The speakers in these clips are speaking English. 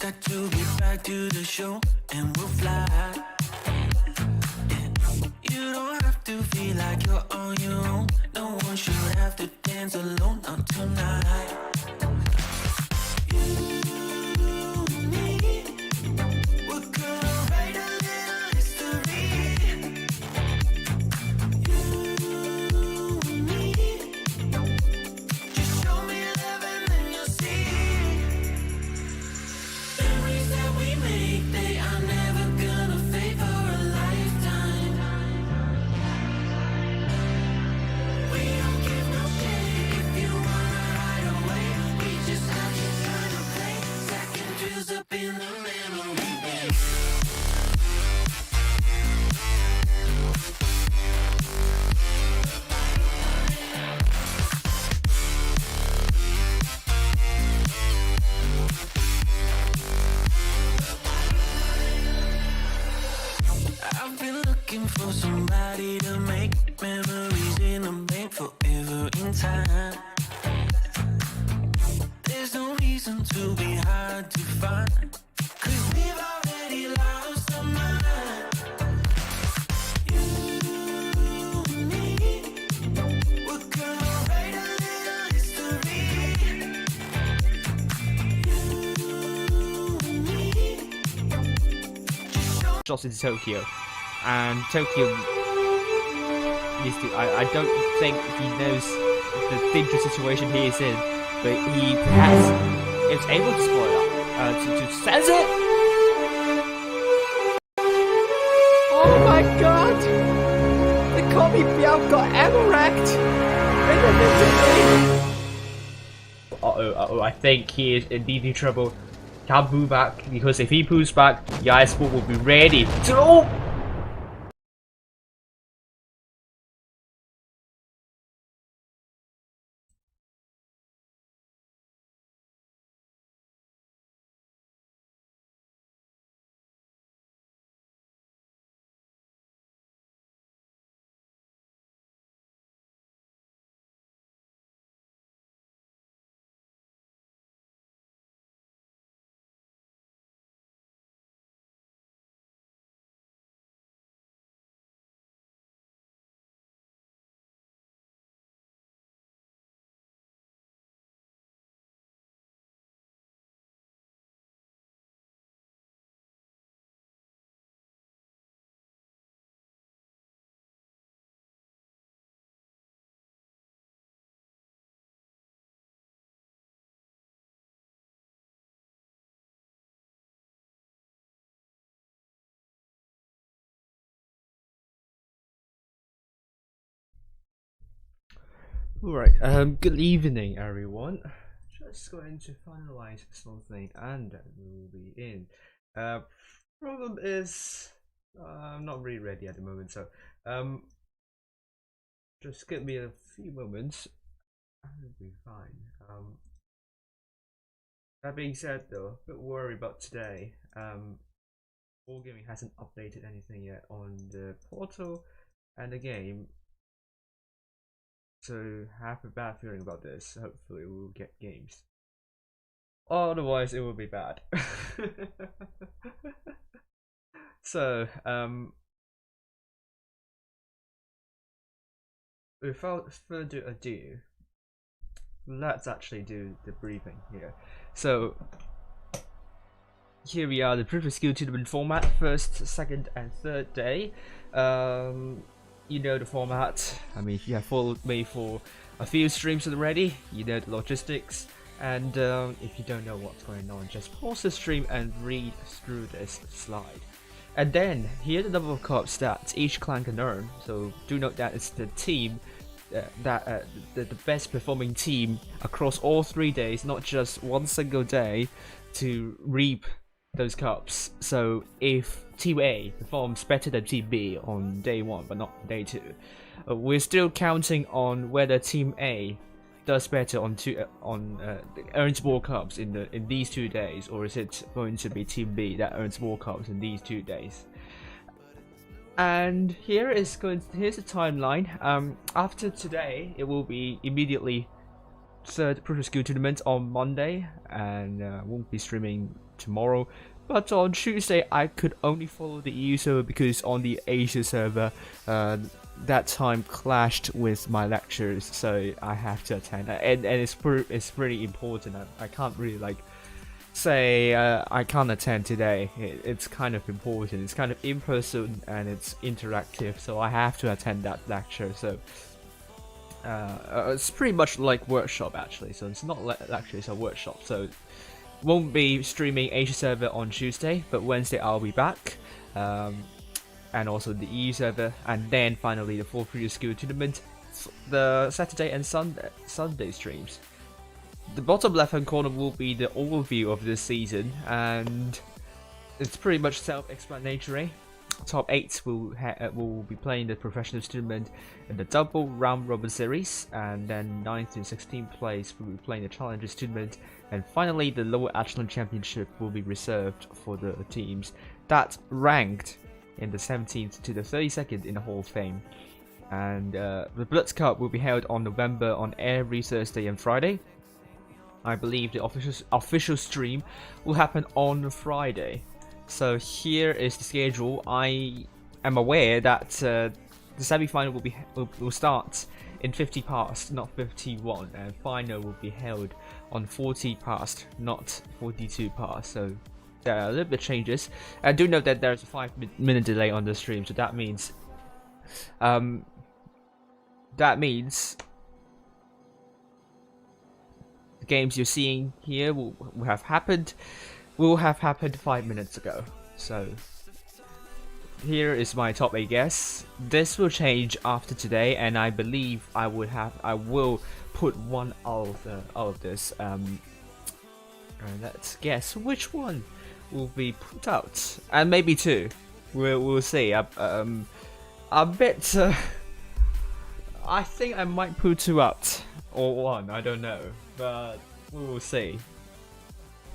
Got to get back to the show and we'll fly. Yeah. You don't have to feel like you're on your own. No one should have to dance alone, not tonight. For somebody to make memories in a bank forever in time. There's no reason to be hard to find, 'cause we've already lost our mind. You and me, we're gonna write a little history. You and me, just show shots into Tokyo. And Tokyo needs to. I don't think he knows the dangerous situation he is in, but he perhaps is able to spoil up to sense it. Oh my god! The Kobe Biao got ammo-wrecked in the victory! Uh-oh, I think he is indeed in trouble. Can't move back, because if he moves back, the Ice Ball will be ready to. Alright, good evening everyone. Just going to finalize something and then we will be in. Problem is, I'm not really ready at the moment, so just give me a few moments and it'll be fine. That being said though, a bit worried about today. Wargaming hasn't updated anything yet on the portal and the game. So I have a bad feeling about this. Hopefully we'll get games. Otherwise it will be bad. So without further ado, let's actually do the briefing here. So here we are, the previous skill tournament format, first, second and third day. You know the format. I mean, if you have followed me for a few streams already, you know the logistics. And if you don't know what's going on, just pause the stream and read through this slide. And then here are the number of cups that each clan can earn. So do note that it's the team the best performing team across all 3 days, not just one single day, to reap those cups. So if Team A performs better than Team B on day 1 but not day 2, we're still counting on whether Team A does better on earns more cups in these 2 days, or is it going to be Team B that earns more cups in these 2 days. And here's the timeline. After today, it will be immediately third Pro School tournament on Monday, and won't be streaming tomorrow. But on Tuesday, I could only follow the EU server because on the Asia server, that time clashed with my lectures, so I have to attend. And it's pretty important. I can't really like say I can't attend today. It's kind of important. It's kind of in person and it's interactive, so I have to attend that lecture. So it's pretty much like workshop actually. So it's not lecture, it's a workshop. So won't be streaming Asia server on Tuesday, but Wednesday I'll be back. And also the EU server, and then finally the 4th Pro School tournament, the Saturday and Sunday streams. The bottom left hand corner will be the overview of this season, and it's pretty much self-explanatory. Top 8 will be playing the professional tournament in the double round robin series, and then 9th and 16th place will be playing the challengers tournament, and finally the lower echelon championship will be reserved for the teams that ranked in the 17th to the 32nd in the Hall of Fame. And the Blitz Cup will be held on November on every Thursday and Friday. I believe the official stream will happen on Friday. So here is the schedule. I am aware that the semi-final will start in 50 past, not 51, and final will be held on 40 past, not 42 past. So there are a little bit of changes. I do note that there's a 5-minute delay on the stream, so that means the games you're seeing here will have happened 5 minutes ago. So here is my top 8 guess. This will change after today, and I believe I will put one out of this. And let's guess which one will be put out, and maybe 2. We'll see. A bit. I think I might put 2 out or 1. I don't know, but we will see.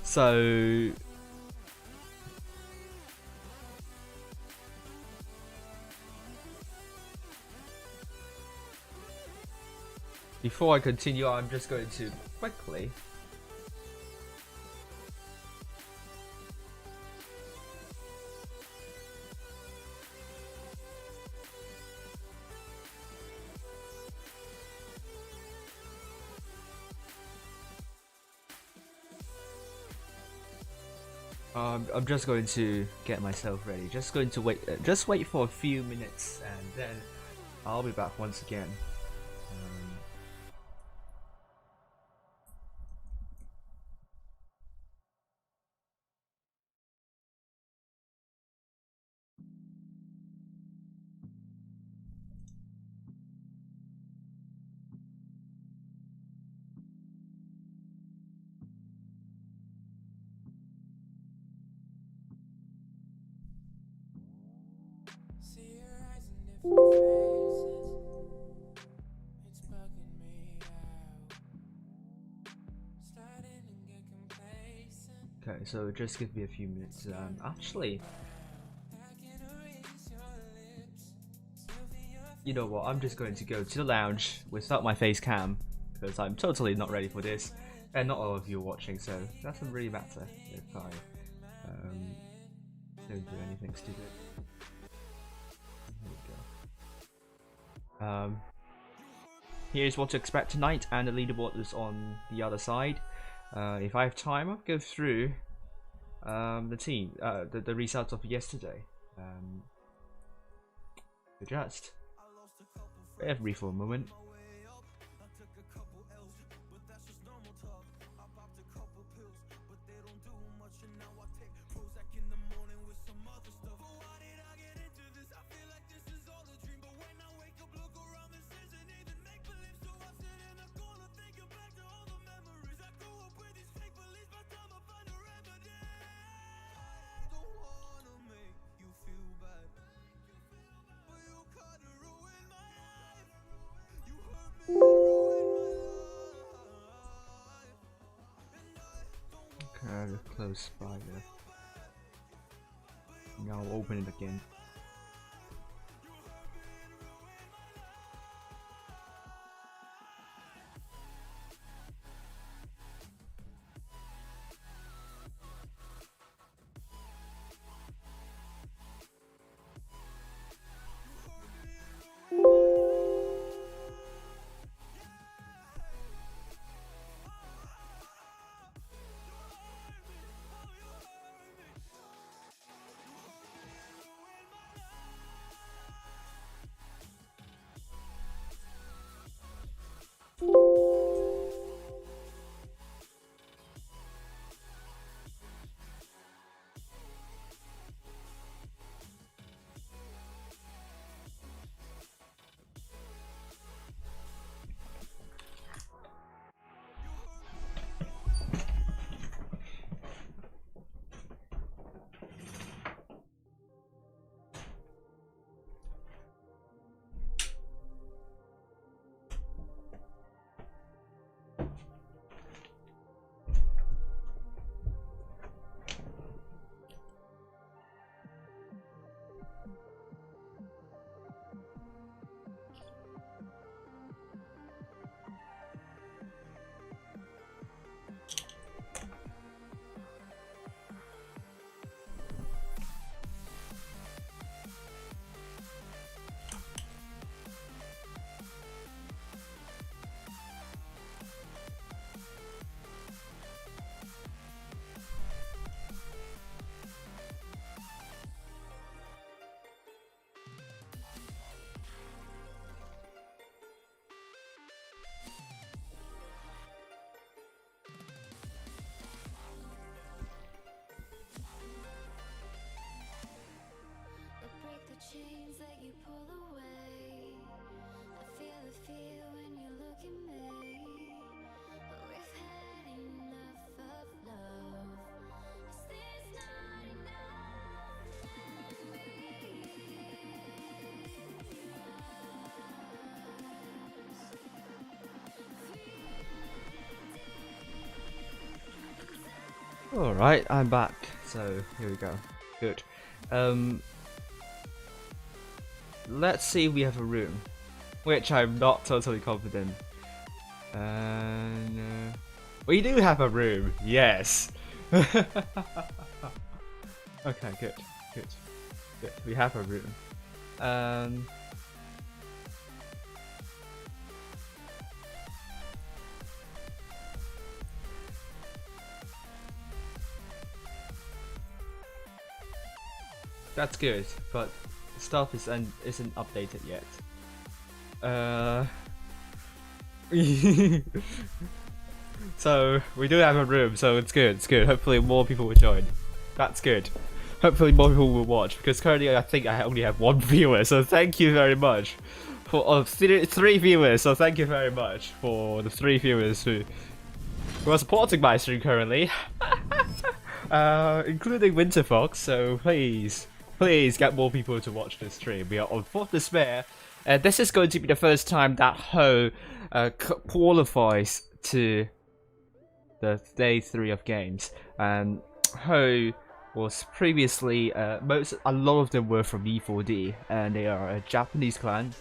So before I continue, I'm just going to quickly I'm just going to get myself ready. Just going to wait. Just wait for a few minutes, and then I'll be back once again. Okay, so just give me a few minutes. Actually, you know what? I'm just going to go to the lounge without my face cam because I'm totally not ready for this, and not all of you are watching, so that doesn't really matter if I don't do anything stupid. Here we go. Here's what to expect tonight, and the leaderboard is on the other side. If I have time, I'll go through the results of yesterday. Just bear with for a moment. Close by there. Now I'll open it again. Alright, I'm back. So here we go. Good. Let's see if we have a room. Which I'm not totally confident. We do have a room, yes. Okay, good. We have a room. That's good, but stuff isn't updated yet. So we do have a room, so it's good. Hopefully more people will join. That's good. Hopefully more people will watch, because currently I think I only have 1 viewer. So thank you very much for 3 viewers. So thank you very much for the 3 viewers who are supporting my stream currently, including Winterfox. So please get more people to watch this stream. We are on 4th Despair, and this is going to be the first time that Ho qualifies to the day 3 of games. And Ho was previously a lot of them were from E4D, and they are a Japanese clan,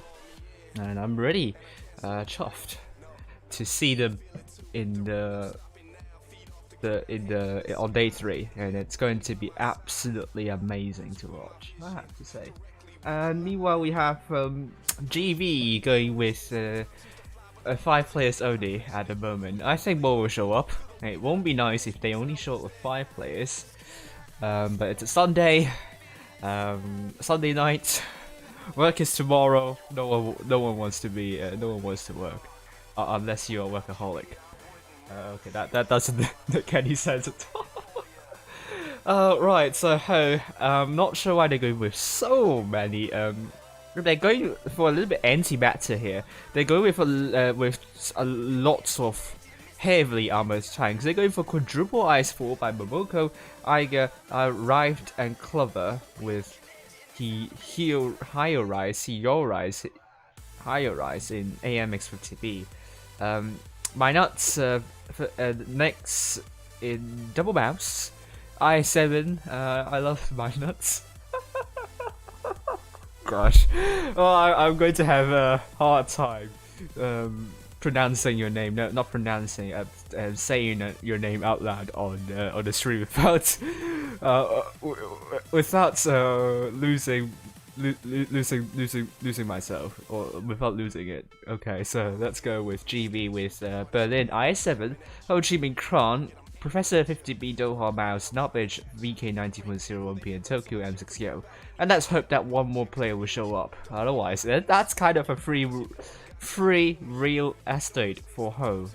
and I'm really chuffed to see them on day 3, and it's going to be absolutely amazing to watch, I have to say. And meanwhile, we have GV going with 5 players only at the moment. I think more will show up. It won't be nice if they only show up with 5 players, but it's a Sunday, Sunday night. Work is tomorrow. No one wants to work, unless you're a workaholic. Okay, that doesn't make any sense at all. Right, so I'm not sure why they're going with so many. They're going for a little bit anti-meta here. They're going with a lots of heavily armored tanks. They're going for quadruple Ice 4 by Momoko, Aiga, Rived, and Clover with Higher Rise in AMX50B. My nuts next in Double Mouse, I7. I love my nuts. Gosh, I'm going to have a hard time pronouncing your name. No, not pronouncing. Saying your name out loud on the stream without losing myself, or without losing it. Okay, so let's go with GB with Berlin I7, Ho Chi Minh Kron, Professor 50B Doha Mouse, Knowledge VK19.01P, and Tokyo M60. And let's hope that one more player will show up. Otherwise, that's kind of a free real estate for Ho.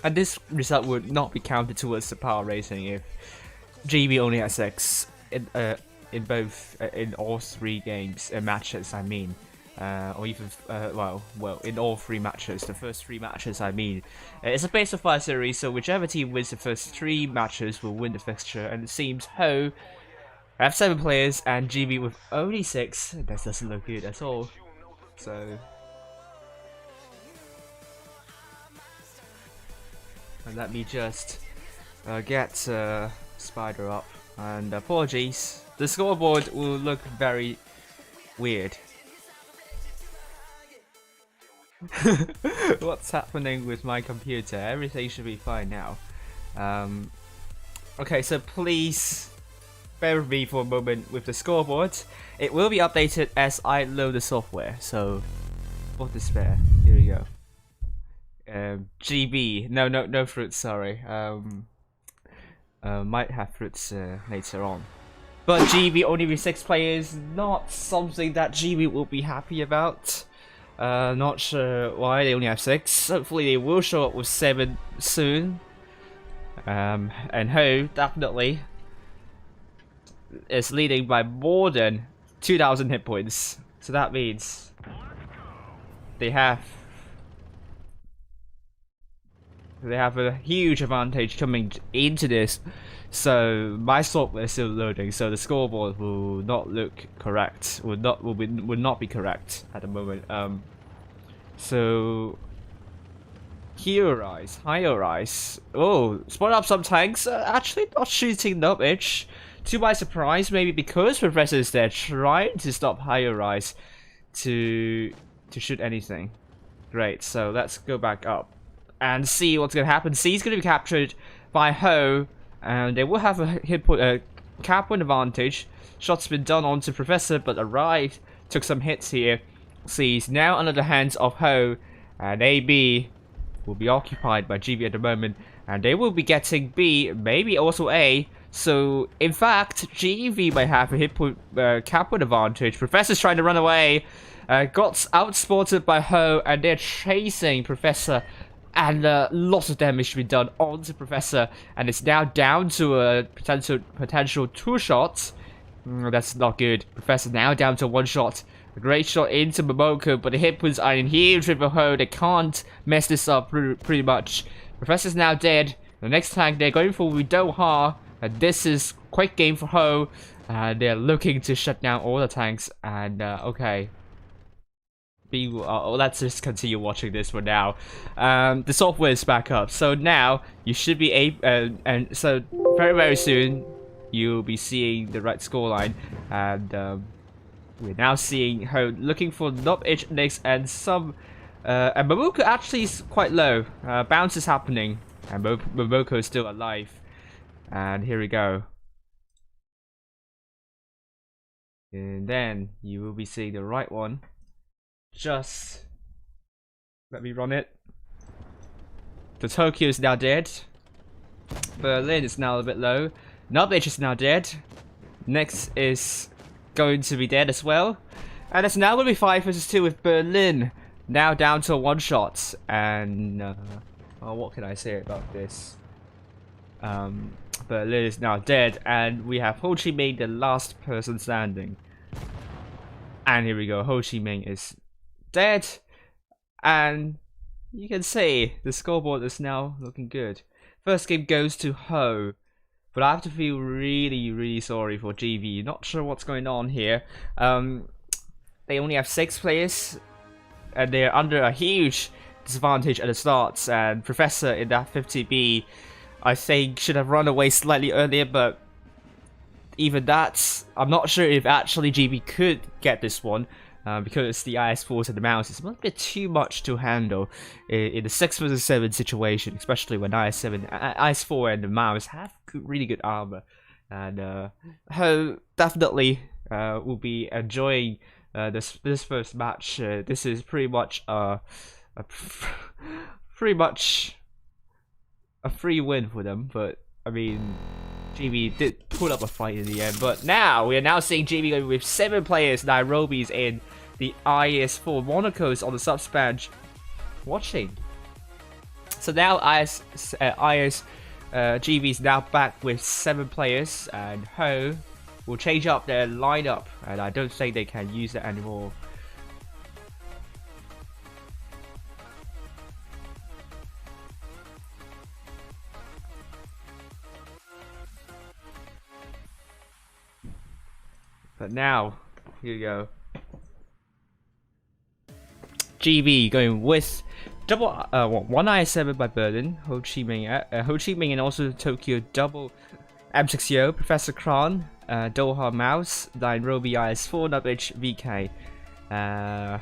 And this result would not be counted towards the power rating if GB only has 6 in all 3 games matches. I mean, or even well, in all 3 matches, the first 3 matches. I mean, it's a best of 5 series, so whichever team wins the first 3 matches will win the fixture. And it seems Ho have 7 players and GB with only 6. That doesn't look good at all. So. And let me just get Spider up, and apologies, the scoreboard will look very weird. What's happening with my computer? Everything should be fine now. Okay, so please bear with me for a moment with the scoreboard. It will be updated as I load the software, so 4th Despair, here we go. GB, no fruits, sorry. Might have fruits later on. But GB only with 6 players, not something that GB will be happy about. Not sure why they only have 6. Hopefully they will show up with 7 soon. And Ho definitely is leading by more than 2,000 hit points. So that means they have a huge advantage coming into this. So my software is still loading, so the scoreboard will not look correct. Would not be correct at the moment. So Hero Rise, Higher Rise. Oh, spot up some tanks. Actually not shooting Nubitch. To my surprise, maybe because Professor is there trying to stop Higher Rise to shoot anything. Great, so let's go back up and see what's gonna happen. C is gonna be captured by Ho, and they will have a cap point advantage. Shots been done onto Professor, but arrived, took some hits here. C is now under the hands of Ho, and AB will be occupied by GB at the moment, and they will be getting B, maybe also A. So in fact, GV might have a hit point cap point advantage. Professor's trying to run away. Got outspotted by Ho, and they're chasing Professor, and lots of damage to be done onto Professor, and it's now down to a potential 2 shots. That's not good. Professor now down to 1 shot. A great shot into Momoko, but the hit points are in huge for Ho. They can't mess this up pretty much. Professor's now dead. The next tank they're going for with Doha, and this is quick game for Ho. They're looking to shut down all the tanks, and okay. Let's just continue watching this for now. The software is back up, so now you should be able, and so very soon you'll be seeing the right scoreline, and we're now seeing her looking for Nob H next, and some and Momoko actually is quite low. Bounce is happening, and Momoko is still alive. And here we go. And then you will be seeing the right one. Just let me run it. The Tokyo is now dead. Berlin is now a bit low. Nubitch is now dead. Next is going to be dead as well. And it's now going to be 5 versus 2 with Berlin now down to 1 shot. And oh, what can I say about this? Berlin is now dead, and we have Ho Chi Minh, the last person standing. And here we go. Ho Chi Minh is dead, and you can see the scoreboard is now looking good. First game goes to Ho, but I have to feel really sorry for GV. Not sure what's going on here. They only have 6 players, and they're under a huge disadvantage at the start. And Professor in that 50B, I think, should have run away slightly earlier, but even that, I'm not sure if actually GB could get this one. Because the IS-4s and the mouse is a little bit too much to handle in the 6 vs 7 situation, especially when IS-4 and the mouse have really good armor. And Ho definitely will be enjoying this first match. This is pretty much a free win for them, but I mean, GB did put up a fight in the end. But now we are now seeing GB going with 7 players. Nairobi's in the IS-4. Monaco's on the subs bench watching. So now GB is now back with 7 players, and Ho will change up their lineup, and I don't think they can use it anymore. But now, here you go. GB going with double 1 IS-7 by Berlin, Ho Chi Minh and also Tokyo double M60, Professor Kron, Doha Mouse, Nairobi IS-4, Nubitch VK.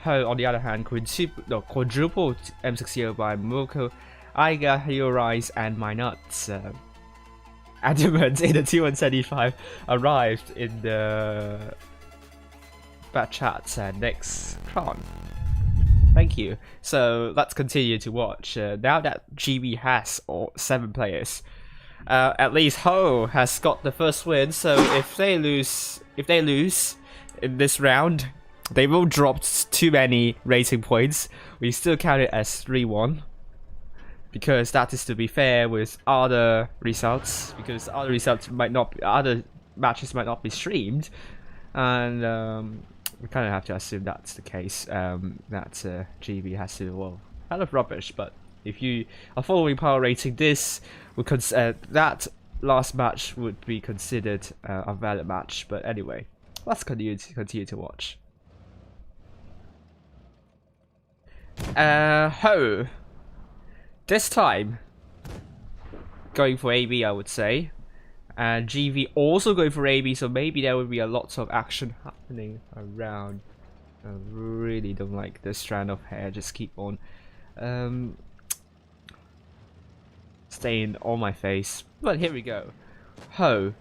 Ho on the other hand, quadruple M60 by Moko, Aiga, Hero Rise, and My Nuts. Adamant in the T175 arrived in the bad chats, and next Kron. Thank you. So let's continue to watch. Now that GB has 7 players, at least Ho has got the first win. So if they lose in this round, they will drop too many rating points. We still count it as 3-1. Because that is to be fair with other results, because other results might not be, other matches might not be streamed, and we kind of have to assume that's the case. That GB has to, well, kind of rubbish. But if you are following power rating, this would that last match would be considered a valid match. But anyway, let's continue to watch. Ho this time going for AB, I would say. And GV also going for AB, so maybe there will be a lot of action happening around. I really don't like this strand of hair, just keep on staying on my face. But here we go. Ho.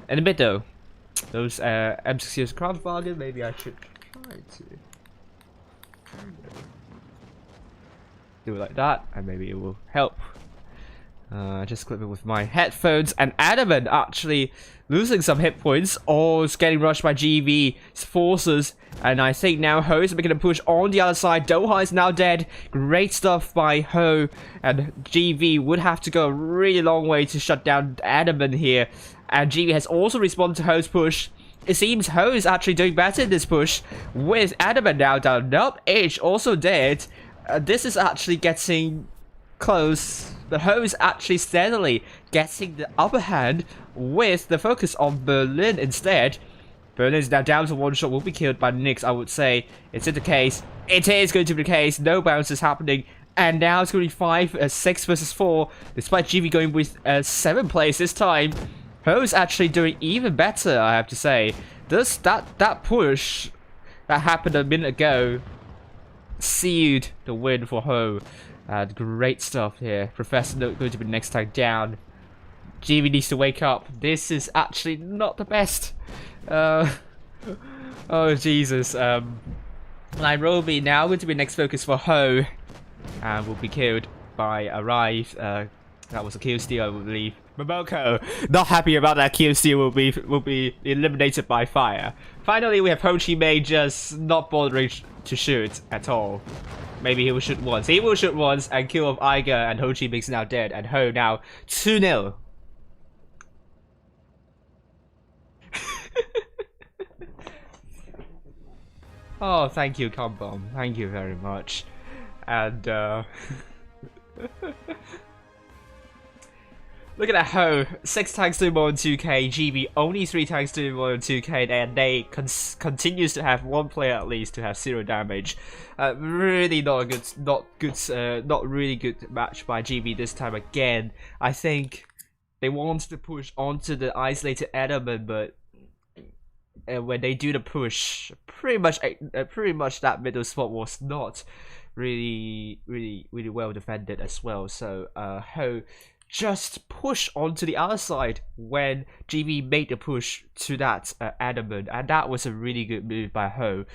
In the middle. Those M60's craft bargain, maybe I should try to do it like that, and maybe it will help. Just clip it with my headphones, and Adamant actually losing some hit points, or is getting rushed by GV's forces, and I think now Ho is making a push on the other side. Doha is now dead. Great stuff by Ho, and GV would have to go a really long way to shut down Adamant here, and GV has also responded to Ho's push. It seems Ho is actually doing better in this push, with Adamant now down. Nope, H also dead. This is actually getting close, but Ho is actually steadily getting the upper hand with the focus on Berlin instead. Berlin is now down to one shot, will be killed by Nyx, I would say. It's in the case. It is going to be the case. No bounces happening. And now it's going to be 6 versus 4, despite GV going with 7 players this time. Ho is actually doing even better, I have to say. That push that happened a minute ago sealed the win for Ho. Great stuff here. Professor Note going to be next time down. GV needs to wake up. This is actually not the best. Oh Jesus. Nairobi now going to be next focus for Ho, and will be killed by ARWV. That was a kill steal, I believe. Momoko, not happy about that kill steal, will be eliminated by fire. Finally, we have Ho Chi Mei just not bothering to shoot at all. Maybe he will shoot once. He will shoot once and kill off Iger, and Ho Chi Mei's now dead, and Ho now 2-0. Oh, thank you, Combom. Thank you very much. And look at that Ho. 6 tanks doing more than 2k. GB only 3 tanks doing more than 2k, and they continues to have 1 player at least to have 0 damage. Really not really good match by GB this time again. I think they wanted to push onto the isolated element, but when they do the push, pretty much that middle spot was not really well defended as well. So Ho just push onto the other side when GB made the push to that adamant, and that was a really good move by Ho.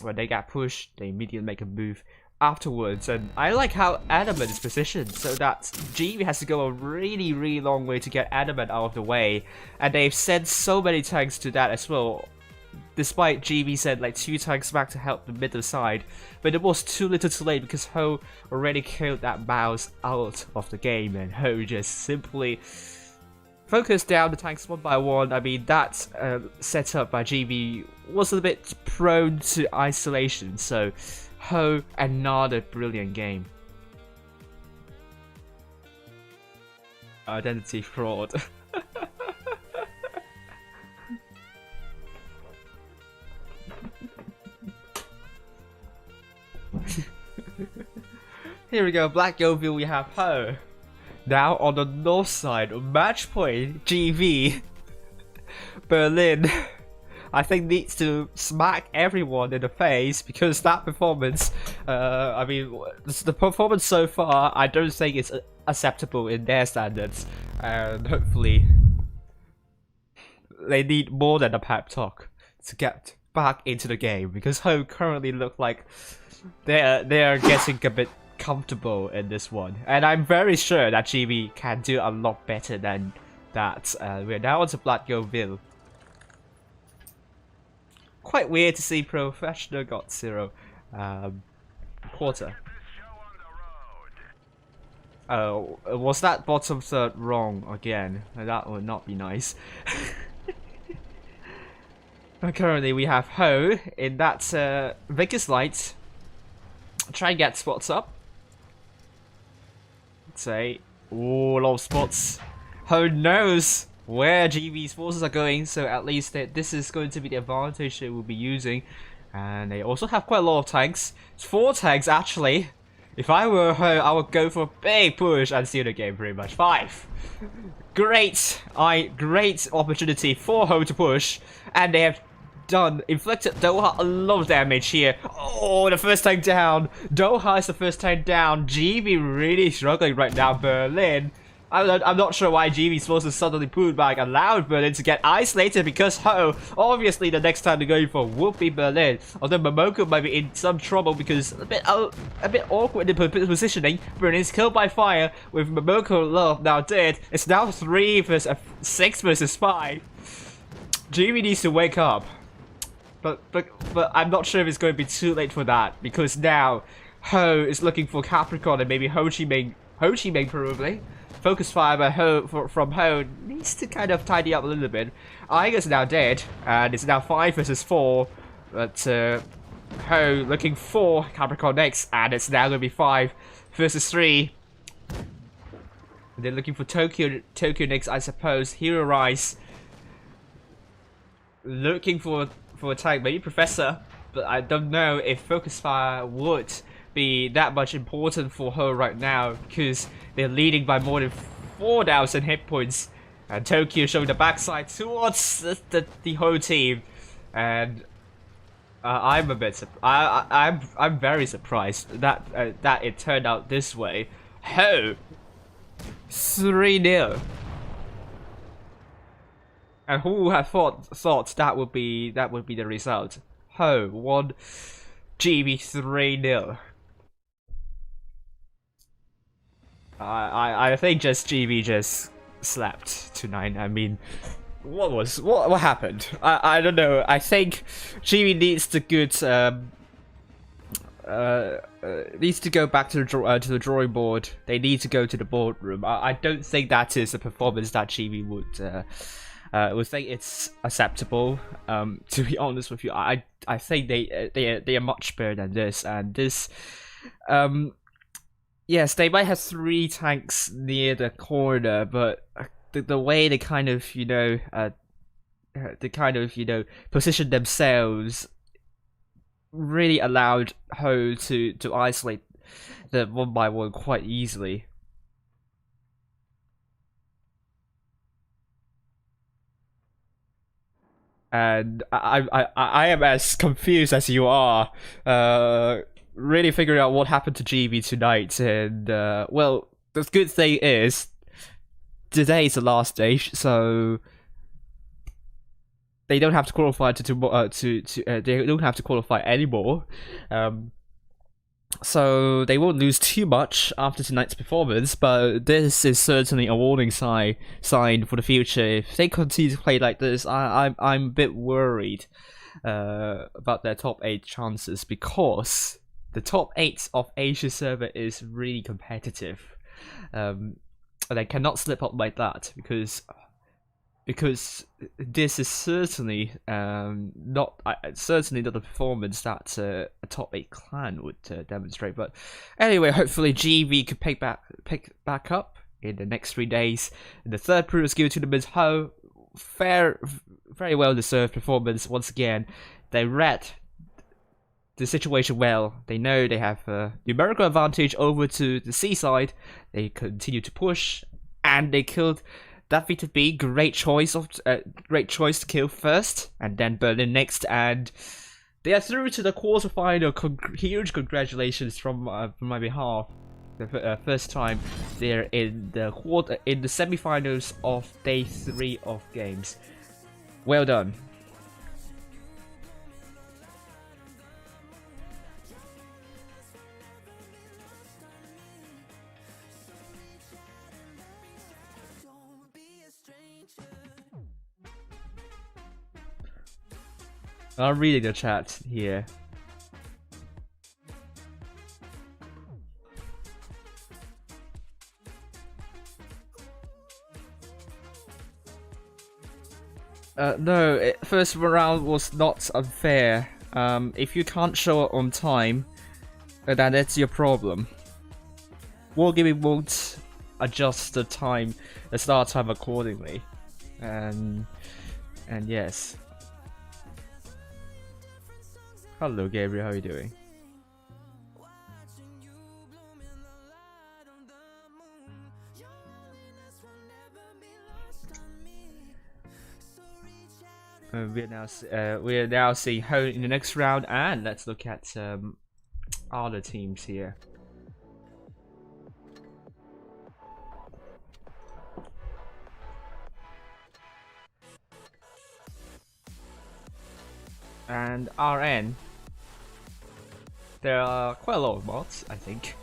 When they got pushed, they immediately make a move afterwards, and I like how adamant is positioned so that GB has to go a really long way to get adamant out of the way, and they've sent so many tanks to that as well, despite GB sent like 2 tanks back to help the middle side, but it was too little too late because Ho already killed that mouse out of the game, and Ho just simply focused down the tanks one by one. I mean, that setup by GB was a bit prone to isolation, so Ho, another brilliant game. Identity fraud. Here we go, Black Yeovil, we have Ho. Now on the north side, match point, GV. Berlin, I think needs to smack everyone in the face because that performance, I mean, the performance so far, I don't think it's acceptable in their standards, and hopefully they need more than a pep talk to get back into the game, because Ho currently look like they are getting a bit comfortable in this one, and I'm very sure that GB can do a lot better than that. We're now on to Black Yeovil. Quite weird to see Professional got 0 quarter. Oh, was that bottom third wrong again? That would not be nice. Currently we have Ho in that Vickers Light. Try and get spots up. Let's say, ooh, a lot of spots. Ho knows where GV's forces are going, so at least this is going to be the advantage they will be using. And they also have quite a lot of tanks. It's 4 tanks actually. If I were her, I would go for a big push and seal the game pretty much. 5. Great opportunity for her to push, and they have inflicted Doha a lot of damage here. Oh, the first time down. Doha is the first time down. GB really struggling right now. Berlin. I'm not sure why GB is supposed to suddenly pull back, allowed Berlin to get isolated, because Ho, obviously the next time they're going for would be Berlin. Although Momoko might be in some trouble because a bit awkward in the positioning. Berlin is killed by fire with Momoko Love now dead. It's now 6 versus 5. GB needs to wake up. But I'm not sure if it's going to be too late for that, because now Ho is looking for Capricorn and maybe Ho Chi Minh probably. Focus fire by from Ho needs to kind of tidy up a little bit. Aiga's now dead, and it's now 5 versus 4. But Ho looking for Capricorn next, and it's now going to be 5 versus 3. And they're looking for Tokyo next, I suppose. Hero Rise looking for a tank, maybe Professor, but I don't know if Focus Fire would be that much important for her right now, because they're leading by more than 4,000 hit points, and Tokyo showing the backside towards the whole team, and I'm a bit I'm very surprised that it turned out this way. Ho 3-0. And who would have thought that would be the result? Ho 1, GB 3-0. I think just GB just slept tonight. I mean, what happened? I don't know. I think GB needs to needs to go back to the drawing board. They need to go to the boardroom. I don't think that is a performance that GB would think it's acceptable. To be honest with you, I think they are much better than this, and this yes, they might have 3 tanks near the corner, but the way they kind of position themselves really allowed Ho to isolate them one by one quite easily. And I am as confused as you are, really figuring out what happened to GB tonight. And well, the good thing is today is the last stage, so they don't have to qualify they don't have to qualify anymore. So they won't lose too much after tonight's performance, but this is certainly a warning sign for the future. If they continue to play like this, I'm a bit worried about their top 8 chances, because the top 8 of Asia server is really competitive. And they cannot slip up like that, because this is certainly not the performance that a top 8 clan would demonstrate. But anyway, hopefully GB could pick back up in the next 3 days. And the third privilege given to them is Ho. Very well deserved performance once again. They read the situation well. They know they have a numerical advantage over to the seaside. They continue to push, and they killed that V2B. Great choice to kill first, and then Berlin next, and they are through to the quarterfinal. Huge congratulations from my behalf. The first time they're in the semifinals of day 3 of games. Well done. I'm reading the chat here. No, first round was not unfair. If you can't show up on time, then that's your problem. Wargaming won't adjust the start time accordingly, and yes. Hello, Gabriel. How are you doing? we are now seeing Hone in the next round, and let's look at other teams here. And RN, there are quite a lot of mods, I think.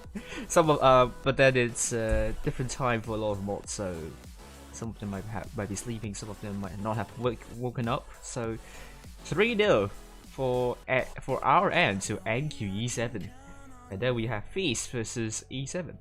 Some of but then it's different time for a lot of mods, so some of them might be sleeping, some of them might not have woken up. So 3-0 for RN to NQ E7, and then we have Feast versus E7.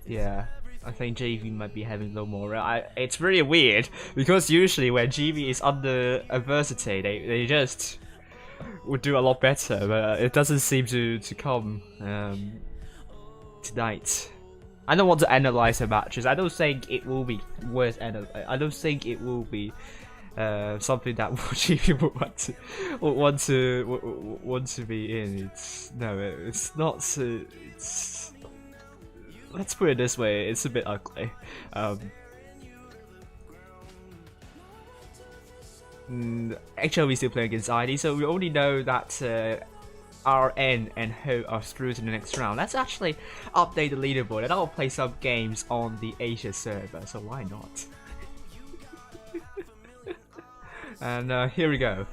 Yeah, I think JV might be having a little more. It's really weird because usually when JV is under adversity, they just would do a lot better, but it doesn't seem to come tonight. I don't want to analyze the matches. I don't think it will be worth I don't think it will be something that JV would want to be in. It's not. Let's put it this way, it's a bit ugly. Actually, we still play against ID, so we only know that RN and Ho are through to the next round. Let's actually update the leaderboard, and I'll play some games on the Asia server, so why not? And here we go.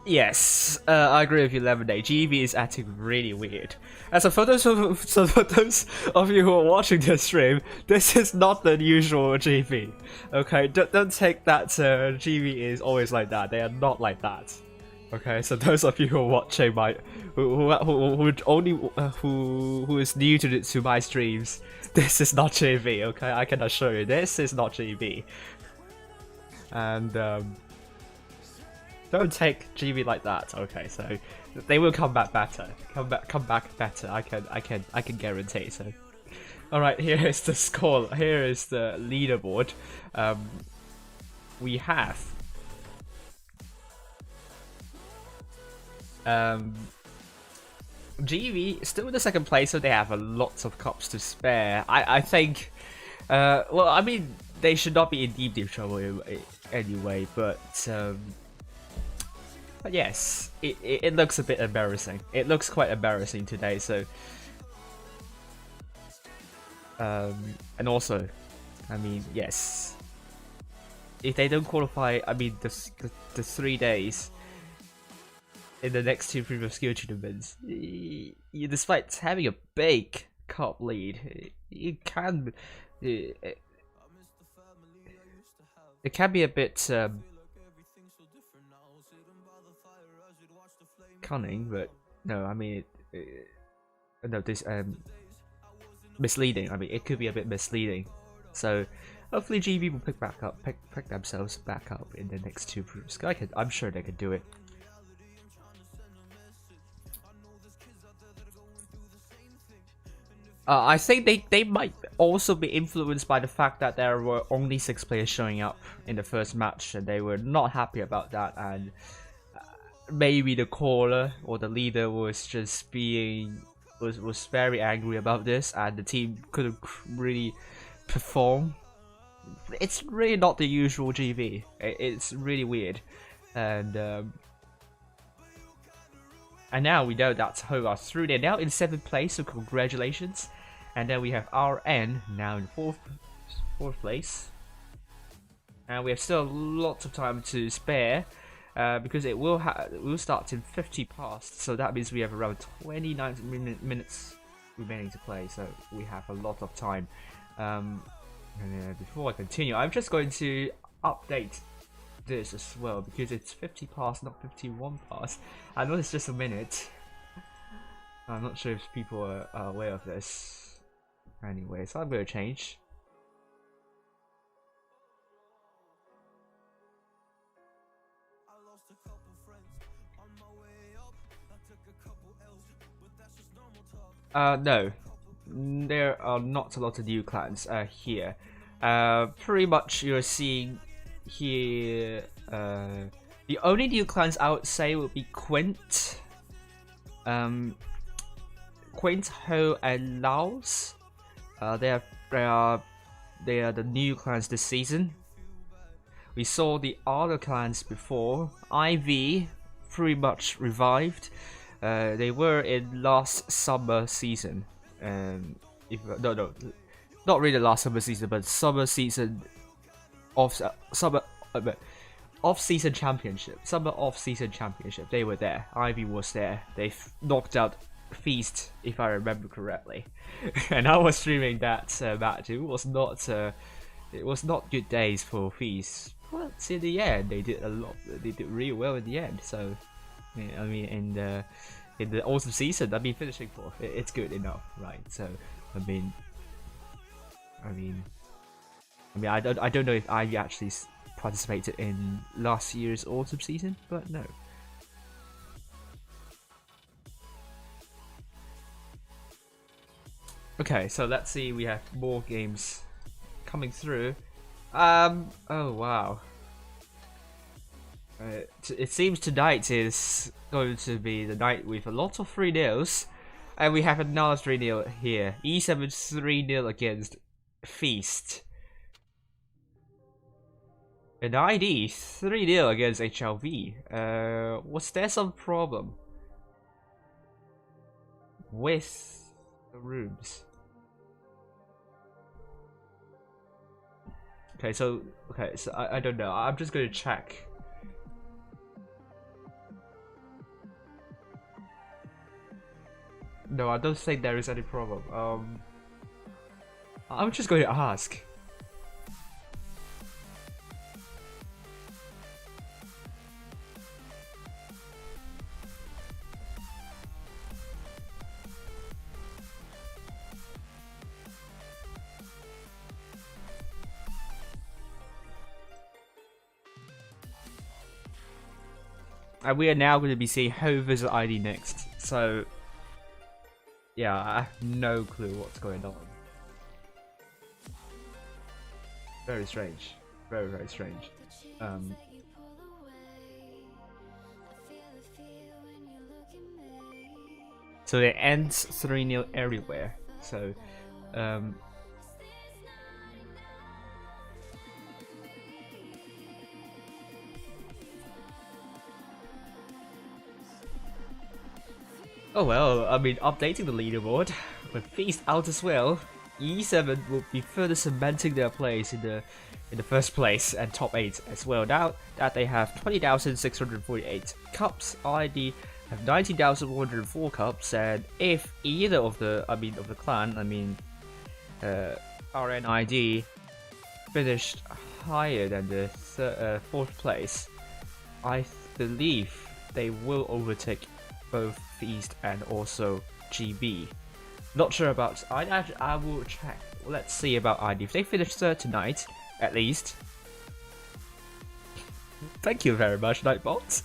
Yes, I agree with you, Lemonade. GV is acting really weird. And so for those of you who are watching this stream, this is not the usual GV. Okay, don't take that GV is always like that. They are not like that. Okay, so those of you who are watching who is new to my streams, this is not GV. Okay, I can assure you, this is not GV. And don't take GB like that. Okay, so they will come back better. Come back better. I can guarantee. So, all right. Here is the score. Here is the leaderboard. We have GB still in the second place, so they have a lot of cups to spare. I think. Well, I mean, they should not be in deep trouble anyway, but yes, it looks a bit embarrassing. It looks quite embarrassing today, so and also, I mean, yes, if they don't qualify, I mean, the 3 days in the next two previous skill tournaments, despite having a big cup lead, it can be a bit cunning, but no, I mean, no, this misleading. I mean, it could be a bit misleading. So hopefully GB will pick themselves back up in the next two groups. I'm sure they can do it. I think they might also be influenced by the fact that there were only 6 players showing up in the first match, and they were not happy about that, and maybe the caller or the leader was just was very angry about this, and the team couldn't really perform it's really not the usual GB. It's really weird, and now we know that Ho are through. They're now in 7th place, so congratulations. And then we have RN now in 4th place, and we have still lots of time to spare. Because it will start in 50 past, so that means we have around 29 minutes remaining to play, so we have a lot of time. And before I continue, I'm just going to update this as well, because it's 50 past, not 51 past. I know it's just a minute. I'm not sure if people are aware of this. Anyway, so I'm going to change. No, there are not a lot of new clans here. Pretty much you're seeing here, the only new clans I would say would be Quint, Ho, and Laos. They are the new clans this season. We saw the other clans before. IV pretty much revived. They were in last summer season, no, not really last summer season, but summer season off-season championship. Summer off-season championship. They were there. Ivy was there. They knocked out Feast, if I remember correctly, and I was streaming that match. It was not good days for Feast, but in the end, they did a lot. They did really well in the end. So. I mean, in the autumn season, finishing 4th, it's good enough, right? So, I don't know if Ivy actually participated in last year's autumn season, but no. Okay, so let's see. We have more games coming through. Oh wow. It seems tonight is going to be the night with a lot of 3-0s, and we have another 3-0 here. E7 3-0 against Feast. And ID 3-0 against HLV. Was there some problem with the rooms? Okay, so I don't know. I'm just going to check. No, I don't think there is any problem. I'm just going to ask. And we are now going to be seeing Ho versus ID next. So, yeah, I have no clue what's going on. Very strange. Very, very strange. So it ends 3-0 everywhere. So, oh well, updating the leaderboard with Feast out as well. E7 will be further cementing their place in the first place and top 8 as well. Now that they have 20,648 cups, ID have 19,104 cups, and if either of the clan, RNID finished higher than the 4th place, I believe they will overtake both Feast and also GB. Not sure about I will check. Let's see about ID. If they finish 3rd tonight, at least. Thank you very much, Nightbot.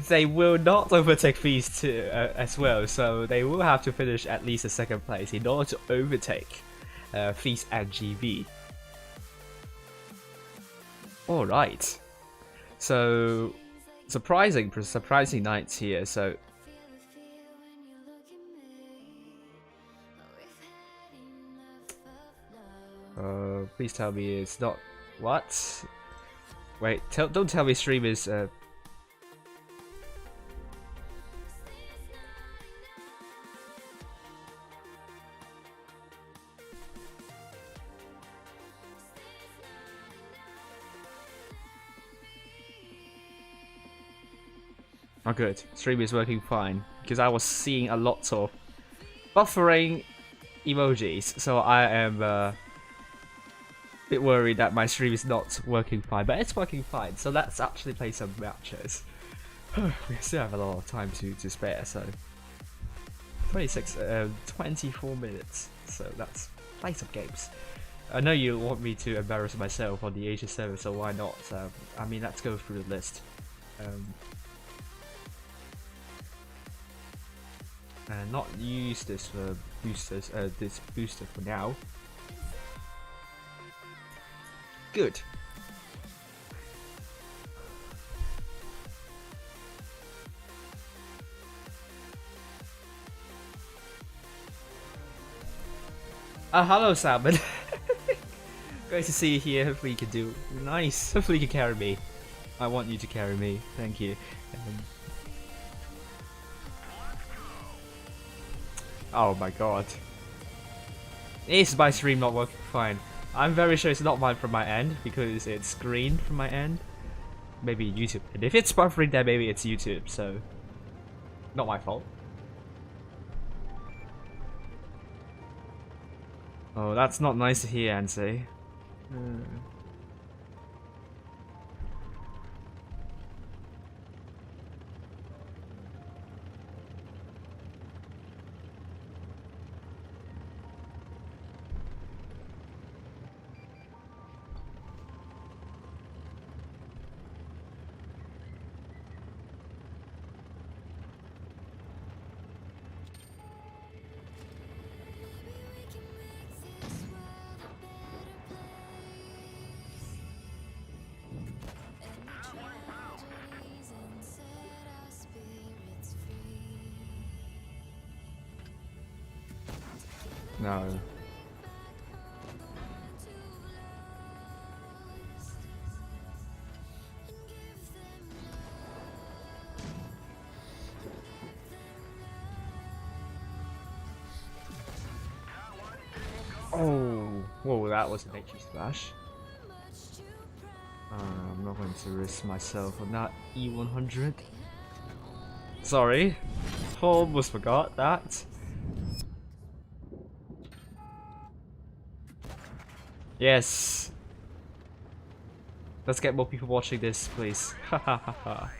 They will not overtake Feast as well, so they will have to finish at least a 2nd place in order to overtake Feast and GB. Alright. So surprising nights here, so please tell me it's not what? Wait, don't tell me stream is oh good, stream is working fine, because I was seeing a lot of buffering emojis, so I am a bit worried that my stream is not working fine, but it's working fine, so let's actually play some matches. We still have a lot of time to spare, so 24 minutes, so let's play some games. I know you want me to embarrass myself on the Asia server, so why not? I mean, let's go through the list. And not use this for boosters, this booster for now. Good. Hello, Salmon. Great to see you here. Hopefully you can do nice. Hopefully you can carry me. I want you to carry me. Thank you. Oh my god. Is my stream not working fine? I'm very sure it's not mine from my end because it's green from my end. Maybe YouTube. And if it's buffering, then maybe it's YouTube, so not my fault. Oh, that's not nice to hear, Ansei. No. Oh, whoa, that was an HE splash. I'm not going to risk myself on that E100. Sorry, almost forgot that. Yes. Let's get more people watching this, please. Ha ha ha ha.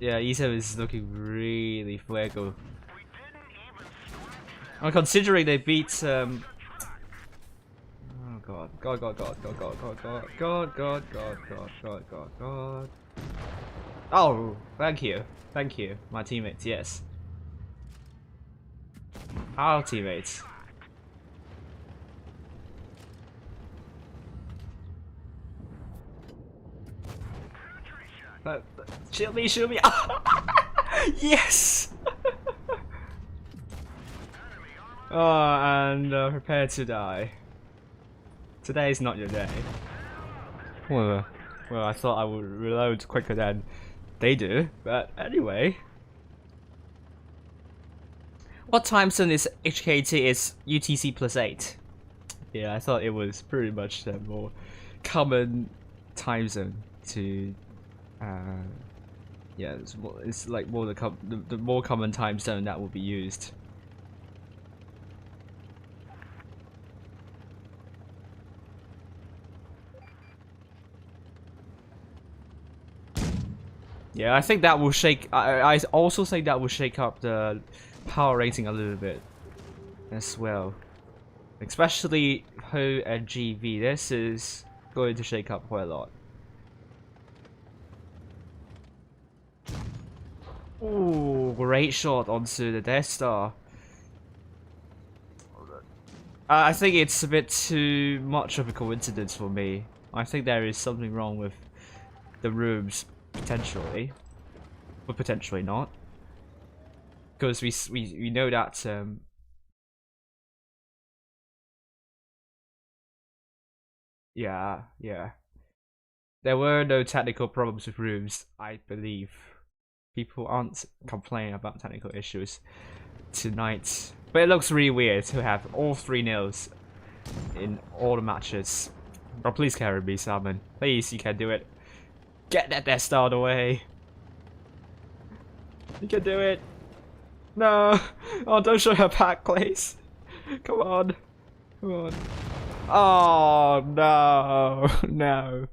Yeah, E7 is looking really fuego. I'm considering they beat oh god. Oh, thank you, my teammates. Yes, our teammates. Shield me, shield me! Yes! Oh, and prepare to die. Today is not your day. Well, I thought I would reload quicker than they do, but anyway. What time zone is HKT? Is UTC +8. Yeah, I thought it was pretty much the more common time zone to Yeah, it's like more the more common time zone that will be used. Yeah, I think that will shake. I also think that will shake up the power rating a little bit as well. Especially Ho and GV. This is going to shake up quite a lot. Ooh, great shot onto the Death Star. I think it's a bit too much of a coincidence for me. I think there is something wrong with the rooms, potentially. But potentially not. Because we know that yeah. There were no technical problems with rooms, I believe. People aren't complaining about technical issues tonight. But it looks really weird to have all 3 nils in all the matches. But please carry me, Salmon. Please, you can do it. Get that Death Star away. You can do it. No. Oh, don't show her back, please. Come on. Come on. Oh, no. No.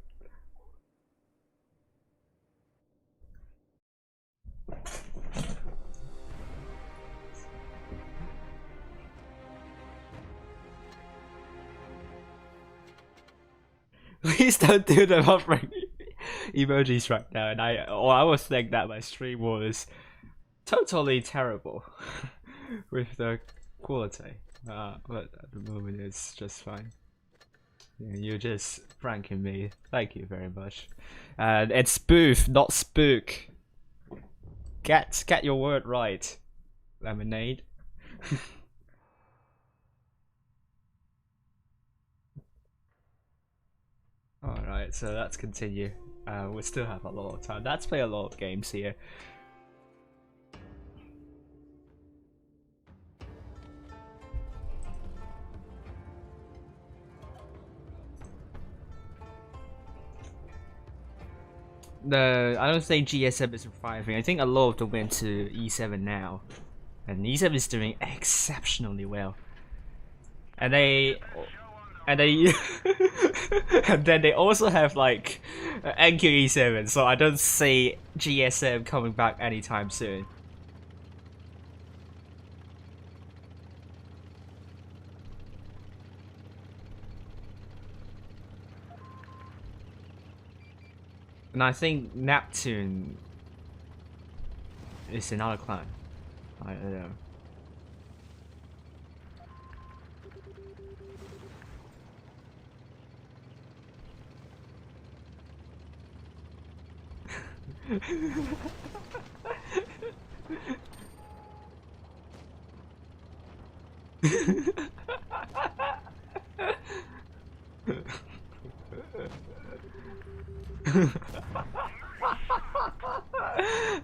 Please don't do the buffering emojis right now. And I was thinking that my stream was totally terrible with the quality. But at the moment it's just fine. Yeah, you're just pranking me. Thank you very much. And it's spoof, not spook. Get your word right, Lemonade. Alright, so let's continue. We still have a lot of time. Let's play a lot of games here. No, I don't think GSM is reviving. I think a lot of them went to E7 now. And E7 is doing exceptionally well. And they and then they also have like NQE7, so I don't see GSM coming back anytime soon. And I think Neptune is another clan. I don't know.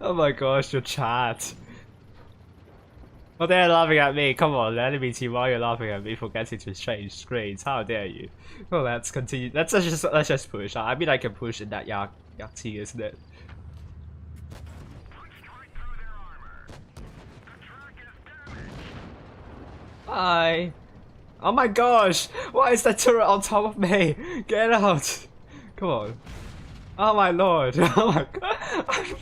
Oh my gosh, your chat. Well, they're laughing at me. Come on, the enemy team, why are you laughing at me for getting to change screens? How dare you? Well, let's continue. Let's just push. I mean, I can push in that Yati, isn't it? Hi. Oh my gosh! Why is that turret on top of me? Get out! Come on. Oh my lord! Oh my god!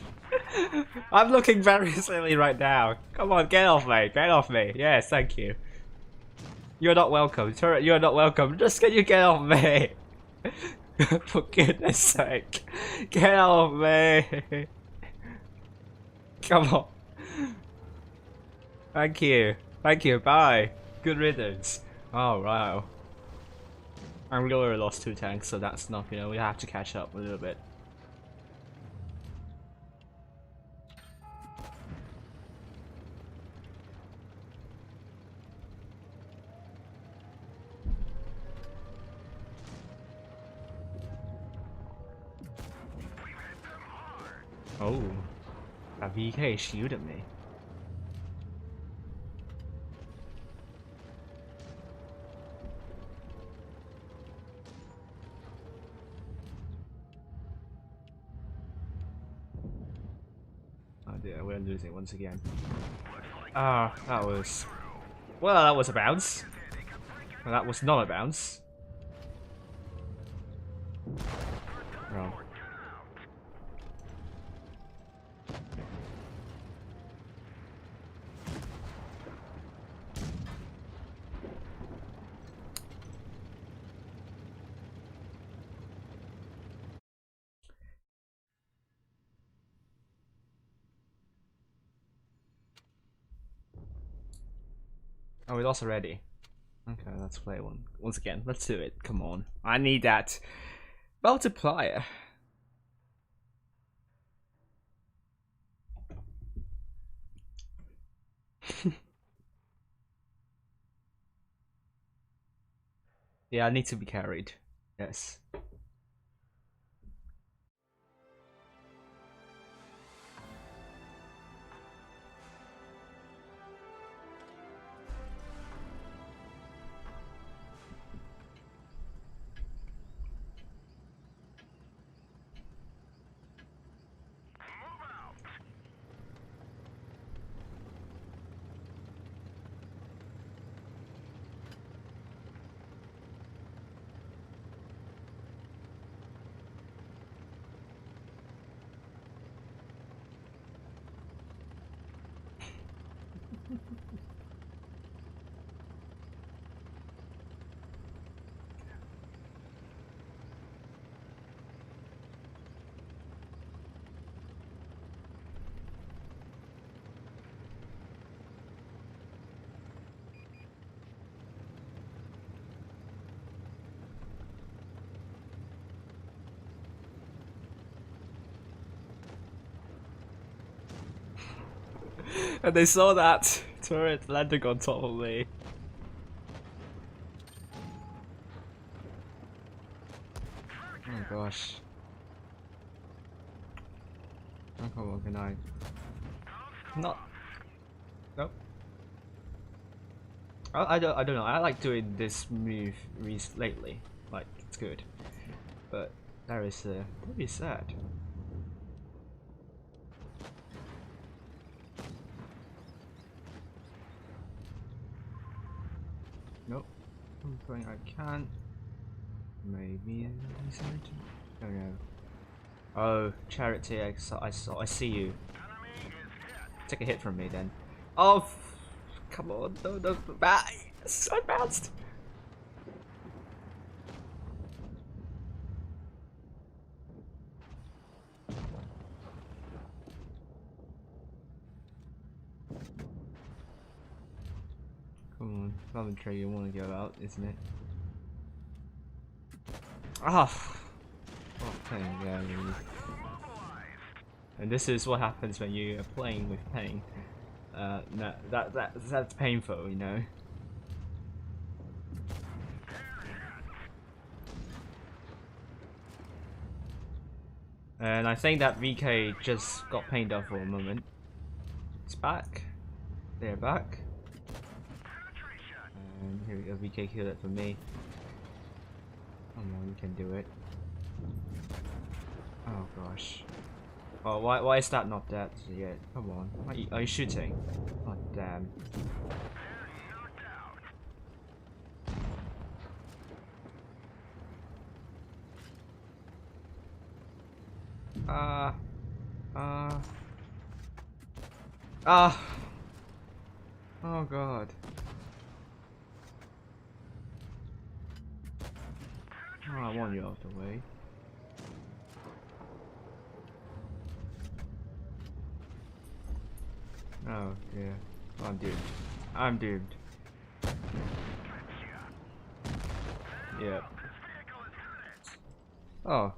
I'm looking very silly right now. Come on, get off me! Get off me! Yes, thank you. You're not welcome, turret. You're not welcome. Just can you get off me? For goodness sake, get off me! Come on. Thank you. Thank you. Bye. Good riddance. Oh wow. I really lost 2 tanks, so that's not, we have to catch up a little bit. Oh, a VK shooting me. losing once again. Ah, that was... Well, that was a bounce. Well, that was not a bounce. Wrong. Oh, we lost already. Okay, let's play one once again. Let's do it. Come on, I need that multiplier. Yeah, I need to be carried. Yes. And they saw that turret landing on top of me. Oh gosh. Okay, what can I? Not. Nope. I don't know. I like doing this move lately. Like it's good, but that is pretty sad. Nope. I'm going. I can't. Maybe I don't know. Oh, Charity! I see you. Take a hit from me then. Oh, come on! No! I bounced. Come on, commentary, you want to go out, isn't it? Ah, oh, pain, yeah, really. And this is what happens when you are playing with pain. No, that's painful, you know. And I think that VK just got pained off for a moment. It's back. They're back. And here we go, VK killed it for me. Come on, you can do it. Oh gosh. Oh, why is that not dead yet? Come on. Are you shooting? Oh damn. Oh god. Oh, I want you out of the way. Oh yeah. I'm doomed. I'm doomed. Yeah. Oh.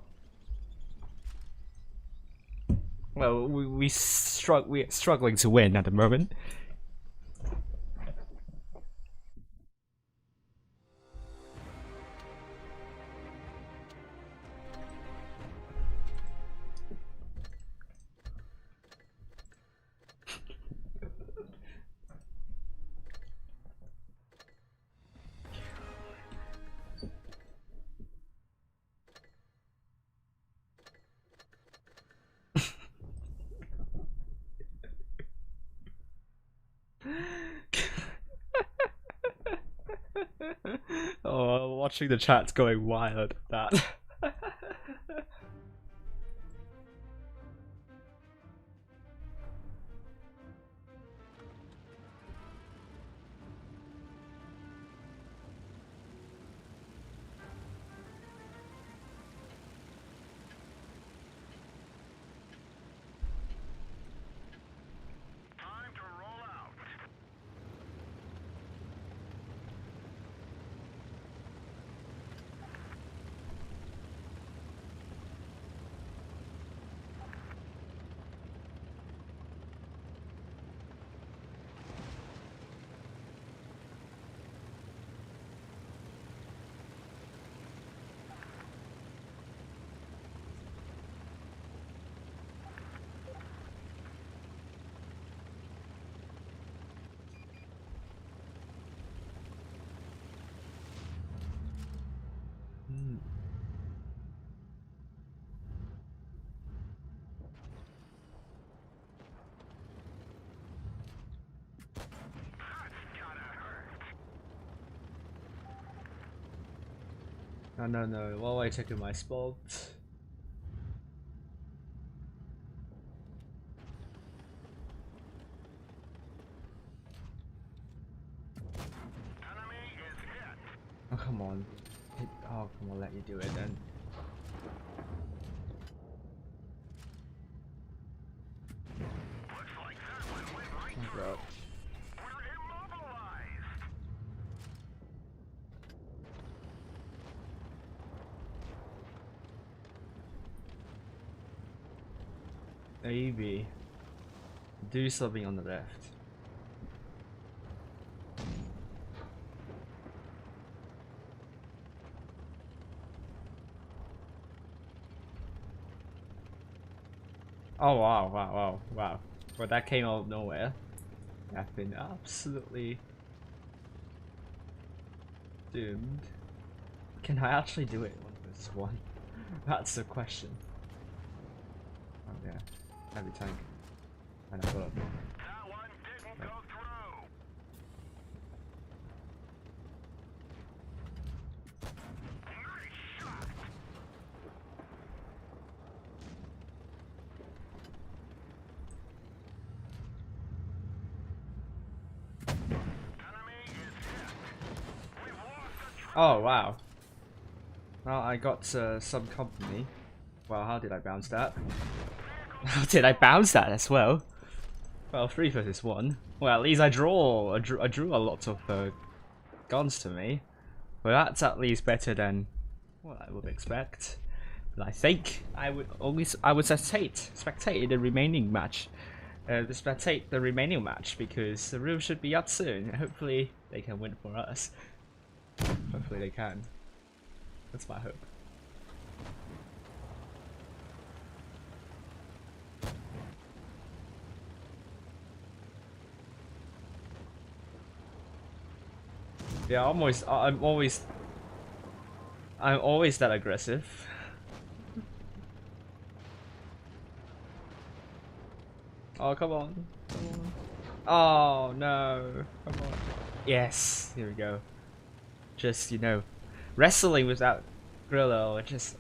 Well, we're struggling to win at the moment. watching the chat going wild at that. No, why am I taking my spot? Oh, come on. Oh, come on, let me do it then. Oh, God. Maybe do something on the left. Oh wow. Well, that came out of nowhere. I've been absolutely doomed. Can I actually do it on this one? That's the question. Oh yeah. Heavy tank. And a bullet. That one didn't go through. Nice shot. Enemy is hit. We've lost the track. Oh wow. Well, I got some company. Well, how did I bounce that? How did I bounce that as well? Well, 3 versus 1. Well, at least I drew a lot of guns to me. Well, that's at least better than what I would expect. But I think I would spectate the remaining match. Spectate the remaining match because the room should be up soon. Hopefully they can win for us. Hopefully they can. That's my hope. Yeah, I'm always that aggressive. Oh, come on. Oh, no. Come on. Yes, here we go. Just, you know, wrestling without Grillo or just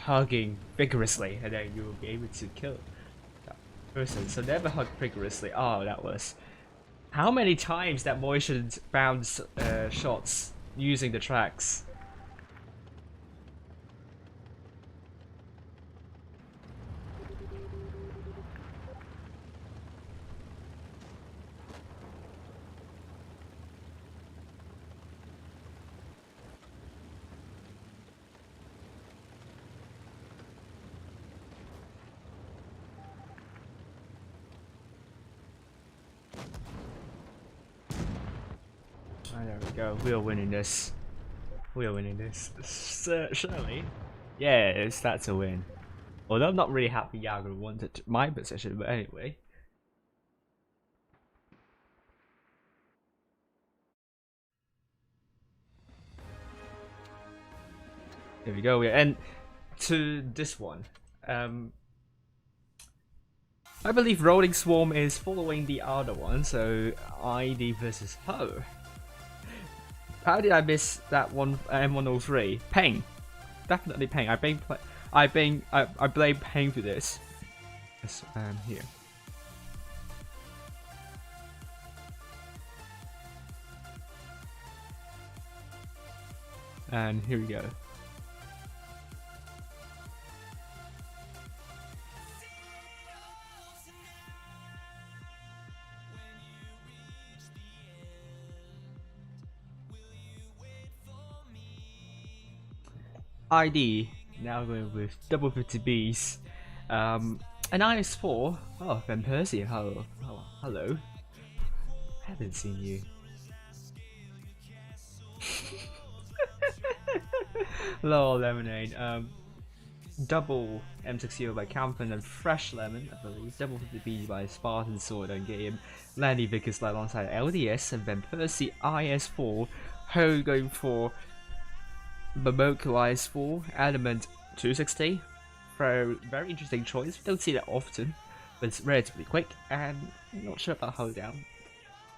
hugging vigorously, and then you will be able to kill that person. So never hug vigorously. Oh, that was... How many times that motion bounce shots using the tracks? There we go. We are winning this. We are winning this. Surely. Yes, that's a win. Although I'm not really happy Yago wanted my position, but anyway. There we go. And to this one. I believe Rolling Swarm is following the other one, so ID versus Ho. How did I miss that one M103? Ping. Definitely Ping. I blame Ping for this. Yes, here. And here we go. ID now going with double 50Bs. An IS4. Oh, Van Persie. Hello. Oh, hello. Haven't seen you. Lol, lemonade. Double M60 by Campen and Fresh Lemon, I believe. Double 50B by Spartan Sword and Game. Landy Vickers alongside LDS and Van Persie IS4. Ho going for Momoko IS4, Element 260. So, very interesting choice. We don't see that often, but it's relatively quick. And I'm not sure about Ho down.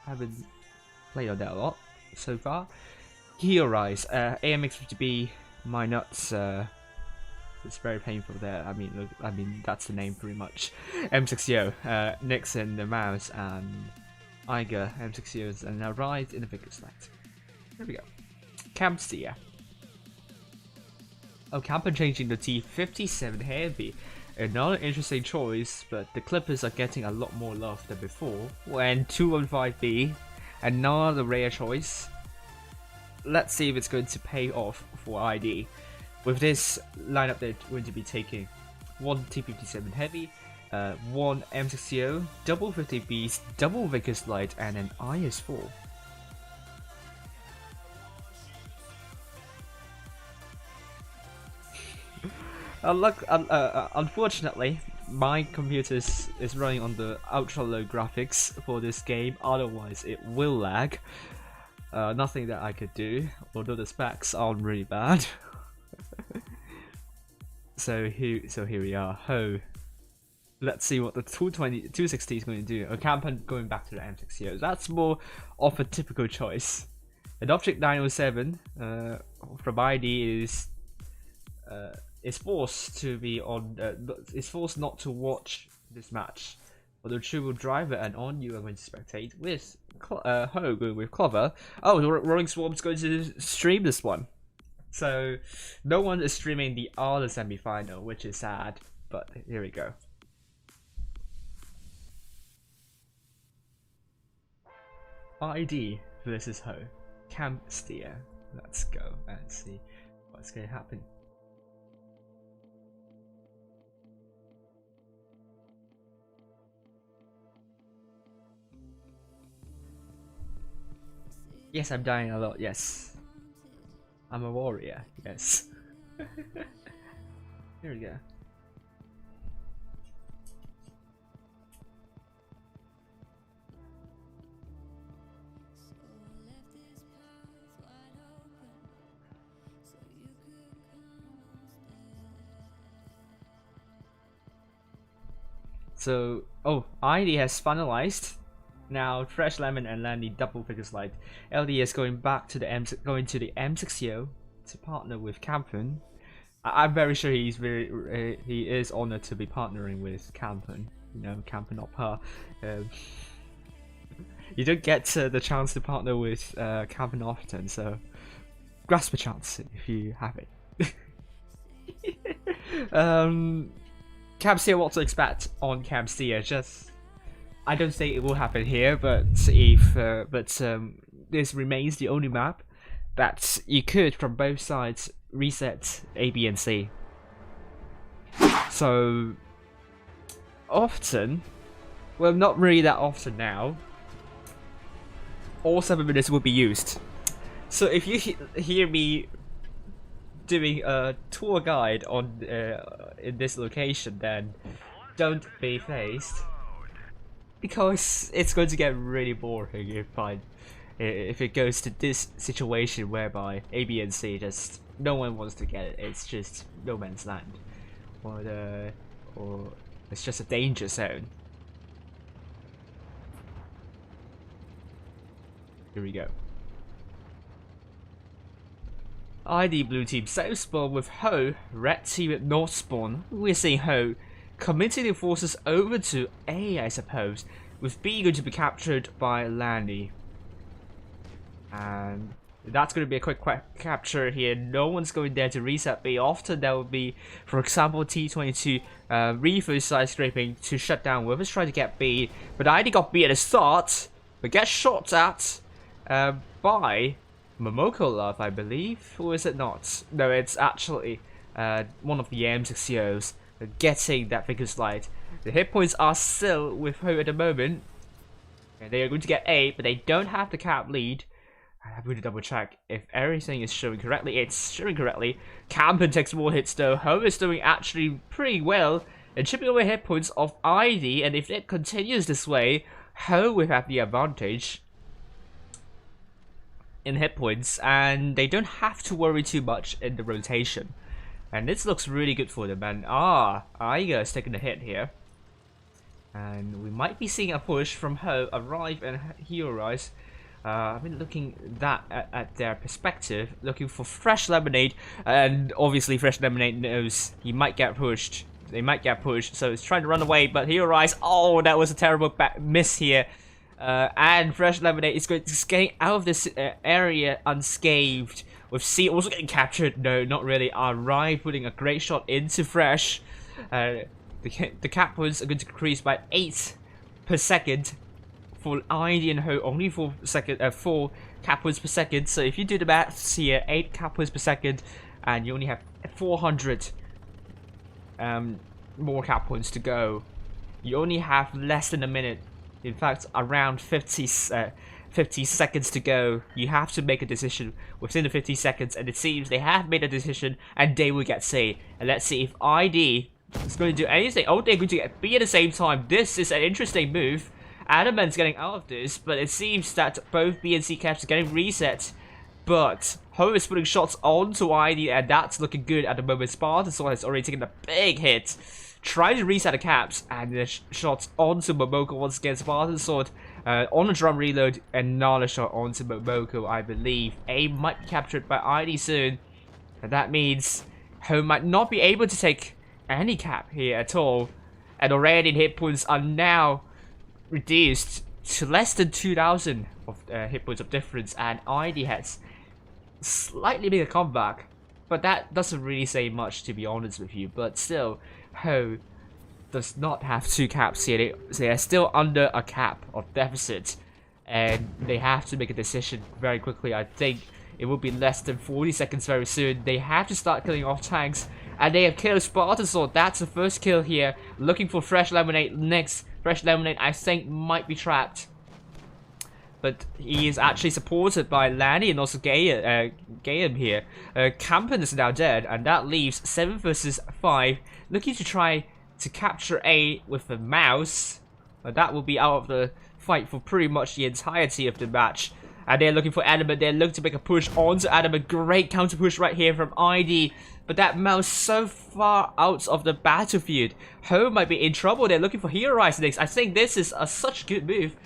I haven't played on that a lot so far. Heel Rise, AMX50B, my nuts. It's very painful there. I mean that's the name pretty much. M60, Nixon, the mouse, and Iger M60s, and now Rise in the Vickers select. There we go. Campsteer. Oh, Campen changing the T57 Heavy. Another interesting choice, but the Clippers are getting a lot more love than before. When 215B, another rare choice. Let's see if it's going to pay off for ID. With this lineup, they're going to be taking one T57 Heavy, one M60, double 50Bs, double Vickers Light, and an IS4. Unfortunately, my computer is running on the ultra low graphics for this game, otherwise it will lag. Nothing that I could do, although the specs aren't really bad. So here we are. Ho. Let's see what the 260 is going to do. Campen going back to the M60. That's more of a typical choice. An Object 907 from ID is forced to be on. Is forced not to watch this match. Although True Driver and On You are going to spectate with Ho going with Clover. Oh, the Rolling Swarm's going to stream this one. So no one is streaming the other semi-final, which is sad. But here we go. ID versus Ho. Campsteer. Let's go and see what's going to happen. Yes, I'm dying a lot, yes. I'm a warrior, yes. Here we go. So, oh, ID has finalized. Now, Fresh Lemon and Landy double Vickers Light. LD is going back to the M60 to partner with Campen. I'm very sure he is honored to be partnering with Campen. You know, Campen not par. You don't get the chance to partner with Campen often, so grasp a chance if you have it. Campsteer, what to expect on Campsteer? Just, I don't think it will happen here, but if this remains the only map that you could from both sides reset A, B, and C. So often, well, not really that often now. All 7 minutes will be used. So if you hear me doing a tour guide on in this location, then don't be phased, because it's going to get really boring if it goes to this situation whereby A, B, and C just no one wants to get it. It's just no man's land, or it's just a danger zone. Here we go. ID blue team south spawn with Ho, red team at north spawn. We're seeing Ho committing the forces over to A, I suppose, with B going to be captured by Landy. And that's going to be a quick capture here. No one's going there to reset B. Often there will be, for example, T22 Reefer's side scraping to shut down Whoever's trying to get B. But ID got B at the start, but gets shot at by Momoko Love, I believe, or is it not? No, it's actually one of the M6COs getting that figure slide. The hit points are still with Ho at the moment, and they are going to get A, but they don't have the cap lead. I'm going to double check if everything is showing correctly. It's showing correctly. Campen takes more hits though. Ho is doing actually pretty well and chipping away hit points of ID, and if it continues this way, Ho will have the advantage in hit points, and they don't have to worry too much in the rotation. And this looks really good for them. And Aiga is taking a hit here, and we might be seeing a push from Ho arrive and Hero Rise. I've been looking at their perspective, looking for Fresh Lemonade, and obviously Fresh Lemonade knows he might get pushed. They might get pushed, so he's trying to run away, but Hero Rise, oh, that was a terrible miss here. And Fresh Lemonade is getting out of this area unscathed, with C also getting captured. No, not really. Arrive putting a great shot into Fresh. The cap points are going to increase by 8 per second. For ID and Ho, only 4 cap points per second. So if you do the maths here, 8 cap points per second, and you only have 400 more cap points to go. You only have less than a minute. In fact, around 50 seconds to go. You have to make a decision within the 50 seconds, and it seems they have made a decision, and they will get C. And let's see if ID is going to do anything. Oh, they're going to get B at the same time. This is an interesting move. Adamant's getting out of this, but it seems that both B and C caps are getting reset. But Ho is putting shots onto ID, and that's looking good at the moment. Spartan Sword has already taken a big hit, trying to reset the caps, and the shots onto Momoko once again. Spartan Sword on a drum reload, and another shot onto Momoko, I believe. A might be captured by ID soon, and that means Ho might not be able to take any cap here at all. And already hit points are now reduced to less than 2,000 of hit points of difference, and ID has slightly made a comeback, but that doesn't really say much, to be honest with you. But still, Ho does not have 2 caps here. They are still under a cap of deficit, and they have to make a decision very quickly. I think it will be less than 40 seconds very soon. They have to start killing off tanks, and they have killed Spartan Sword. That's the first kill here. Looking for Fresh Lemonade next. Fresh Lemonade, I think, might be trapped, but he is actually supported by Lanny and also Gayam here. Campen is now dead, and that leaves 7 versus 5. Looking to try to capture A with the mouse, but that will be out of the fight for pretty much the entirety of the match. And they're looking for Adamant. They're looking to make a push onto Adamant. Great counter push right here from ID. But that mouse so far out of the battlefield. Ho might be in trouble. They're looking for Hero Rise next. I think this is such a good move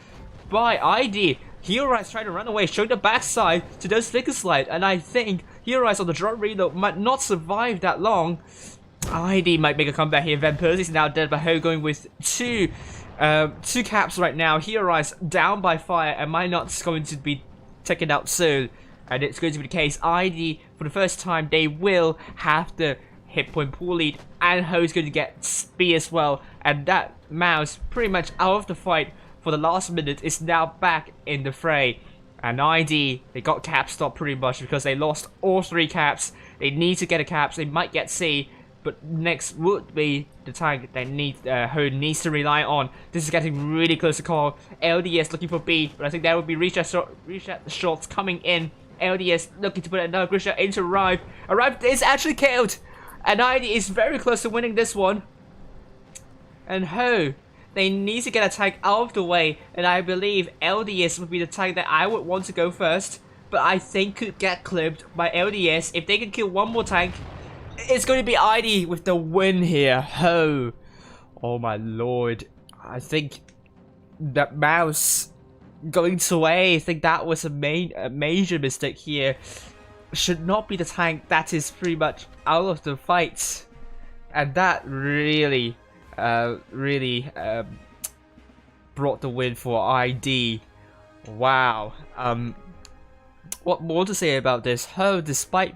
by ID. Hero Rise trying to run away, showing the backside to those flicker slide. And I think Hero Rise on the drop reload might not survive that long. ID might make a comeback here. Van Persie is now dead, but Ho going with 2 caps right now. Hero Rise down by fire, and might not going to be taken out soon. And it's going to be the case. ID, for the first time, they will have the hit point pool lead, and Ho's going to get B as well. And that mouse, pretty much out of the fight for the last minute, is now back in the fray. And ID, they got cap stopped pretty much because they lost all 3 caps. They need to get a caps. They might get C, but next would be the tank they need. Ho needs to rely on. This is getting really close to call. LDS looking for B, but I think that would be reset shots coming in. LDS looking to put another grid shot into Arrive. Arrive is actually killed, and ID is very close to winning this one. And Ho, they need to get a tank out of the way, and I believe LDS would be the tank that I would want to go first, but I think could get clipped by LDS. If they can kill one more tank, it's going to be ID with the win here. Ho, oh my lord, I think that mouse going to A, I think that was a major mistake here. should not be the tank that is pretty much out of the fight, and that really brought the win for ID. Wow. What more to say about this? Ho, despite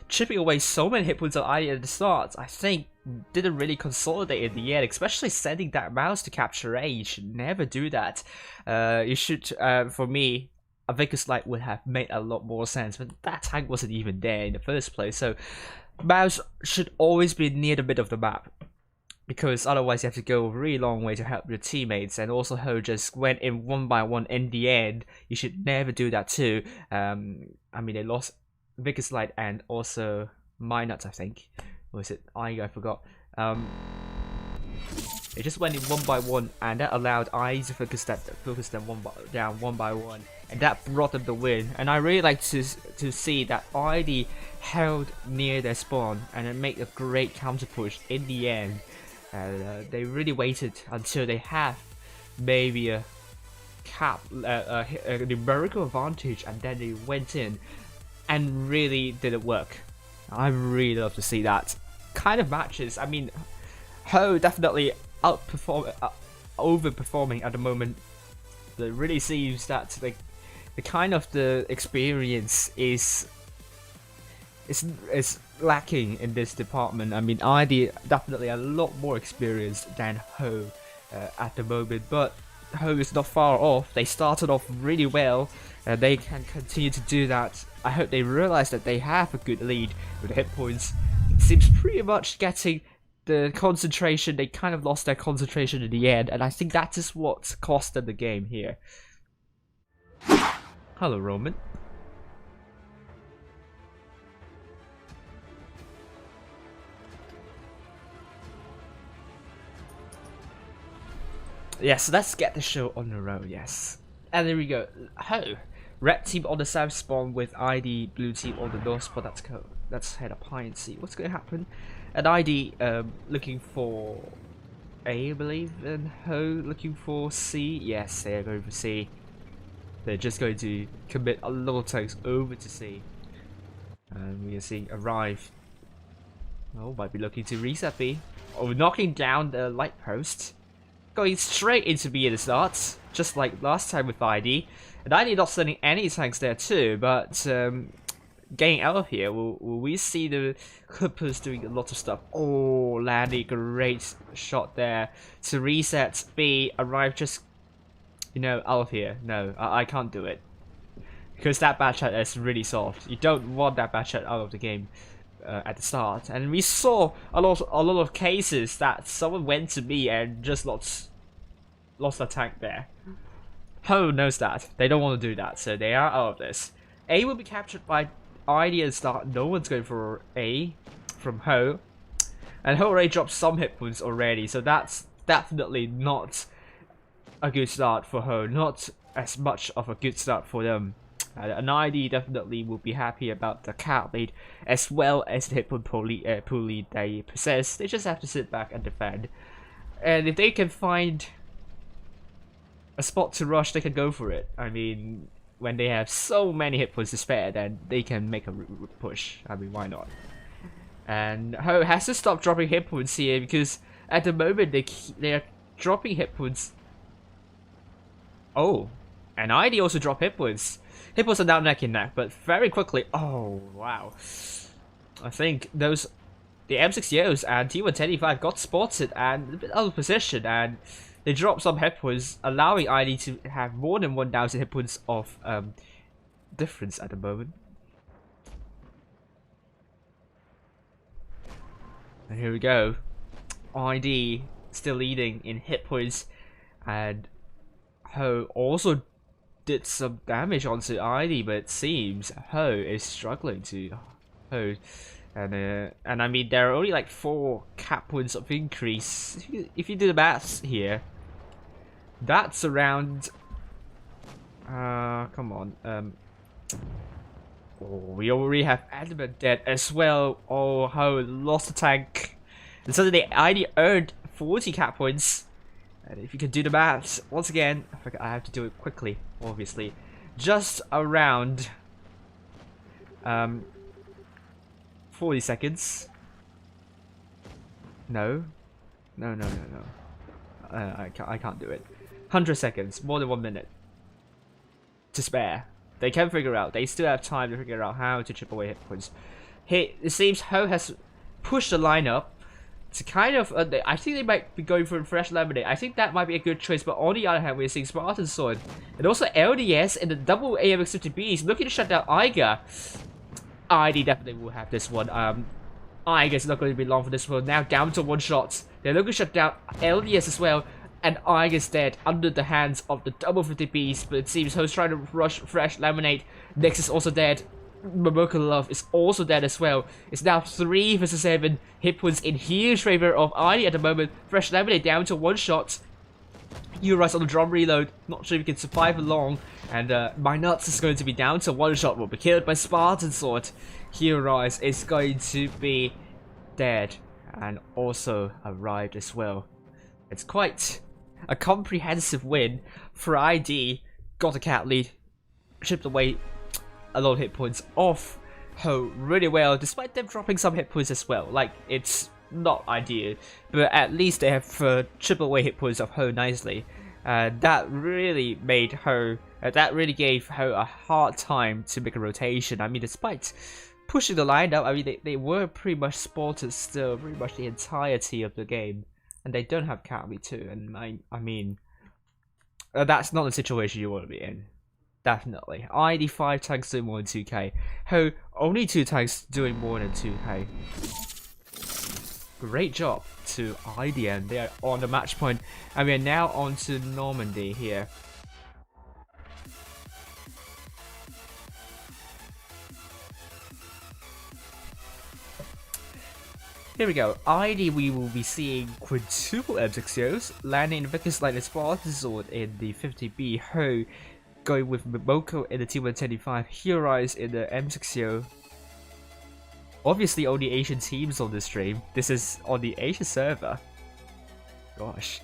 chipping away so many hit points on ID at the start, I think didn't really consolidate in the end, especially sending that mouse to capture A. You should never do that. You should, for me, a Vickers Light would have made a lot more sense, but that tank wasn't even there in the first place. So mouse should always be near the middle of the map, because otherwise you have to go a really long way to help your teammates. And also Ho just went in one by one in the end. You should never do that too. I mean, they lost Vickers Light and also Minot, I think. Or is it I forgot. They just went in one by one, and that allowed I to focus them down one by one, and that brought them the win. And I really like to see that ID held near their spawn and it made a great counter push in the end. They really waited until they have maybe a numerical advantage, and then they went in and really did it work. I really love to see that kind of matches. I mean, Ho definitely overperforming at the moment. It really seems that the kind of the experience is lacking in this department. I mean, ID definitely a lot more experienced than Ho at the moment, but Ho is not far off. They started off really well, and they can continue to do that. I hope they realize that they have a good lead with the hit points. It seems pretty much getting the concentration. They kind of lost their concentration in the end, and I think that is what cost them the game here. Hello, Roman. Yes, let's get the show on the road, yes. And there we go. Ho! Red team on the south spawn with ID, blue team on the north spawn. Let's head up high and see what's going to happen. And ID looking for A, I believe, and Ho looking for C. Yes, they are going for C. They're just going to commit a lot of tanks over to C. And we are seeing Arrive. Oh, might be looking to reset B. Oh, knocking down the light post. Going straight into B at the start, just like last time with ID. And ID not sending any tanks there too, but getting out of here, will we see the Clippers doing a lot of stuff? Oh, landing a great shot there to reset B. Arrive just, you know, out of here. No, I can't do it. Because that bad chat is really soft. You don't want that bad chat out of the game at the start. And we saw a lot of cases that someone went to B and just lost a tank there. Ho knows that. They don't want to do that, so they are out of this. A will be captured by ID and start. No one's going for A from Ho. And Ho already dropped some hit points already, so that's definitely not a good start for Ho. Not as much of a good start for them. An ID definitely will be happy about the cat lead as well as the hit point pool lead they possess. They just have to sit back and defend. And if they can find a spot to rush, they can go for it. I mean, when they have so many hit points to spare, then they can make a push. I mean, why not? And Ho has to stop dropping hit points here, because at the moment they are dropping hit points. Oh, and ID also dropped hit points. Hit points are now neck and neck, but very quickly. Oh wow! I think the M6Os and T125 got spotted and a bit out of position, and they dropped some hit points, allowing ID to have more than 1,000 hit points of difference at the moment. And here we go. ID still leading in hit points, and Ho also did some damage onto ID, but it seems Ho is struggling to hold. And I mean, there are only like 4 cap points of increase. If you do the maths here, that's around. Come on. Oh, we already have Adamant dead as well. Oh, Ho lost the tank, and suddenly ID earned 40 cap points. And if you can do the maths, once again, I have to do it quickly, obviously. Just around 40 seconds. No. No. I can't do it. 100 seconds, more than 1 minute to spare. They can figure out. They still have time to figure out how to chip away hit points. It seems Ho has pushed the lineup to kind of. I think they might be going for a fresh lemonade. I think that might be a good choice. But on the other hand, we're seeing Spartan Sword and also LDS and the double AMX 50Bs looking to shut down Iga. ID definitely will have this one. I guess it's not going to be long for this one. Now down to 1 shot. They're looking to shut down LDS as well. And I is dead under the hands of the double 50Bs. But it seems Ho's trying to rush fresh lemonade. Next is also dead. Momoko Love is also dead as well. It's now 3 versus 7. Hit points in huge favor of ID at the moment. Fresh lemonade down to 1 shot. Uri's on the drum reload. Not sure if he can survive long. And My Nuts is going to be down to 1 shot. Will be killed by Spartan Sword. Uri is going to be dead. And also arrived as well. It's quite a comprehensive win for ID. Got a cat lead. Chipped away a lot of hit points off Ho really well. Despite them dropping some hit points as well. Like, it's not ideal. But at least they have chipped away hit points of Ho nicely. That really made Ho... that really gave Ho a hard time to make a rotation. I mean, despite pushing the lineup, I mean, they were pretty much spotted still pretty much the entirety of the game. And they don't have Catly too, and I mean, that's not the situation you want to be in. Definitely. ID 5 tanks doing more than 2k. Ho, only 2 tanks doing more than 2k. Great job to IDM. They are on the match point, and we are now on to Normandy here. Here we go. ID, we will be seeing quintuple M6Os, landing in Victor's Light and Spartan Sword in the 50B. Ho going with Momoko in the T125. Heroes in the M6O. Obviously, only Asian teams on this stream. This is on the Asia server. Gosh.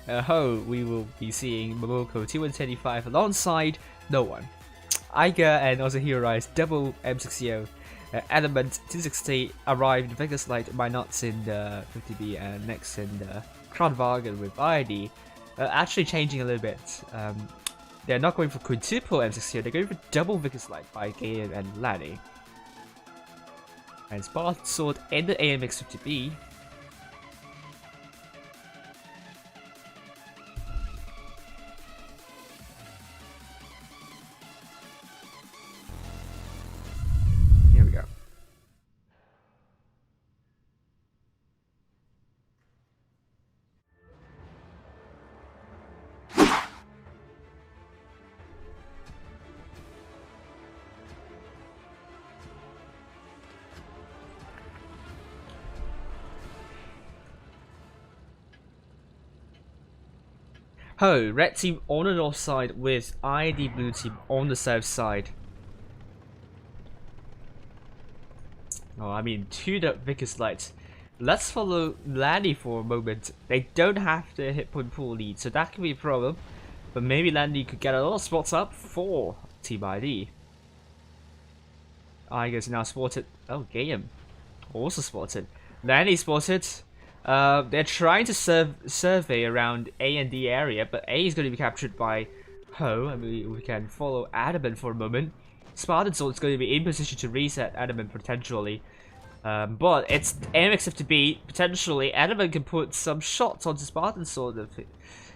Ho, we will be seeing Momoko T125 alongside no one. Iga and also Heroes double M6O. Element 260 arrived in Vegas Light by Nuts in the 50B and next in the Crown Wagon with ID. Actually changing a little bit. They're not going for quintuple M6O, they're going for double Vegas Light by Gaim and Lanny. And Spartan Sword in the AMX 50B. Ho, red team on the north side with ID blue team on the south side. Oh, I mean, to the Vickers Light. Let's follow Lanny for a moment. They don't have the hit point pool lead, so that could be a problem. But maybe Lanny could get a lot of spots up for Team ID. I guess now spotted. Oh, Gaim also spotted. Lanny spotted. They're trying to survey around A and D area, but A is going to be captured by Ho, and we can follow Adamant for a moment. Spartan Sword is going to be in position to reset Adamant potentially. But it's AMX to be potentially. Adamant can put some shots onto Spartan Sword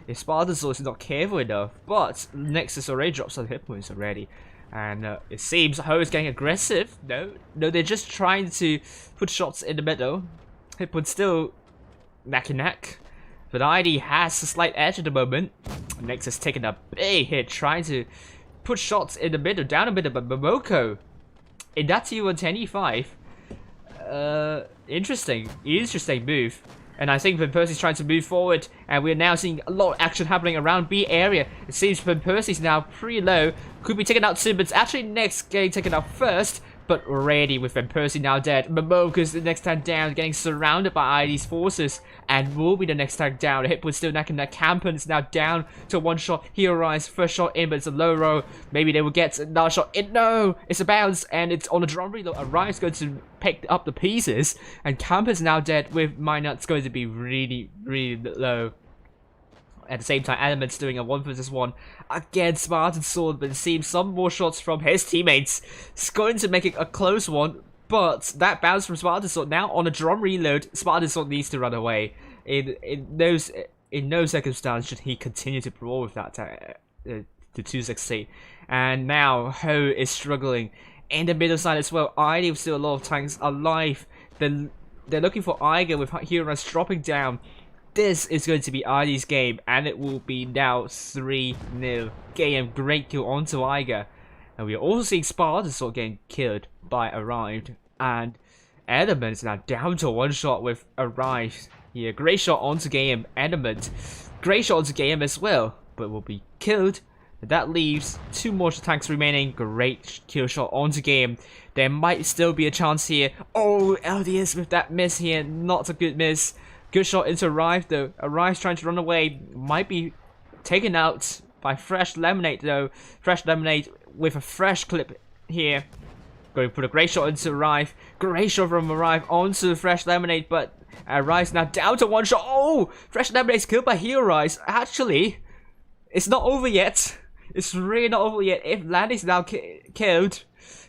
if Spartan Sword is not careful enough. But Nexus already dropped some hit points already. And it seems Ho is getting aggressive. No, they're just trying to put shots in the middle. Hit points still neck and neck, but ID has a slight edge at the moment. Nexus taking a big hit, trying to put shots in the middle, down the middle, but Momoko in that T125. Interesting move. And I think Van Persie's trying to move forward, and we're now seeing a lot of action happening around B area. It seems Van Persie's now pretty low, could be taken out soon, but it's actually Next getting taken out first But already with Van Persie now dead, Momoka's the next tank down, getting surrounded by ID's forces, and will be the next tank down. The hit was still neck and neck. Campen is now down to one shot. He arrives, first shot in, but it's a low row. Maybe they will get another shot in. No, it's a bounce, and it's on the drum reload. Arrives going to pick up the pieces, and Campen's now dead with Minuts going to be really, really low. At the same time, Element's doing a 1 vs 1 against Spartan Sword, but it seems some more shots from his teammates. It's going to make it a close one, but that bounce from Spartan Sword now on a drum reload. Spartan Sword needs to run away. In no circumstance should he continue to brawl with that to 260. And now Ho is struggling in the middle side as well. ID with still a lot of tanks alive. They're looking for Iger with heroes dropping down. This is going to be ID's game, and it will be now 3-0. Game, great kill onto Iger. And we are also seeing Spartan Sword getting killed by Arrived. And Element is now down to one shot with Arrived. Yeah, great shot onto Game. Element, great shot onto Game as well, but will be killed. And that leaves 2 more tanks remaining. Great kill shot onto Game. There might still be a chance here. Oh, LDS with that miss here. Not a good miss. Good shot into Arrive though. Arrive's trying to run away. Might be taken out by Fresh Lemonade though. Fresh Lemonade with a fresh clip here. Going to put a great shot into Arrive. Great shot from Arrive onto Fresh Lemonade, but Arrive's now down to one shot. Oh! Fresh Lemonade's killed by Hero Rise. Actually, it's not over yet. It's really not over yet. If Landing's now killed,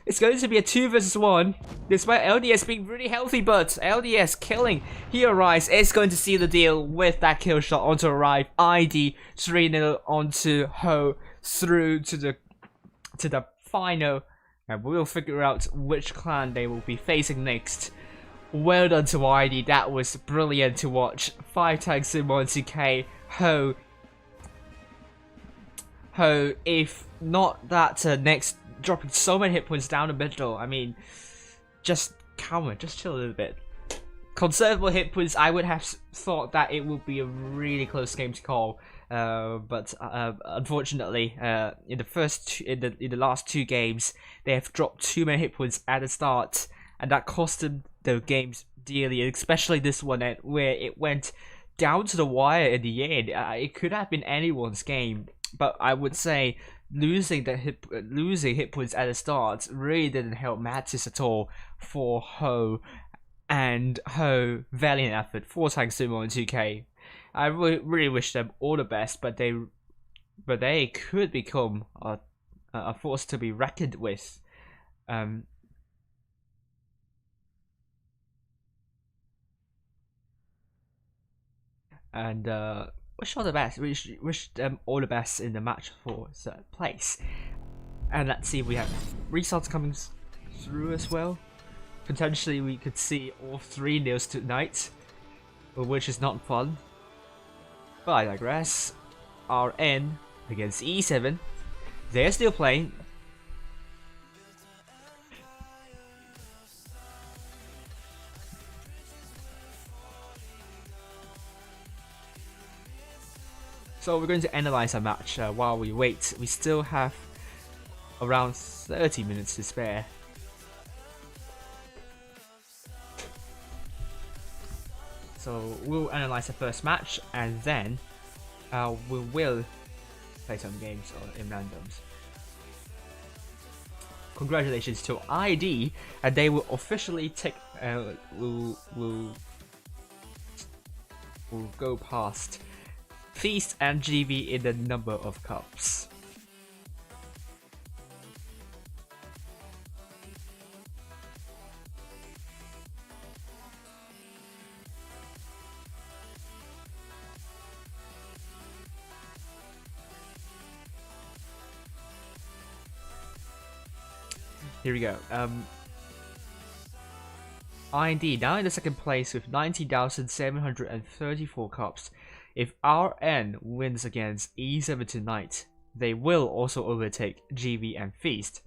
it's going to be a 2 vs 1, despite LDS being really healthy, but LDS killing Hero Rise is going to seal the deal with that kill shot onto Arrive. ID 3-0 onto Ho through to the final, and we'll figure out which clan they will be facing next. Well done to ID, that was brilliant to watch. 5 tanks in 1-2K. Ho, if not that next dropping so many hit points down the middle, I mean, just calm it, just chill a little bit. Conservable hit points, I would have thought that it would be a really close game to call, but unfortunately, in the last 2 games, they have dropped too many hit points at the start, and that cost them the games dearly, especially this one where it went down to the wire in the end. It could have been anyone's game, but I would say losing hit points at the start really didn't help matters at all for Ho. And Ho, valiant effort, 4 tanks sumo in 2K. I really wish them all the best, but they could become a force to be reckoned with. And wish all the best. Wish them all the best in the match for third place. And let's see if we have results coming through as well. Potentially we could see all 3 nils tonight, which is not fun. But I digress. RN against E7. They're still playing. So we're going to analyze our match while we wait. We still have around 30 minutes to spare. So we'll analyze the first match, and then we will play some games in randoms. Congratulations to ID, and they will officially take will go past Feast and GV in the number of cups. Here we go. IND now in the second place with 90,734 cups. If RN wins against E7 tonight, they will also overtake GV and Feast.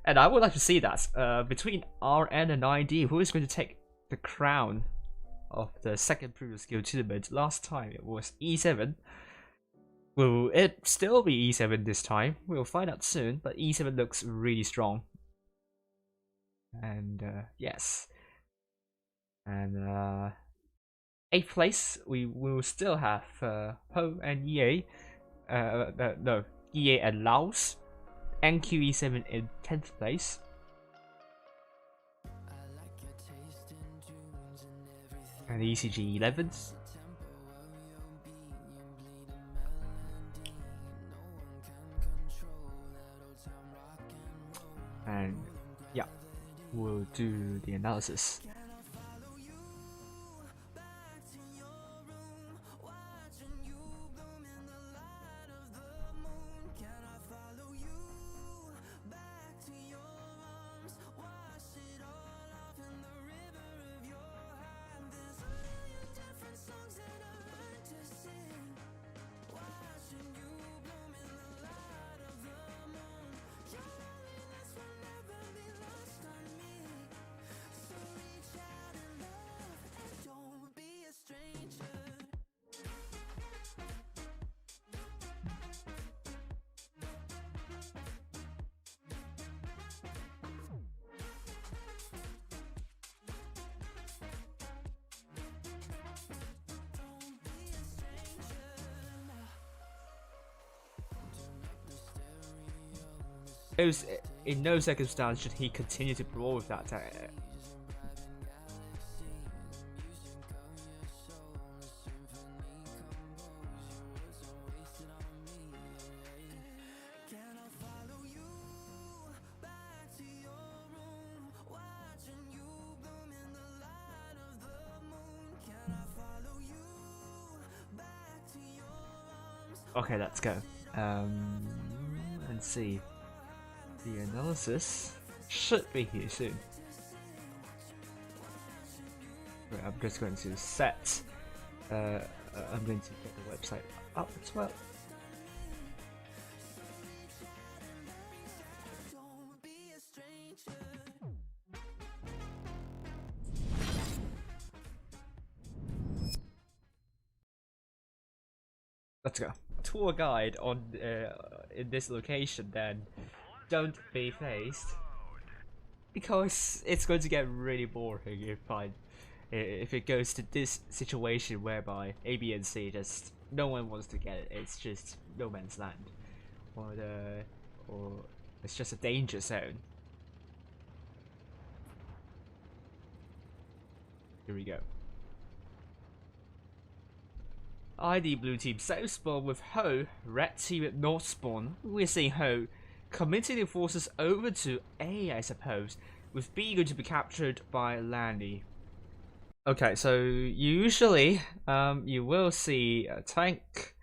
And I would like to see that. Between RN and IND, who is going to take the crown of the second previous skill tournament? Last time it was E7. Will it still be E7 this time? We'll find out soon, but E7 looks really strong. and yes, and 8th place we will still have Ho and EA, no, EA and Laos, NQE7 in 10th place. And ECG 11th. And yeah, we'll do the analysis. It was, in no circumstance should he continue to brawl with that. Okay, let's go. And see. The analysis should be here soon. Right, I'm just going to set. I'm going to get the website up as well. Let's go. Tour guide on in this location, then don't be phased, because it's going to get really boring if it goes to this situation whereby A, B, and C just no one wants to get it. It's just no man's land, or it's just a danger zone. Here we go. ID blue team south spawn with Ho, red team at north spawn. We're seeing Ho committing the forces over to A, I suppose, with B going to be captured by Landy. Okay, so usually you will see a tank.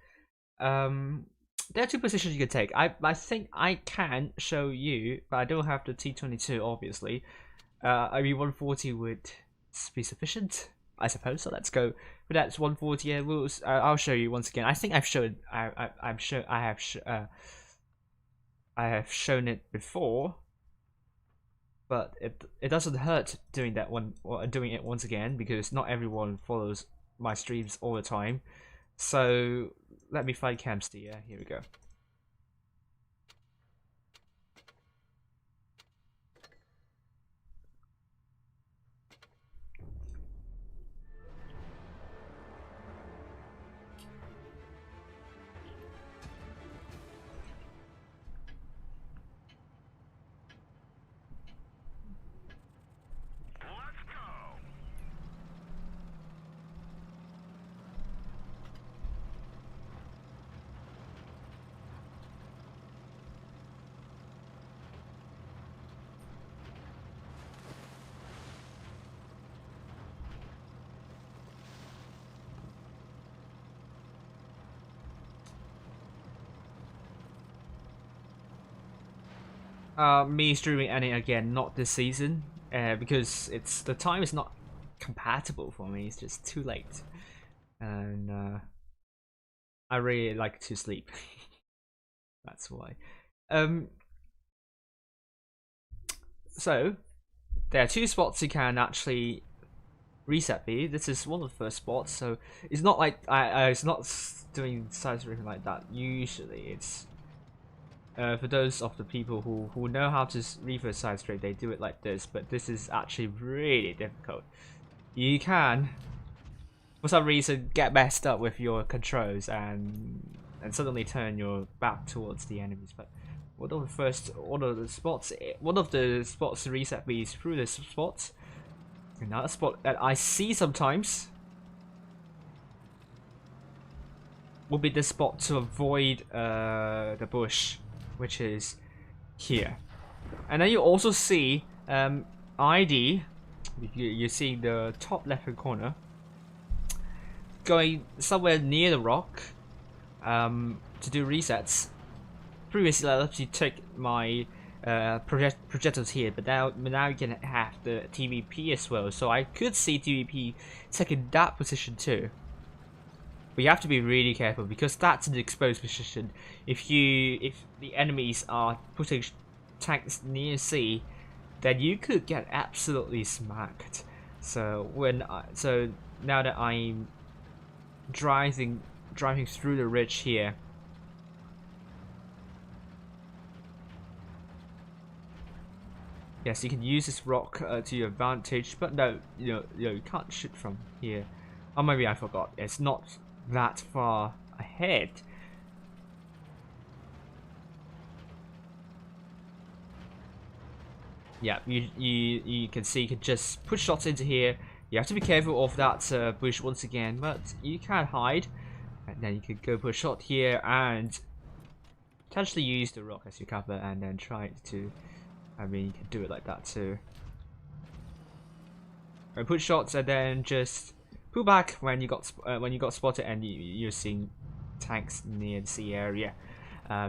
There are two positions you can take. I think I can show you, but I don't have the T22 obviously. I mean 140 would be sufficient, I suppose. So let's go with that 140. Yeah, I'll show you once again. I think I've shown. I'm sure I have shown it before, but it doesn't hurt doing that one or doing it once again, because not everyone follows my streams all the time. So let me find Camsty. Yeah, here we go. Me streaming any again, not this season, because the time is not compatible for me. It's just too late, and I really like to sleep. That's why. So there are two spots you can actually reset B. This is one of the first spots, so it's not like it's not doing size or anything like that. Usually it's For those of the people who know how to reverse side scrape, they do it like this, but this is actually really difficult. You can, for some reason, get messed up with your controls and suddenly turn your back towards the enemies. But one of the spots reset me through this spot. Another spot that I see sometimes will be the spot to avoid the bush, which is here. And then you also see ID, you're seeing the top left hand corner, going somewhere near the rock to do resets. Previously I let you take my projectiles here, but now you can have the TVP as well, so I could see TVP taking that position too. But you have to be really careful because that's an exposed position. If the enemies are putting tanks near C, then you could get absolutely smacked. So now that I'm driving through the ridge here, yes, you can use this rock to your advantage, but no, you can't shoot from here. Or maybe I forgot. It's not that far ahead. Yeah, you can see you can just push shots into here. You have to be careful of that bush once again, but you can hide, and then you can go put a shot here and potentially use the rock as your cover, and then try to. I mean, you can do it like that too. And put shots and then just pull back when you got spotted and you're seeing tanks near the C area.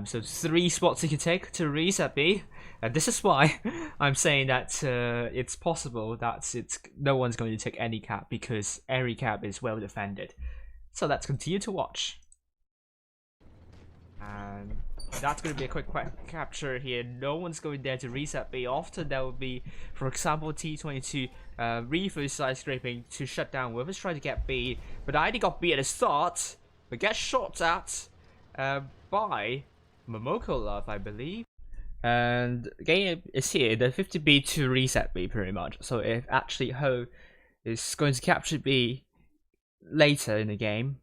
So 3 spots you can take to reset B, and this is why I'm saying that it's possible that no one's going to take any cap because every cap is well defended. So let's continue to watch. And that's going to be a quick capture here. No one's going there to reset B. Often there will be, for example, T22 reverse side scraping to shut down Whoever's trying to get B, but I already got B at the start, but get shot at by Momoko Love, I believe. And the game is here, the 50B to reset B pretty much. So if actually Ho is going to capture B later in the game,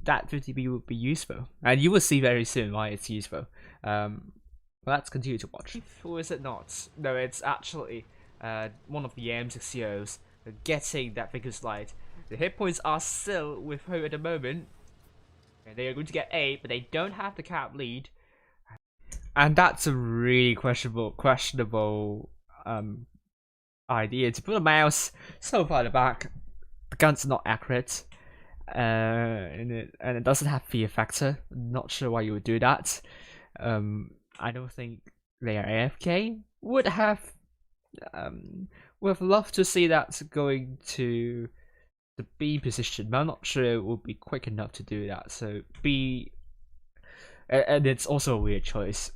that 50B would be useful, and you will see very soon why it's useful. Let's continue to watch. Or is it not? No, it's actually one of the M6COs getting that figure slide. The hit points are still with Ho at the moment. And they are going to get A, but they don't have the cap lead. And that's a really questionable idea to put a mouse so far at the back. The gun's not accurate. And it doesn't have fear factor. Not sure why you would do that. I don't think they are AFK. Would have loved to see that going to the B position, but I'm not sure it will be quick enough to do that. So B, and it's also a weird choice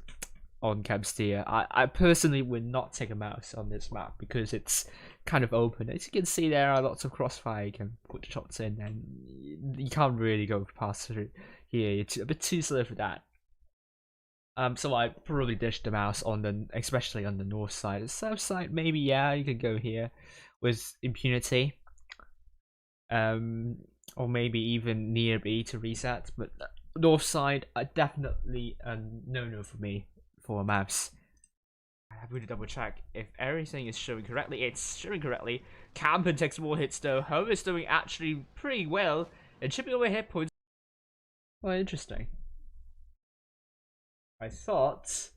on Camsteer. I personally would not take a mouse on this map because it's kind of open. As you can see, there are lots of crossfire you can put shots in, and you can't really go past through here. It's a bit too slow for that. So I probably dished the mouse on especially on the north side. The south side, maybe yeah, you could go here with impunity. Or maybe even near B to reset, but north side, definitely a no for me for a mouse. I have to double check if everything is showing correctly. It's showing correctly. Campen takes more hits though. Home is doing actually pretty well and chipping away hit points. Well, interesting. I thought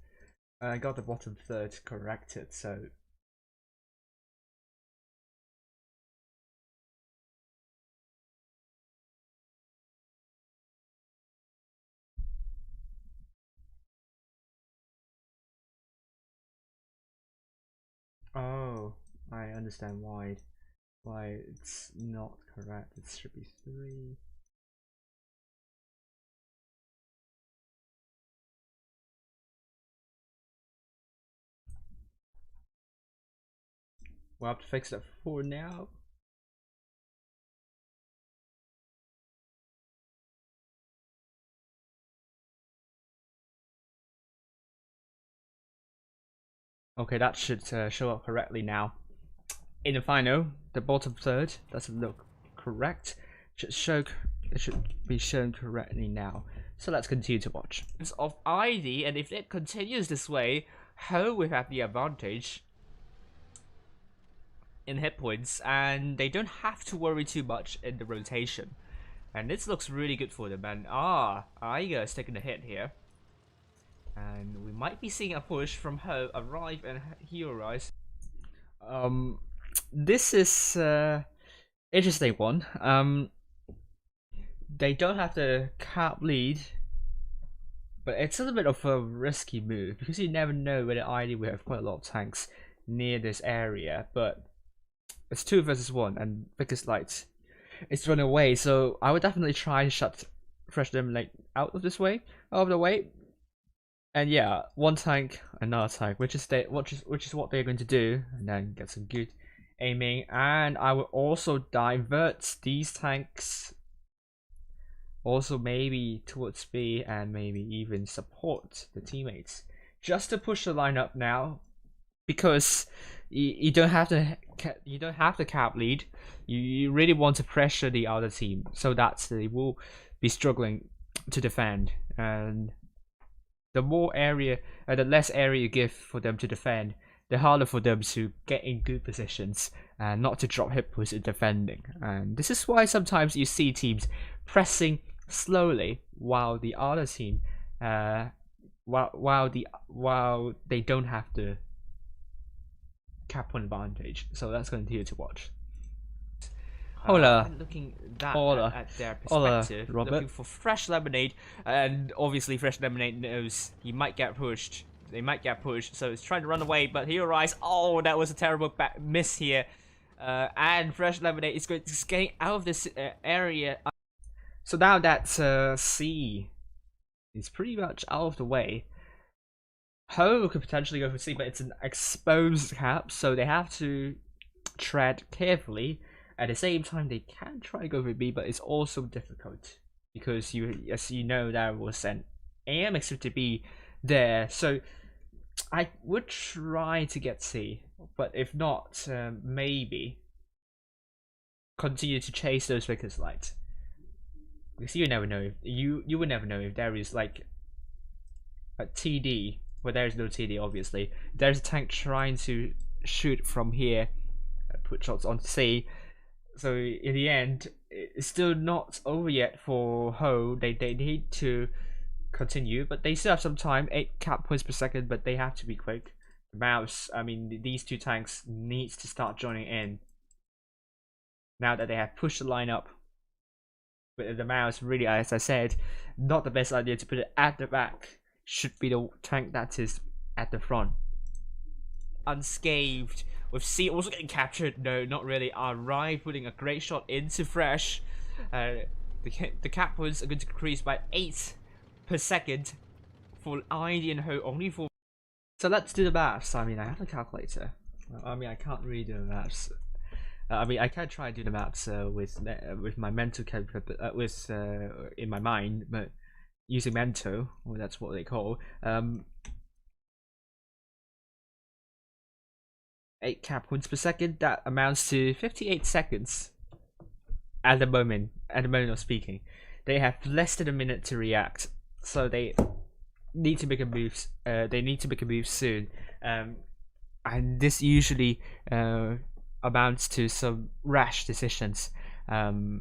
I got the bottom third corrected, so. Oh, I understand why it's not correct. It should be 3. We'll have to fix that for now. Okay, that should show up correctly now. In the final, the bottom third doesn't look correct. It should be shown correctly now. So let's continue to watch. Of ID, and if it continues this way, Ho will have the advantage in hit points, and they don't have to worry too much in the rotation. And this looks really good for them. And Aiga is taking a hit here. And we might be seeing a push from Ho arrive and Hero Rise. This is interesting one. They don't have the cap lead, but it's a little bit of a risky move because you never know whether ID will have quite a lot of tanks near this area. But it's 2 versus 1, and Victor's Light is running away, so I would definitely try to shut Fresh Lemonade out of this way, out of the way. And yeah, one tank, another tank, which is what they're going to do, and then get some good aiming. And I will also divert these tanks, also maybe towards B, and maybe even support the teammates, just to push the line up now, because you don't have the cap lead. You really want to pressure the other team so that they will be struggling to defend, and the more area, the less area you give for them to defend, the harder for them to get in good positions and not to drop hit points in defending. And this is why sometimes you see teams pressing slowly while the other team, while they don't have the cap point advantage. So that's going to continue to watch. Hola, looking at their perspective, Robert. looking for Fresh Lemonade, and obviously Fresh Lemonade knows he might get pushed. They might get pushed, so he's trying to run away, but Hero Rise, oh, that was a terrible miss here. And Fresh Lemonade is getting out of this area. So now that C is pretty much out of the way, Ho could potentially go for C, but it's an exposed cap, so they have to tread carefully. At the same time, they can try to go for B, but it's also difficult because as you know, there was an AM to there. So I would try to get C, but if not, maybe continue to chase those Vickers Light, because you never know. You would never know if there is like a TD. Well, there is no TD, obviously. There's a tank trying to shoot from here, put shots on C. So in the end, it's still not over yet for Ho. They need to continue, but they still have some time. 8 cap points per second, but they have to be quick. Mouse, I mean, these 2 tanks needs to start joining in now that they have pushed the line up. But the Mouse, really, as I said, not the best idea to put it at the back. Should be the tank that is at the front. Unscathed, with C also getting captured. No, not really. Arrive putting a great shot into Fresh. The cap points are going to increase by 8 per second for ID and Ho, only for. So let's do the maths. I mean, I have a calculator. I mean, I can't really do the maths. I mean, I can try to do the maths with my mental in my mind, but using mental, well, that's what they call 8 cap points per second. That amounts to 58 seconds at the moment of speaking. They have less than a minute to react, so they need to make a move. They need to make a move soon, and this usually amounts to some rash decisions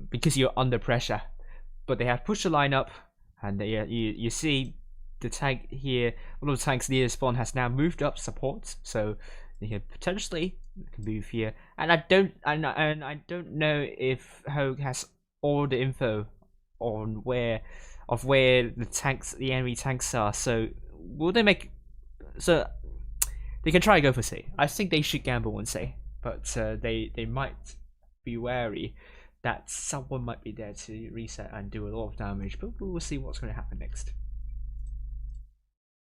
because you're under pressure. But they have pushed the line up, and you see the tank here. One of the tanks near the spawn has now moved up support, so they can potentially move here. And I don't know if Hogue has all the info on where the enemy tanks are. So will they make? So they can try to go for C. I think they should gamble and C, but they might be wary that someone might be there to reset and do a lot of damage. But we'll see what's going to happen next.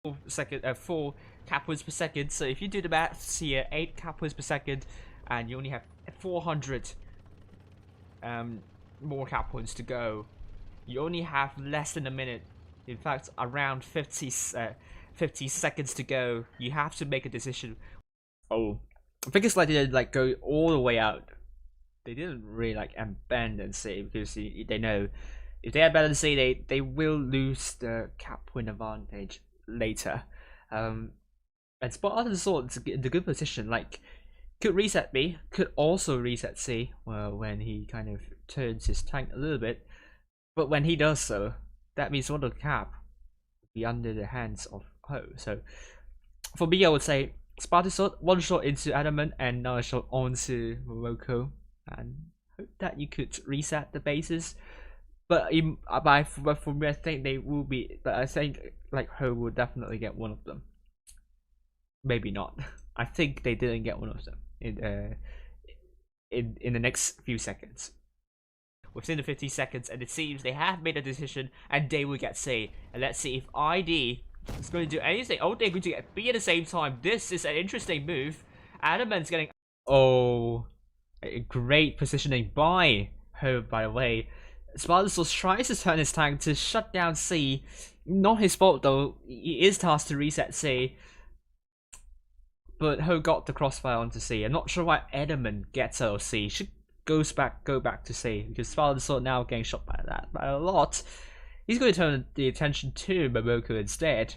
4 cap points per second. So if you do the maths here, 8 cap points per second, and you only have 400 more cap points to go. You only have less than a minute. In fact, around 50 50 seconds to go. You have to make a decision. Oh, I think it's like they didn't like go all the way out. They didn't really like abandon C because they know if they abandon C, they will lose the cap win advantage later. And Spartan Sword is in the good position. Like, could reset B, could also reset C. Well, when he kind of turns his tank a little bit, but when he does so, that means one of the cap will be under the hands of Ho. So for me, I would say Spartan Sword, one shot into Adamant and another shot onto Momoko, and hope that you could reset the bases. But for me, I think they will be. But I think like Ho will definitely get one of them. Maybe not. I think they didn't get one of them in the next few seconds. Within the 50 seconds, and it seems they have made a decision, and they will get C. And let's see if ID is going to do anything. Oh, they're going to get B at the same time. This is an interesting move. Adamant's getting. Oh, a great positioning by Ho, by the way. Spartan tries to turn his tank to shut down C. Not his fault though. He is tasked to reset C. But Ho got the crossfire onto C. I'm not sure why Adamant gets out of C. Should go back to C because Spartan now getting shot by that by a lot. He's going to turn the attention to Momoko instead.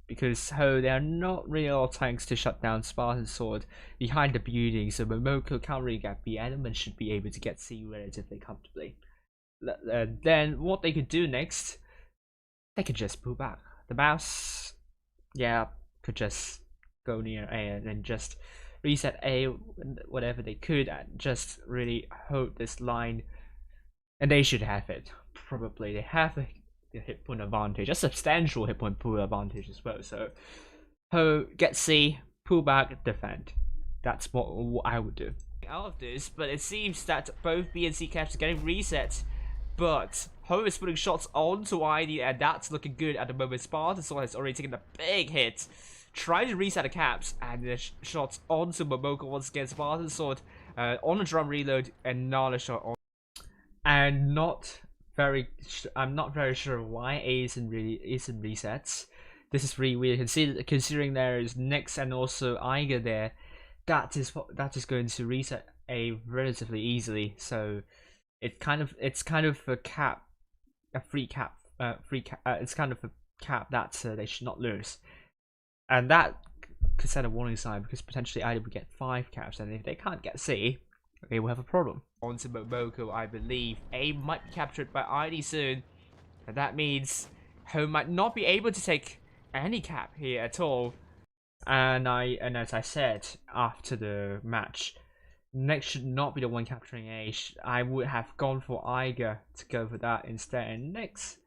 Because Ho, there are not really a lot of tanks to shut down Spartan Sword behind the building, so Momoko can't really get B. Adamant should be able to get C relatively comfortably. Then what they could do next, they could just pull back. The mouse, yeah, could just go near A and then just reset A whatever they could and just really hold this line. And they should have it. Probably they have the hit point advantage, a substantial hit point pool advantage as well. So Ho, get C, pull back, defend. That's what I would do. Out of this, but it seems that both B and C caps are getting reset. But Ho is putting shots onto ID, and that's looking good at the moment. Spartan Sword has already taken a big hit. Trying to reset the caps, and the shots onto Momoko once again. Spartan Sword on a drum reload, and another shot on. And I'm not very sure why A isn't resets. This is really weird considering there is Nyx and also Iger there. That is going to reset A relatively easily. So it's kind of a cap, a free cap. It's kind of a cap that they should not lose, and that could set a warning sign because potentially Iger would get 5 caps, and if they can't get C, they will have a problem. Onto Momoko, I believe A might be captured by ID soon, and that means Ho might not be able to take any cap here at all. And as I said after the match, Nyx should not be the one capturing A. I would have gone for Iger to go for that instead, and Nyx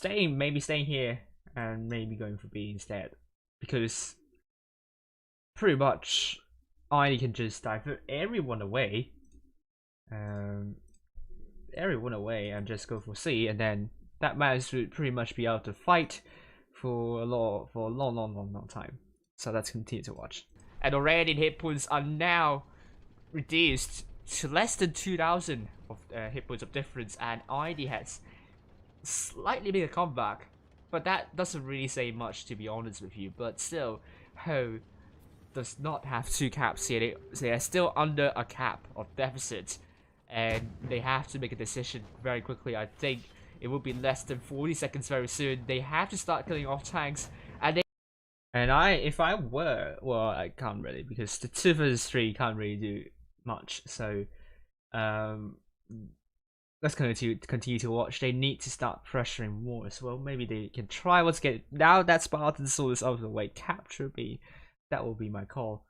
maybe staying here and maybe going for B instead, because pretty much ID can just divert everyone away, and just go for C, and then that match would pretty much be out of fight for a long time. So let's continue to watch. And already hit points are now reduced to less than 2,000 of hit points of difference, and ID has slightly made a comeback, but that doesn't really say much, to be honest with you. But still, Ho does not have 2 caps here. They are still under a cap of deficit, and they have to make a decision very quickly. I think it will be less than 40 seconds very soon. They have to start killing off tanks, and if I were, well, I can't really, because the 2 vs 3 can't really do much. So let's continue to watch. They need to start pressuring more as well. Maybe they can try once again. Now that Spartan Sword is out of the way, capture B. That will be my call.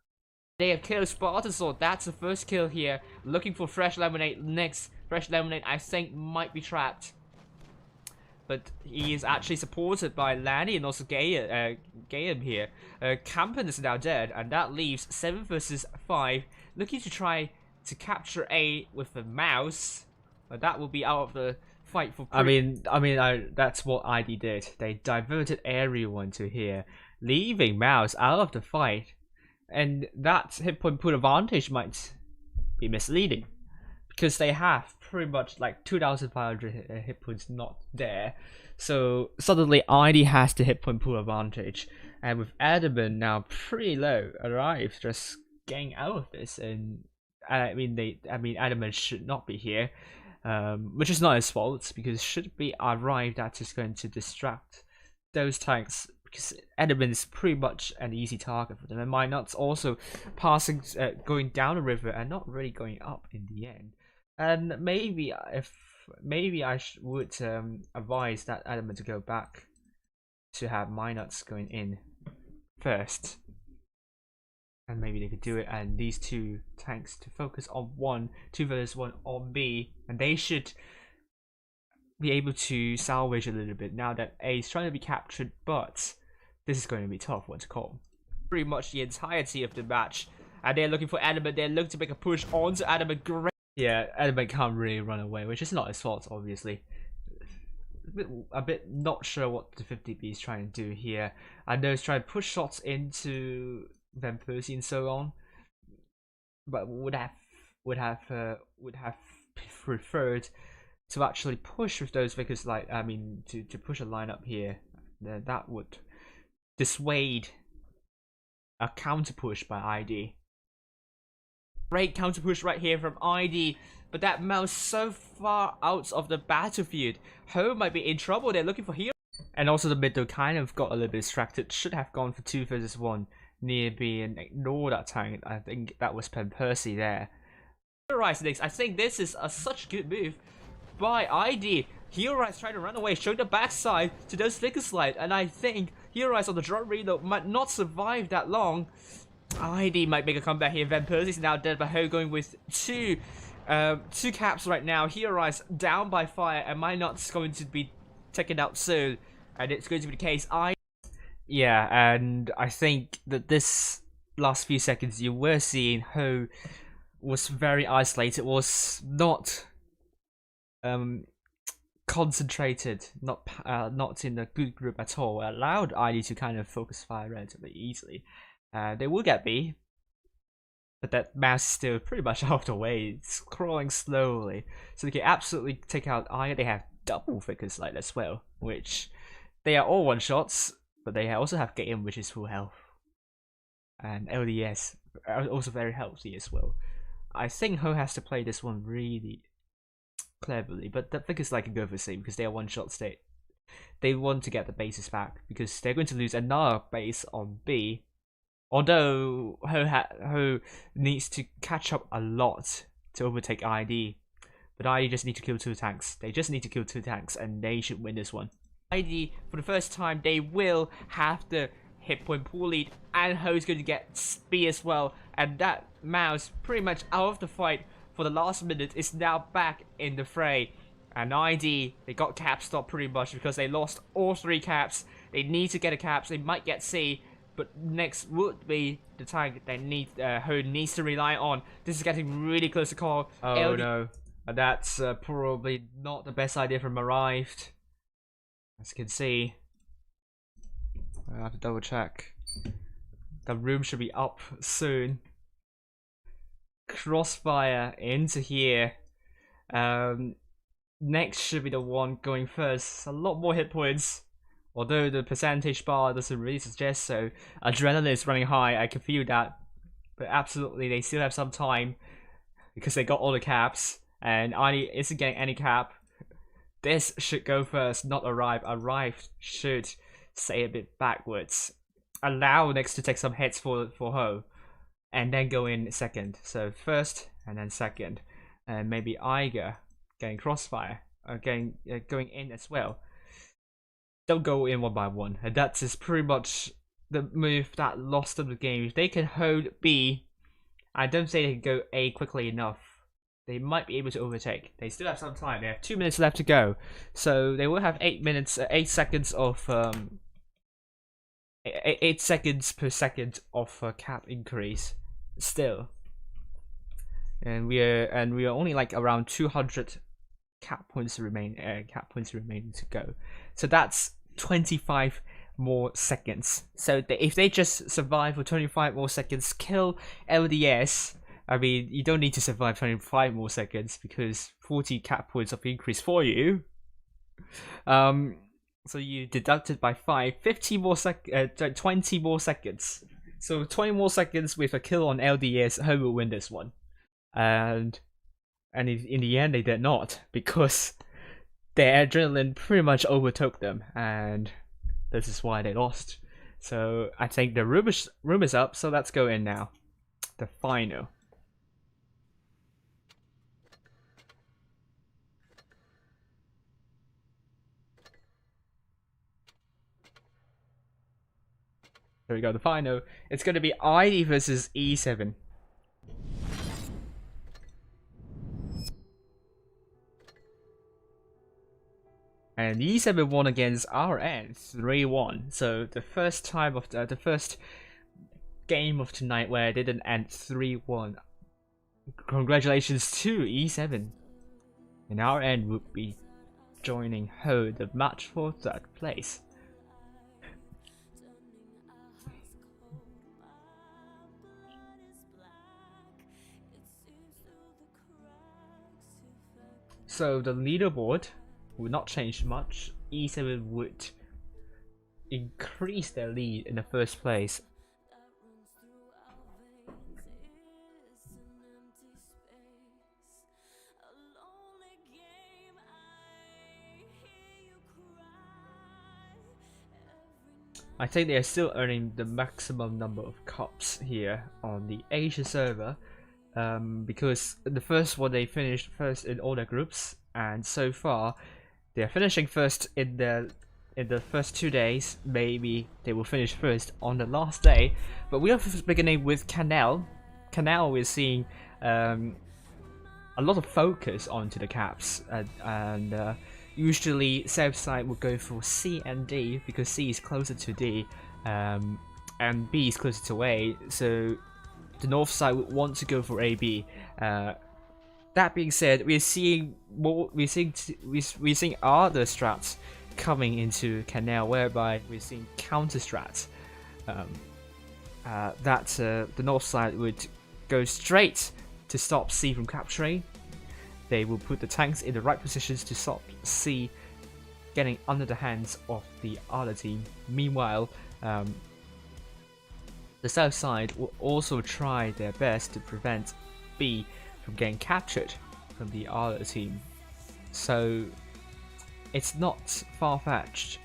They have killed Spartan Sword. That's the first kill here. Looking for Fresh Lemonade next. Fresh Lemonade, I think, might be trapped. But he is actually supported by Lanny and also Gayam here. Campen is now dead, and that leaves 7 vs 5. Looking to try to capture A with the mouse. But that will be out of the fight for... that's what ID did. They diverted everyone to here, leaving mouse out of the fight. And that hit point pool advantage might be misleading, because they have pretty much like 2,500 hit points not there. So suddenly ID has the hit point pool advantage, and with Adamant now pretty low, arrives just getting out of this, and I mean Adamant should not be here, which is not his fault because should be arrived that is going to distract those tanks, because Adamant is pretty much an easy target for them, and Minot's also passing, going down the river and not really going up in the end. And maybe I would advise that Adamant to go back to have Minot's going in first, and maybe they could do it, and these two tanks to focus on 2 versus 1 on B, and they should be able to salvage a little bit now that A is trying to be captured, but this is going to be a tough one to call. Pretty much the entirety of the match, and they're looking for Adamant. They're looking to make a push onto Adamant. Yeah, Adamant can't really run away, which is not his fault, obviously. A bit not sure what the 50B is trying to do here. I know he's trying to push shots into Van Persie and so on, but would have preferred to actually push with those, because like to push a lineup here, that would dissuade a counter push by ID. Great counter push right here from ID, but that mouse so far out of the battlefield. Ho might be in trouble. They're looking for hero, and also the middle kind of got a little bit distracted. Should have gone for 2 versus 1 near B and ignore that tank. I think that was Van Persie there. Heroize next. I think this is such a good move by ID. Heroize trying to run away, showing the backside to those flicker slide, and I think Heroize on the drop reload might not survive that long. ID might make a comeback here. Van Persie's now dead, but Ho going with two caps right now. Heroize down by fire, and Minot's going to be taken out soon, and it's going to be the case. Yeah, and I think that this last few seconds you were seeing Ho was very isolated, was not concentrated, not in a good group at all. Allowed ID to kind of focus fire relatively easily. They will get B, but that mouse is still pretty much out of the way. It's crawling slowly, so they can absolutely take out I. They have double flicker slide as well, which they are all one shots, but they also have game, which is full health, and LDS are also very healthy as well. I think Ho has to play this one really cleverly, but the flicker slide can go for the same because they are one shot state. They want to get the bases back because they're going to lose another base on B. Although Ho needs to catch up a lot to overtake ID, but ID just need to kill 2 tanks. They just need to kill 2 tanks, and they should win this one. ID, for the first time, they will have the hit point pool lead, and Ho's going to get speed as well. And that mouse, pretty much out of the fight for the last minute, is now back in the fray. And ID, they got cap stopped pretty much because they lost all 3 caps. They need to get a caps. They might get C. But next would be the tank they need. Ho needs to rely on. This is getting really close to call. Oh no, that's probably not the best idea from Arrived. As you can see, I have to double check. The room should be up soon. Crossfire into here. Next should be the one going first. A lot more hit points. Although the percentage bar doesn't really suggest so. Adrenaline is running high, I can feel that. But absolutely, they still have some time because they got all the caps, and ID isn't getting any cap. This should go first, not Arrive. Arrive should stay a bit backwards. Allow next to take some hits for Ho, and then go in second. So first and then second, and maybe Iger getting crossfire, going in as well. Don't go in one by one, and that is pretty much the move that lost them the game. If they can hold B, I don't say they can go A quickly enough. They might be able to overtake. They still have some time. They have 2 minutes left to go, so they will have 8 seconds of 8 seconds per second of cap increase still, and we are only like around 200 cap points remaining to go. So that's 25 more seconds. So if they just survive for 25 more seconds, kill LDS, I mean, you don't need to survive 25 more seconds because 40 cap points of increase for you. So you deducted by 5, 50 more 20 more seconds. So 20 more seconds with a kill on LDS, Home will win this one. And in the end, they did not, because their adrenaline pretty much overtook them, and this is why they lost. So I think the room is up, so let's go in now. The final. Here we go, the final. It's going to be ID versus E7. And E7 won against RN 3-1. So the first time of the first game of tonight where it didn't end 3-1. Congratulations to E7. And RN would be joining Ho the match for third place. So the leaderboard would not change much. E7 would increase their lead in the first place. I think they are still earning the maximum number of cups here on the Asia server. Because the first one they finished first in all their groups, and so far they're finishing first in the first 2 days. Maybe they will finish first on the last day. But we are beginning with Canal. Canal is seeing a lot of focus onto the caps, and usually South side would go for C and D because C is closer to D, and B is closer to A. So the north side would want to go for AB. That being said, we're seeing other strats coming into Canal, whereby we're seeing counter strats. The north side would go straight to stop C from capturing. They will put the tanks in the right positions to stop C getting under the hands of the other team. Meanwhile, the south side will also try their best to prevent B from getting captured from the other team. So it's not far-fetched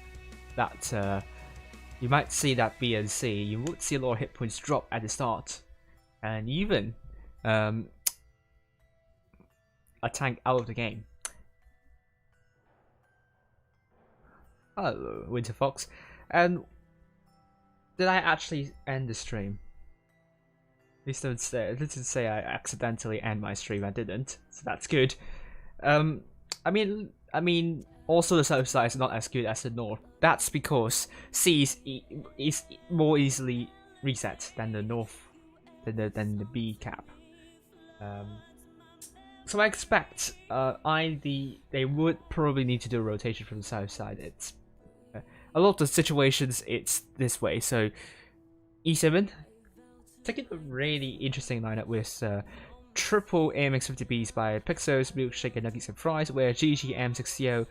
that you might see that B and C, you would see a lot of hit points drop at the start, and even a tank out of the game. Hello, Winter Fox. And did I actually end the stream? Please don't say. Let's say I accidentally end my stream. I didn't, so that's good. I mean, also the south side is not as good as the north. That's because C is more easily reset than the north, than the B cap. So I expect they would probably need to do a rotation from the south side. It's a lot of the situations it's this way. So E7 taking a really interesting lineup with triple AMX50Bs by Pixels, Milkshake, and Nuggets and Fries, where GG M60,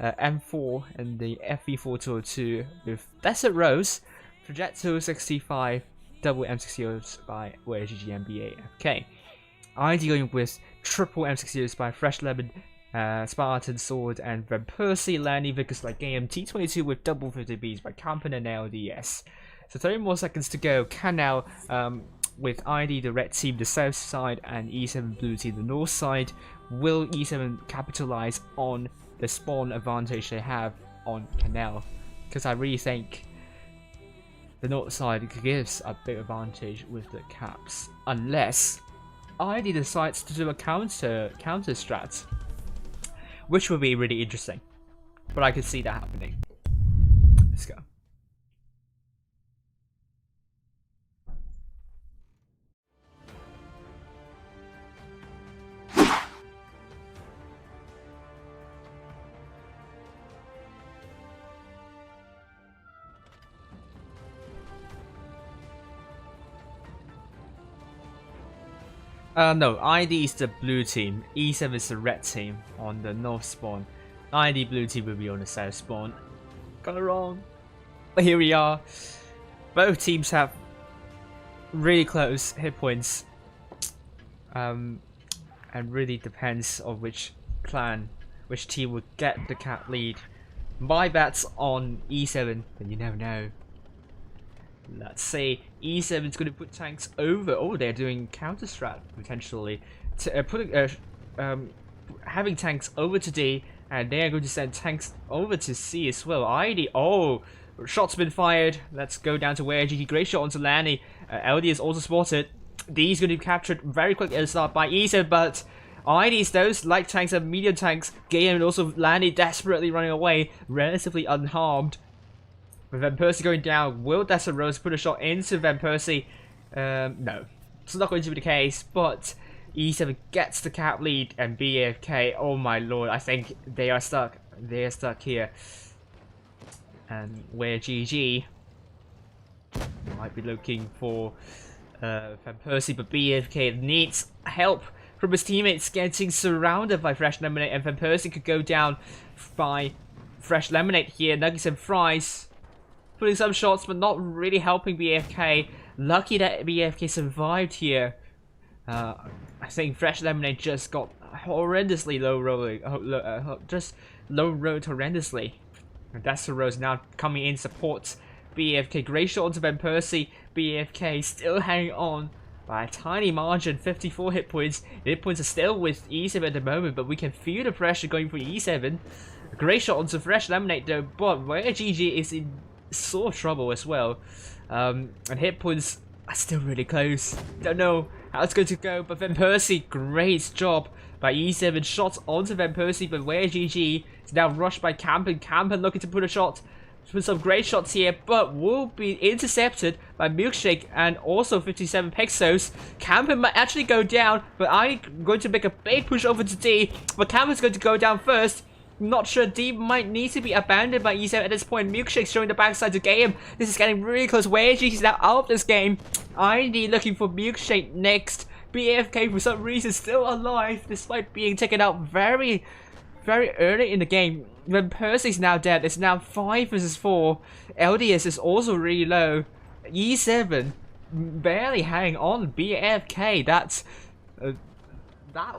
M4, and the FV4202 with Desert Rose, Projectile 65, double M60s by where GG MBA FK. ID going with triple M60s by Fresh Lemon, Spartan Sword, and Van Persie, Lanny, Vickers like game T22 with double 50Bs by Campan and LDS. So 30 more seconds to go. Canal with ID the red team the south side and E7 blue team the north side. Will E7 capitalize on the spawn advantage they have on Canal? Because I really think the north side gives a big advantage with the caps, unless ID decides to do a counter strat, which would be really interesting. But I could see that happening. Let's go. No, ID is the blue team. E7 is the red team on the north spawn. ID blue team will be on the south spawn. Got it wrong. But here we are. Both teams have really close hit points. And really depends on which clan, which team would get the cap lead. My bet's on E7, but you never know. Let's say E7 is going to put tanks over. Oh, they're doing counter strat potentially. Having tanks over to D, and they are going to send tanks over to C as well. ID. Oh, shots been fired. Let's go down to where GG. Great shot onto Lanny. LD is also spotted. D is going to be captured very quickly at the start by E7, but IDs, those light tanks and medium tanks, Gayam and also Lanny desperately running away, relatively unharmed. With Van Persie going down, will Desirose put a shot into Van Persie? No, it's not going to be the case, but E7 gets the cap lead and BAFK, oh my lord, I think they are stuck. They are stuck here. And where GG might be looking for Van Persie, but BAFK needs help from his teammates, getting surrounded by Fresh Lemonade, and Van Persie could go down by Fresh Lemonade here. Nuggets and Fries putting some shots, but not really helping BAFK. Lucky that BAFK survived here. I think Fresh Lemonade just got horrendously low rolling, just low rolled horrendously. And that's the Rose now coming in support BAFK. Great shot onto Van Persie. BAFK still hanging on by a tiny margin, 54 hit points. Hit points are still with E7 at the moment, but we can feel the pressure going for E7. Great shot onto Fresh Lemonade though, but where GG is in sore trouble as well. And hit points are still really close. Don't know how it's going to go, but Van Persie, great job by E7. Shots onto Van Persie, but where GG is now rushed by Campen. Campen looking to put a shot. With some great shots here, but will be intercepted by Milkshake and also 57 Pixels. Campen might actually go down, but I'm going to make a big push over to D. But Campen's going to go down first. Not sure, D might need to be abandoned by E7 at this point. Milkshake's showing the backside to game. This is getting really close. Where GG's now out of this game. ID looking for Milkshake next. BAFK for some reason still alive despite being taken out very early in the game. When Persie's now dead, it's now 5 versus 4. LDS is also really low. E7 barely hanging on. BAFK, that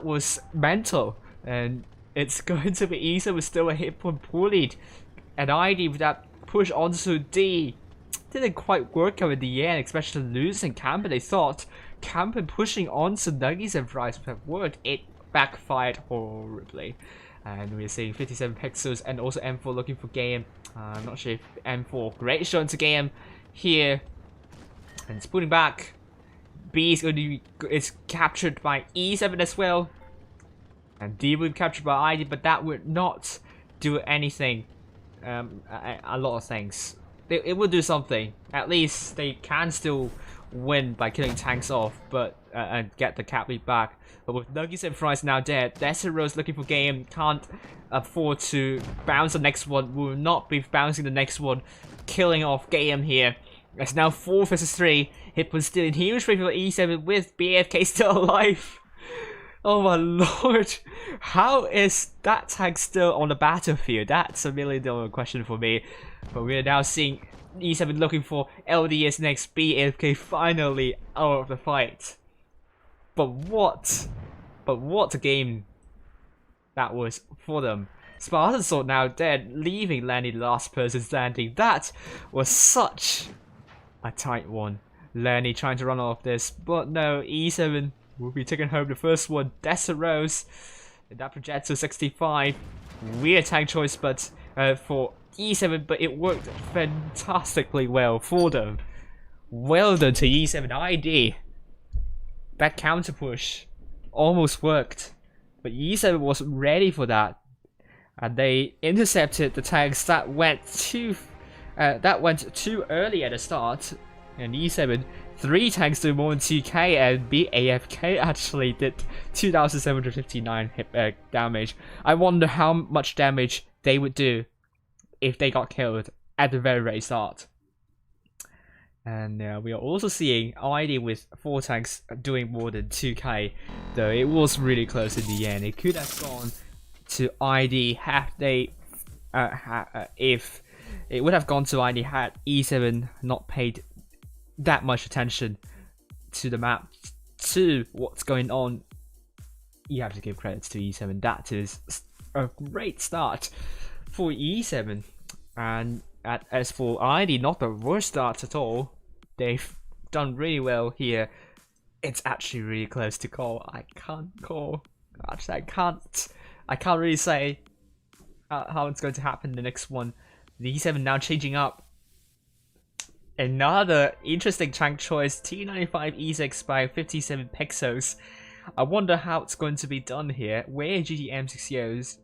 was mental. And it's going to be E7 with still a hit point pool lead. And ID with that push onto D didn't quite work out in the end, especially losing Campen. They thought Campen pushing onto Nuggies and Fries would have worked. It backfired horribly. And we're seeing 57 Pixels and also M4 looking for game. I'm not sure if M4. Great shot into game here. And it's putting back. B is going to be captured by E7 as well. And D will be captured by ID, but that would not do anything. A lot of things. It will do something. At least they can still win by killing tanks off, but and get the cap lead back. But with Nuggies and Fries now dead, Desiro's looking for game, can't afford to bounce the next one, will not be bouncing the next one, killing off game here. It's now 4 versus 3. Hit was still in huge favor for E7 with BAFK still alive. Oh my lord, how is that tank still on the battlefield? That's $1 million question for me. But we are now seeing E7 looking for LDS next, BAFK finally out of the fight. But what a game that was for them. Spartan Sword now dead, leaving Lanny the last person standing. That was such a tight one. Lanny trying to run off this, but no, E7 will be taking home the first one. Desirose, that projectile 65. Weird tank choice, but for E7, but it worked fantastically well for them. Well done to E7 ID. That counter push almost worked, but E7 wasn't ready for that, and they intercepted the tanks that went too early at the start. And E7, 3 tanks do more than 2k, and BAFK actually did 2,759 hit damage. I wonder how much damage they would do if they got killed at the very start. And we are also seeing ID with 4 tanks doing more than 2k, though it was really close in the end. It could have gone to ID had they, if it would have gone to ID had E7 not paid that much attention to the map, to what's going on. You have to give credits to E7. That is a great start for E7, and as for ID, not the worst start at all. They've done really well here. It's actually really close to call. I can't call. Actually, I can't really say how it's going to happen in the next one. The E7 now changing up. Another interesting tank choice. T95 E6 by 57 pixels. I wonder how it's going to be done here. Where GG M6Os,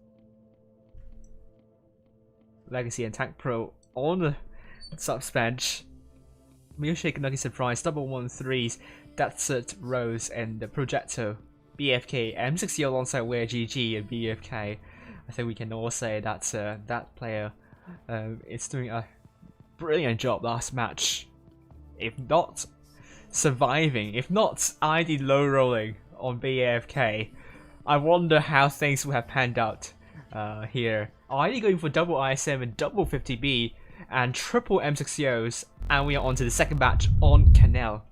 Legacy and Tank Pro on the subs bench. Milkshake, Nugget Surprise, double 1-3s, that's it, Rose, and the Projecto, BFK, M60 alongside Where GG and BFK. I think we can all say that that player is doing a brilliant job last match. If not surviving, if not ID low rolling on BFK, I wonder how things would have panned out here. ID going for double I7, double 50B, and triple M60Os, and we are on to the second match on Canal.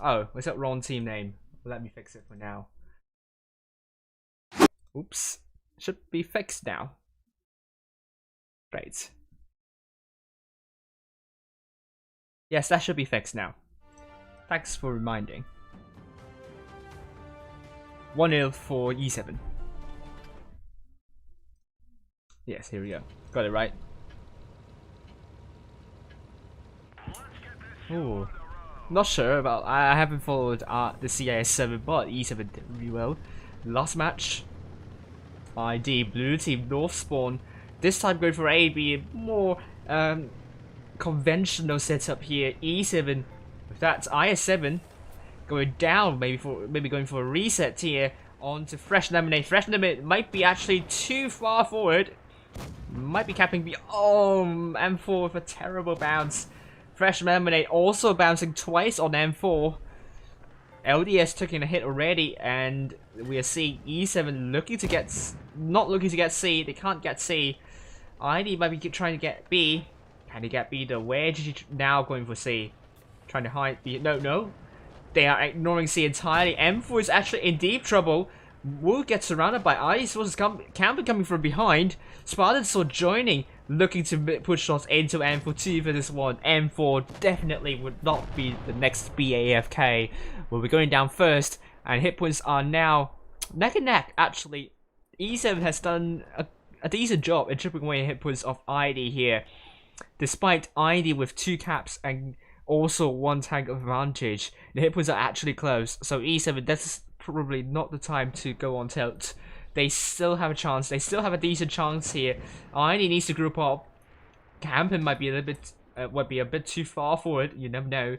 Oh, was that wrong team name? Let me fix it for now. Oops. Should be fixed now. Great. Yes, that should be fixed now. Thanks for reminding. 1-0 for E7. Yes, here we go. Got it right. Ooh. Not sure about. I haven't followed the CIS7, but E7 did really well. Last match. ID blue team North spawn. This time going for A, be a more conventional setup here. E7 with that IS7 going down, maybe going for a reset here onto Fresh Lemonade. Fresh Lemonade might be actually too far forward. Might be capping B. Oh, M4 with a terrible bounce. Fresh Lemonade also bouncing twice on M4. LDS taking a hit already, and we are seeing E7 looking to get, not looking to get C. They can't get C. ID might be trying to get B. Can they get B though? Where did you now going for C? Trying to hide B. No. They are ignoring C entirely. M4 is actually in deep trouble. Will get surrounded by ID sources coming from behind. Spartan Sword joining, looking to push shots into M4 2 for this one. M4 definitely would not be the next BAFK. We'll be going down first, and hit points are now neck and neck. Actually, E7 has done a decent job in chipping away hit points of ID here, despite ID with 2 caps and also 1 tank of advantage. The hit points are actually close, so E7, that's probably not the time to go on tilt. They still have a chance. They still have a decent chance here. ID needs to group up. Camping might be a little bit, too far forward. You never know.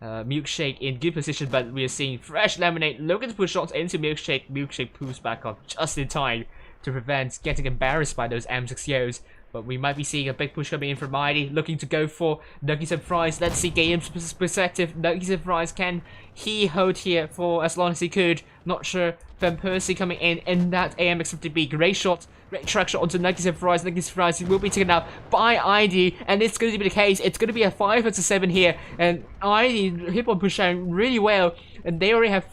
Milkshake in good position, but we are seeing Fresh Lemonade looking to push shots into Milkshake. Milkshake pulls back up just in time to prevent getting embarrassed by those M6Os. But we might be seeing a big push coming in from Mighty, looking to go for Nuggets and Fries. Let's see Game's perspective. Nuggets and Fries, can he hold here for as long as he could? Not sure. Van Persie coming in that AMX50B. Great shot. Great track shot onto Nuggets and Fries. Nuggets and Fries will be taken out by ID, and it's going to be the case. It's going to be a 5-7 here, and ID hip on push out really well, and they already have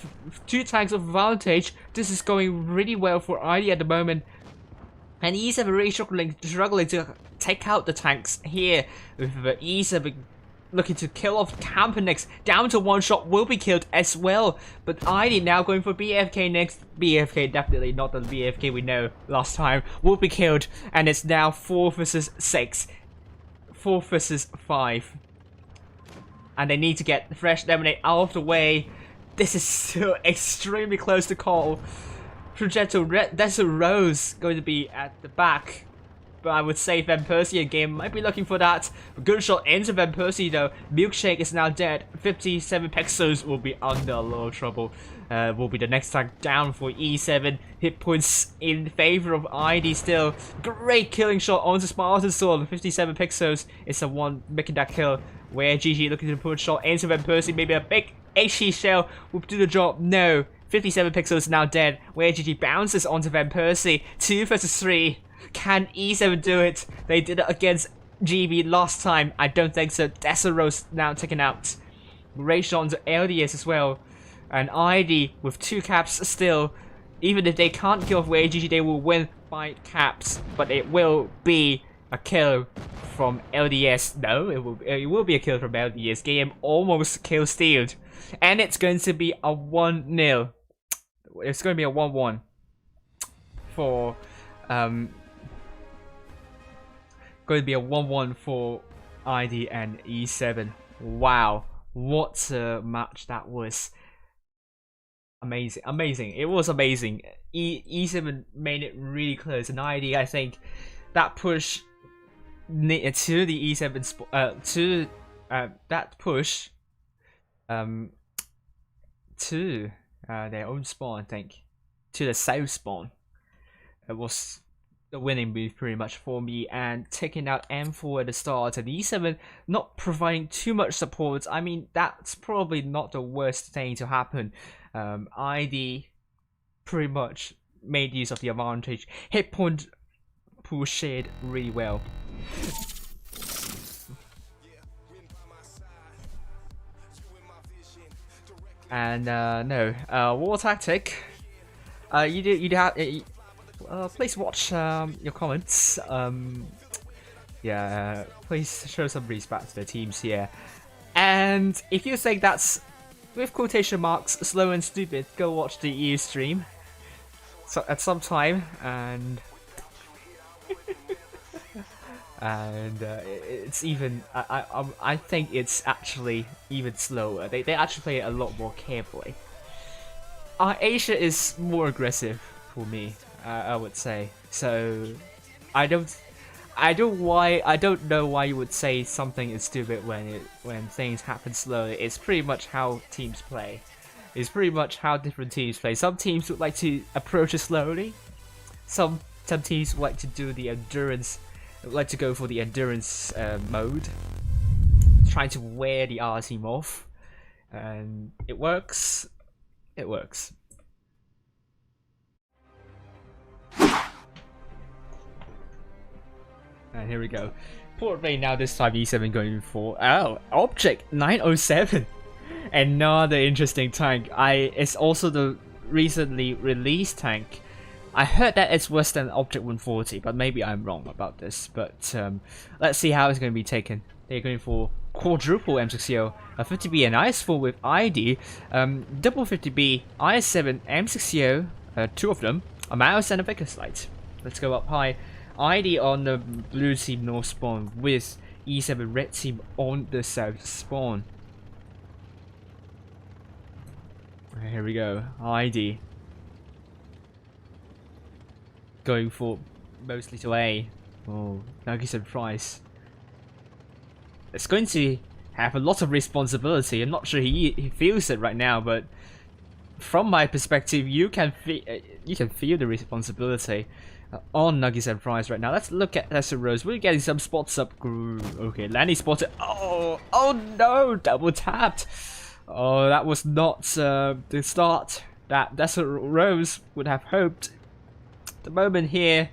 2 tanks of advantage. This is going really well for ID at the moment. And E7 really struggling to take out the tanks here, with E7 looking to kill off Camper next. Down to 1 shot, will be killed as well. But ID now going for BFK next. BFK, definitely not the BFK we know last time, will be killed. And it's now 4 versus 6. 4 versus 5. And they need to get Fresh Lemonade out of the way. This is still extremely close to call. Projecto Red, that's a Rose going to be at the back. but I would say Van Persie again might be looking for that. Good shot into Van Persie though. Milkshake is now dead. 57 Pexels will be under a lot of trouble. Will be the next tank down for E7. Hit points in favor of ID still. Great killing shot onto Spartan Sword. 57 Pexels is the one making that kill. Where GG looking to put a shot into Van Persie. Maybe a big HE shell will do the job. No. 57 Pixels now dead, where GG bounces onto Van Persie. 2 versus 3. Can E7 do it? They did it against GB last time. I don't think so. Deseros now taken out. Great shot onto LDS as well. And ID with 2 caps still. Even if they can't kill off where GG, they will win by caps. But it will be a kill from LDS. No, it will be a kill from LDS. Game almost kill stealed. And it's going to be a 1-0. It's going to be a 1-1 for going to be a 1-1 for ID and E7. Wow, what a match that was. Amazing. It was amazing. E7 made it really close, and ID, I think that push to the E7 that push to their own spawn, I think, to the south spawn. It was the winning move pretty much for me, and taking out M4 at the start and E7 not providing too much support. I mean, that's probably not the worst thing to happen. ID pretty much made use of the advantage. Hit point pool shared really well. And war tactic. Please watch your comments. Please show some respect to the teams here. And if you think that's, with quotation marks, slow and stupid, go watch the EU stream at some time, and it's even, I think it's actually even slower. They actually play it a lot more carefully. Asia is more aggressive for me, I would say. So I don't know why you would say something is stupid when things happen slowly. It's pretty much how teams play. It's pretty much how different teams play. Some teams would like to approach it slowly. Some teams would like to do the endurance. Like to go for the endurance mode, trying to wear the R team off, and it works. It works. And here we go. Port Bay now this time E7 going for Object 907. Another interesting tank. It's also the recently released tank. I heard that it's worse than Object 140, but maybe I'm wrong about this. But let's see how it's going to be taken. They're going for quadruple M60, a 50B and IS4 with ID, double 50B, IS7, M60, 2 of them, a mouse and a Vickers light. Let's go up high. ID on the blue team north spawn with E7 red team on the south spawn. Here we go. ID going for mostly to A. Oh, Nuggets and Price. It's going to have a lot of responsibility. I'm not sure he feels it right now, but from my perspective, you can feel the responsibility on Nuggets and Price right now. Let's look at Rose. We're getting some spots up. Okay, Lanny spotted. Oh no, double tapped. Oh, that was not the start that Rose would have hoped. The moment here.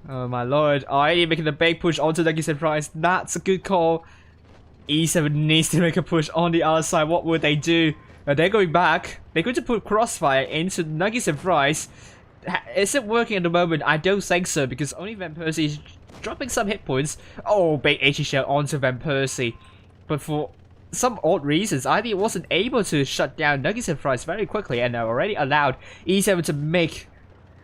Oh my lord. ID making a big push onto Nuggets and Price. That's a good call. E7 needs to make a push on the other side. What would they do? They're going back. They're going to put Crossfire into Nuggets and Price. Is it working at the moment? I don't think so, because only Van Persie is dropping some hit points. Oh, big HE shell onto Van Persie. But for some odd reasons, ID wasn't able to shut down Nuggets and Price very quickly, and already allowed E7 to make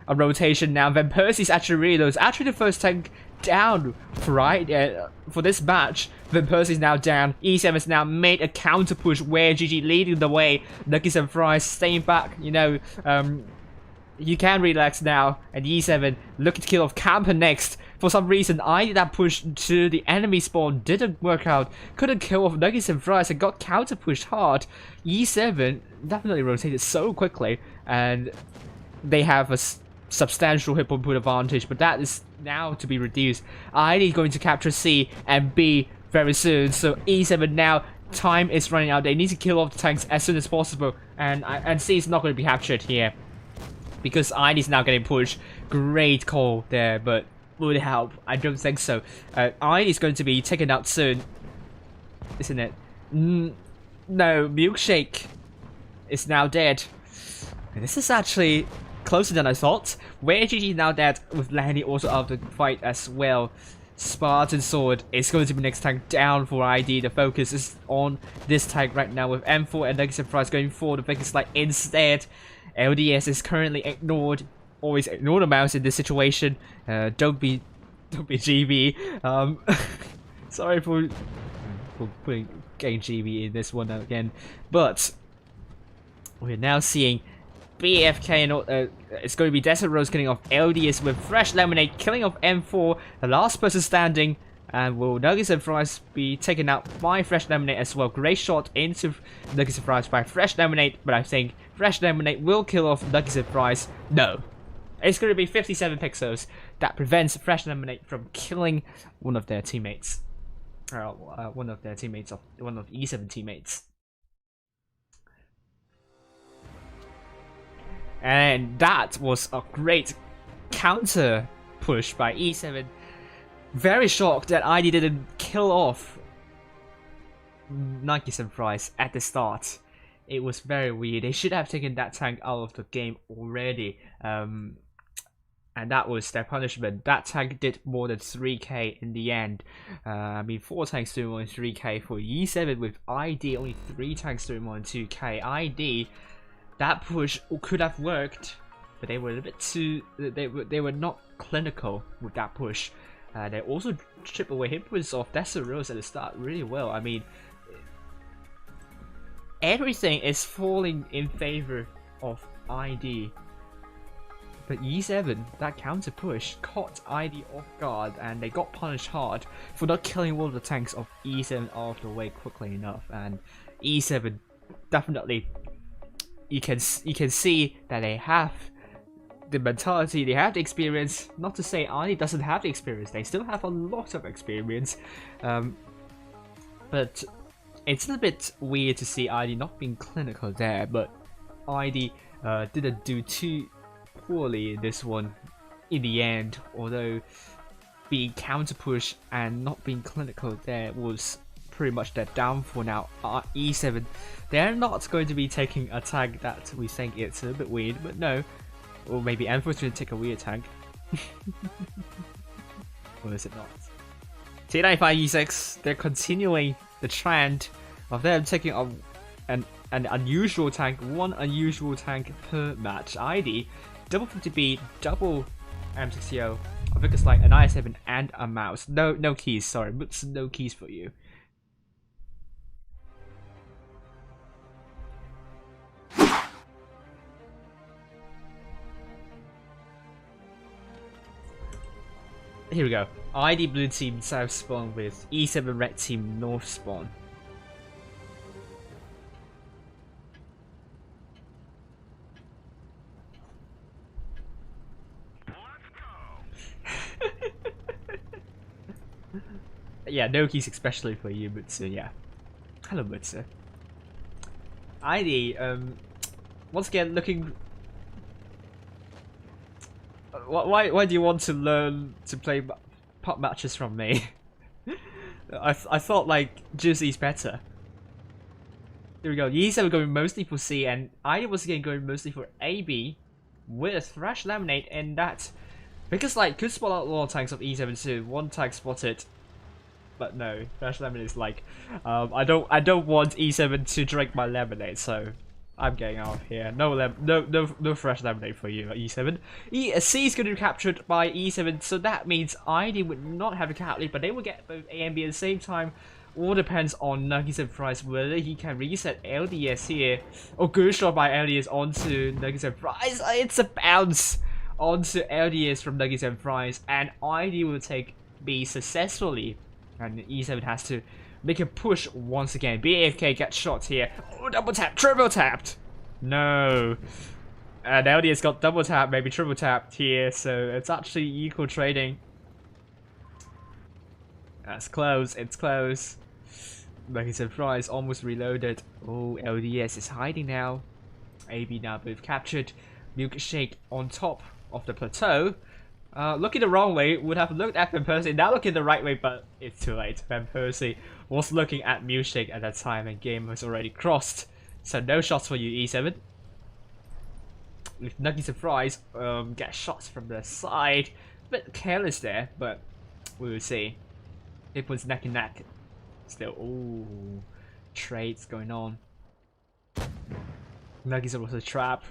a rotation now. Van Persie's actually really low. It's actually the first tank down for this match. Van Persie's now down. E7 has now made a counter push where GG leading the way. Nuggets and Fries staying back. You know, you can relax now. And E7 looking to kill off Camper next. For some reason, I did that push to the enemy spawn didn't work out. Couldn't kill off Nuggets and Fries and got counter pushed hard. E7 definitely rotated so quickly, and they have a substantial hit point advantage, but that is now to be reduced. ID is going to capture C and B very soon, so E7 now, time is running out. They need to kill off the tanks as soon as possible, and C is not going to be captured here because ID is now getting pushed. Great call there, but would it help? I don't think so. ID is going to be taken out soon, isn't it? No, Milkshake is now dead. And this is actually closer than I thought. Where GG now dead, with Lanny also out of the fight as well. Spartan Sword is going to be next tank down for ID. The focus is on this tank right now with M4 and Legacy Price going for the biggest slide instead. LDS is currently ignored. Always ignore the mouse in this situation. Don't be GB. Sorry for getting GB in this one again, but we're now seeing BFK and it's going to be Desert Rose killing off LDS with Fresh Lemonade killing off M4, the last person standing, and will Nuggets and Fries be taken out by Fresh Lemonade as well. Great shot into Nuggets and Fries by Fresh Lemonade, but I think Fresh Lemonade will kill off Nuggets and Fries. No. It's going to be 57 pixels that prevents Fresh Lemonade from killing one of their teammates. One of E7 teammates. And that was a great counter push by E7. Very shocked that ID didn't kill off Nuggets and Fries at the start. It was very weird. They should have taken that tank out of the game already. And that was their punishment. That tank did more than 3k in the end. I mean, 4 tanks doing more than 3k for E7 with ID only 3 tanks doing more than 2k. ID, that push could have worked, but they were a bit too. They were not clinical with that push. They also chip away hit points off Desert Rose at the start really well. I mean, everything is falling in favor of ID. But E7, that counter push, caught ID off guard, and they got punished hard for not killing one of the tanks of E7 out of the way quickly enough. And E7 definitely, you can see that they have the mentality, they have the experience. Not to say ID doesn't have the experience; they still have a lot of experience. But it's a little bit weird to see ID not being clinical there. But ID didn't do too poorly in this one in the end, although being counter push and not being clinical there was pretty much their downfall. Now E7, they're not going to be taking a tank that we think it's a little bit weird, but no, or maybe M4's going to take a weird tank. Or is it not? T95 E6, they're continuing the trend of them taking an unusual tank, one unusual tank per match. ID double 50B, double M60O, I think it's like an i7 and a mouse. No keys, sorry, but no keys for you. Here we go. ID blue team south spawn with E7 red team north spawn. Yeah, no keys especially for you, Mutsu, yeah. Hello, Mutsu. ID, once again, looking... Why do you want to learn to play pop matches from me? I thought, like, Juicy's better. Here we go, E7 going mostly for C, and ID was again going mostly for AB, with Thrash Laminate, and that... Because, like, could spot out a lot of tanks of E7 too. One tank spotted, but no, Thrash Lemonade is like, I don't want E7 to drink my lemonade, so I'm getting out of here. No Fresh Lemonade for you, E7. C is going to be captured by E7, so that means ID would not have a cap lead, but they will get both A and B at the same time. All depends on Nuggets and Fries whether he can reset LDS here. Oh, good shot by LDS onto Nuggets and Fries. It's a bounce onto LDS from Nuggets and Fries, and ID will take B successfully. And E7 has to make a push once again. BAFK gets shot here. Oh, double tap, triple tapped. No. And LDS got double tap, maybe triple tapped here, so it's actually equal trading. That's close, it's close. Nuggets and Fries almost reloaded. Oh, LDS is hiding now. AB now both captured. Milkshake on top of the plateau. Looking the wrong way, would have looked at Van Persie. Now looking the right way, but it's too late. Van Persie was looking at Milkshake at that time, and game was already crossed. So no shots for you, E7. With Nuggets and Fries, get shots from the side. A bit careless there, but we will see. It was neck and neck. Still, ooh, trades going on. Nuggets was a trap.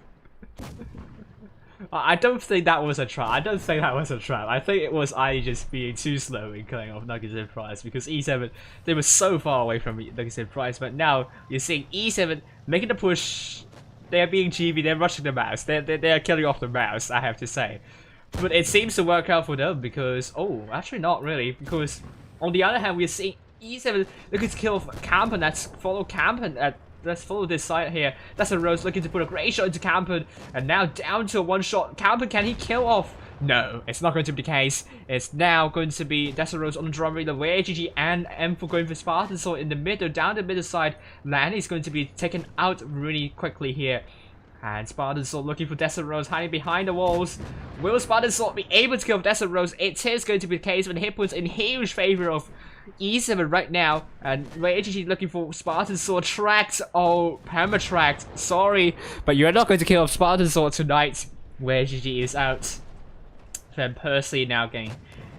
I don't think that was a trap. I don't think that was a trap. I think it was I just being too slow in killing off Nuggets and Fries, because E7, they were so far away from Nuggets and Fries, but now you're seeing E7 making the push. They're being GB, they're rushing the mouse, they're killing off the mouse, I have to say. But it seems to work out for them because, oh, actually not really, because on the other hand, we're seeing E7 looking to kill Campen. Let's follow Campen. Let's follow this side here. That's a Rose looking to put a great shot into Campen. And now down to a one shot. Campen, can he kill off? No, it's not going to be the case. It's now going to be Desirose on the drum reel, where GG and M4 going for Spartan Sword in the middle, down the middle side. Lan is going to be taken out really quickly here. And Spartan Sword looking for Desirose, hiding behind the walls. Will Spartan Sword be able to kill Desirose? It is going to be the case, when hit was in huge favor of E7 right now. And where GG looking for Spartan Sword tracked. Oh, perma-tracked. Sorry, but you're not going to kill off Spartan Sword tonight. Where GG is out. Van Persie now getting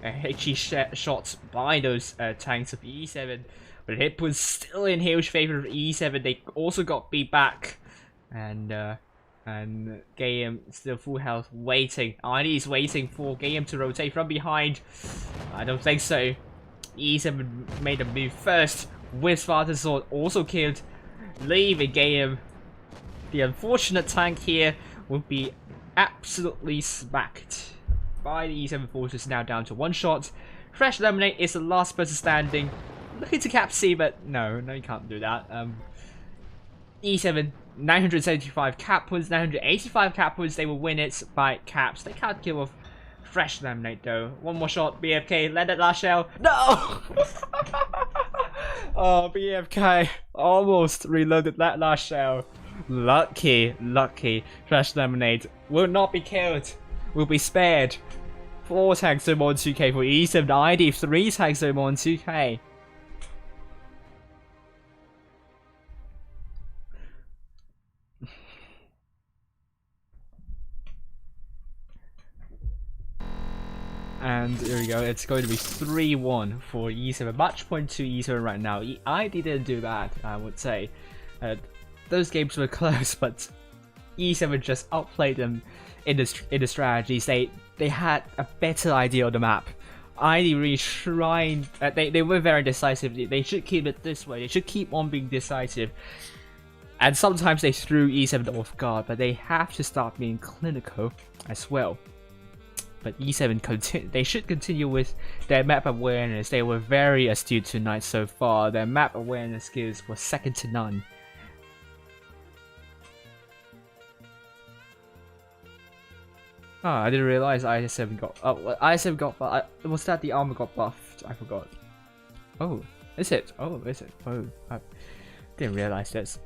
hitchy shots by those tanks of E7, but hit was still in huge favor of E7. They also got beat back, and Game still full health, waiting. ID is waiting for Game to rotate from behind. I don't think so. E7 made a move first with Spartan Sword, also killed, leaving Game. The unfortunate tank here would be absolutely smacked by the E7 forces, now down to one shot. Fresh Lemonade is the last person standing. Looking to cap C, but no, you can't do that. E7, 975 cap points, 985 cap points. They will win it by caps. They can't kill off Fresh Lemonade though. One more shot, BFK, land that last shell. No! Oh, BFK almost reloaded that last shell. Lucky. Fresh Lemonade will not be killed. Will be spared. 4 tags so more than 2k for E7 ID, 3 tags so more than 2k. And here we go, it's going to be 3-1 for E7. Match point to E7 right now. ID didn't do bad, I would say. Those games were close, but E7 just outplayed them in the strategies. They had a better idea of the map. ID really trying. They were very decisive. They should keep it this way. They should keep on being decisive. And sometimes they threw E7 off guard, but they have to start being clinical as well. But E7 they should continue with their map awareness. They were very astute tonight so far. Their map awareness skills were second to none. Oh, I didn't realize IS7 got. Oh, IS7 got. Was that the armor got buffed? I forgot. Oh, is it? Oh, is it? Oh, I didn't realize this.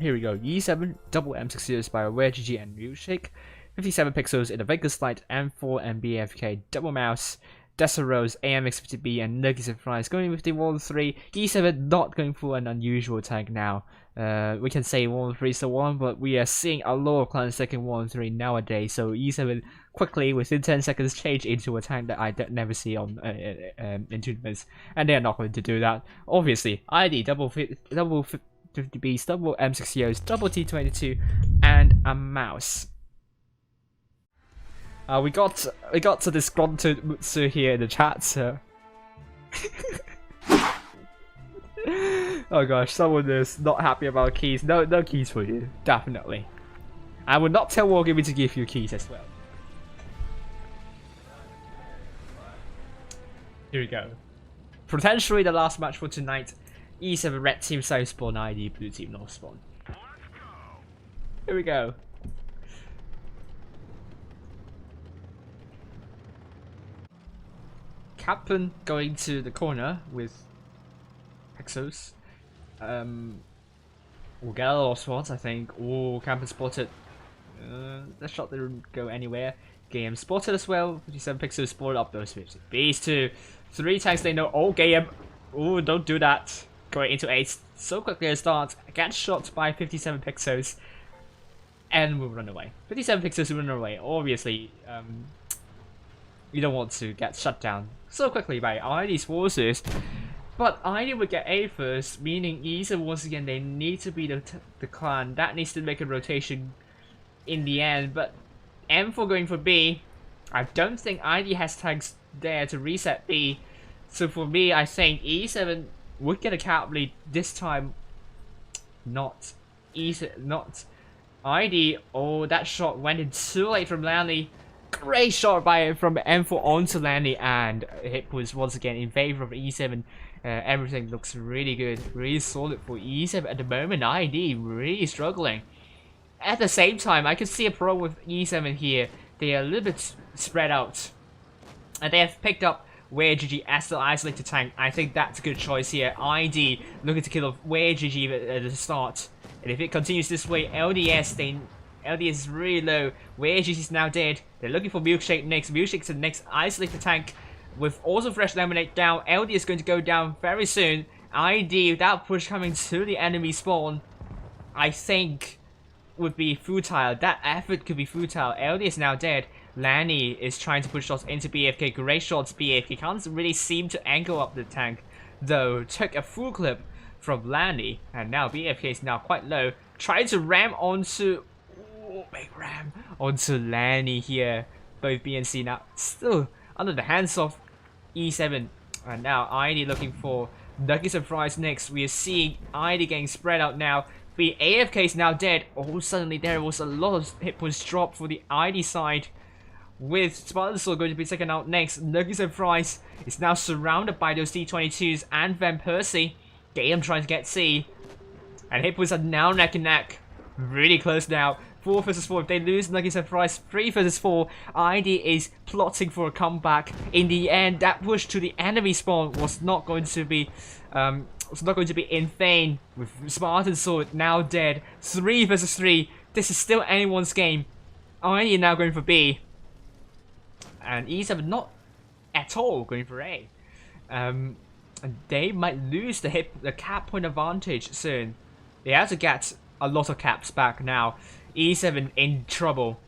Here we go. E7 double M60 by ARWV and Milkshake. 57 pixels in the Vegas Light, M4 and BFK double mouse. Desirose, AMX50B, and Nuggets and Fries going with the 1-3. E7 not going for an unusual tank now. We can say 1-3 so on, but we are seeing a lot of clans taking 1-3 nowadays. So E7 quickly, within 10 seconds, change into a tank that I never see on in tournaments, and they are not going to do that. Obviously, ID double 50Bs, double M60Os, double T22, and a mouse. We got to disgruntled Mutsu here in the chat, so Oh gosh, someone is not happy about keys. No keys for you, definitely. I would not tell Wargaming to give you keys as well. Here we go. Potentially the last match for tonight. E7 red team south spawn, ID blue team north spawn. Here we go. Captain going to the corner with Hexos. We'll get a lot of spots, I think. Oh, Captain spotted. That shot didn't go anywhere. Game spotted as well. 57 pixels spotted up those 50. Beast 2. 3 tanks they know. Oh, Game. Oh, don't do that. Going into 8 so quickly at start. Gets shot by 57 pixels. And will run away. 57 pixels will run away. Obviously, you don't want to get shut down so quickly by ID's forces. But ID would get A first, meaning E7 once again they need to be the clan. That needs to make a rotation in the end. But M4 going for B. I don't think ID has tanks there to reset B. So for me, I think E7 would get a cap lead this time. Not E7, not ID. Oh, that shot went in too late from Lanley. Great shot from M4 onto Lanley, and it was once again in favor of E7. Everything looks really good, really solid for E7 at the moment. ID really struggling. At the same time, I can see a problem with E7 here. They are a little bit spread out, and they have picked up WGG as the isolated tank. I think that's a good choice here. ID looking to kill off WGG at the start, and if it continues this way, LDS is really low. WGG is now dead. They're looking for Milkshake next. Milkshake's the next isolated tank. With also fresh lemonade down, LD is going to go down very soon. ID without push coming to the enemy spawn, I think would be futile. That effort could be futile. LD is now dead. Lanny is trying to push shots into BFK. Great shots BFK. Can't really seem to angle up the tank, though. Took a full clip from Lanny, and now BFK is now quite low. Trying to ram onto big ram onto Lanny here. Both B and C now still under the hands of E7, and now ID looking for Nuggets and Fries next. We are seeing ID getting spread out now. The AFK is now dead. Oh, suddenly there was a lot of hit points dropped for the ID side. With Spartan Soul going to be taken out next. Nuggets and Fries is now surrounded by those D22s and Van Persie. Game trying to get C, and hit points are now neck and neck. Really close now. 4 versus 4. If they lose Nuggets and Fries, 3 versus 4. ID is plotting for a comeback. In the end, that push to the enemy spawn was not going to be in vain. With Spartan Sword now dead. 3 versus 3. This is still anyone's game. ID now going for B, and E7 not at all going for A. And they might lose the cap point advantage soon. They have to get a lot of caps back now. E7 in trouble.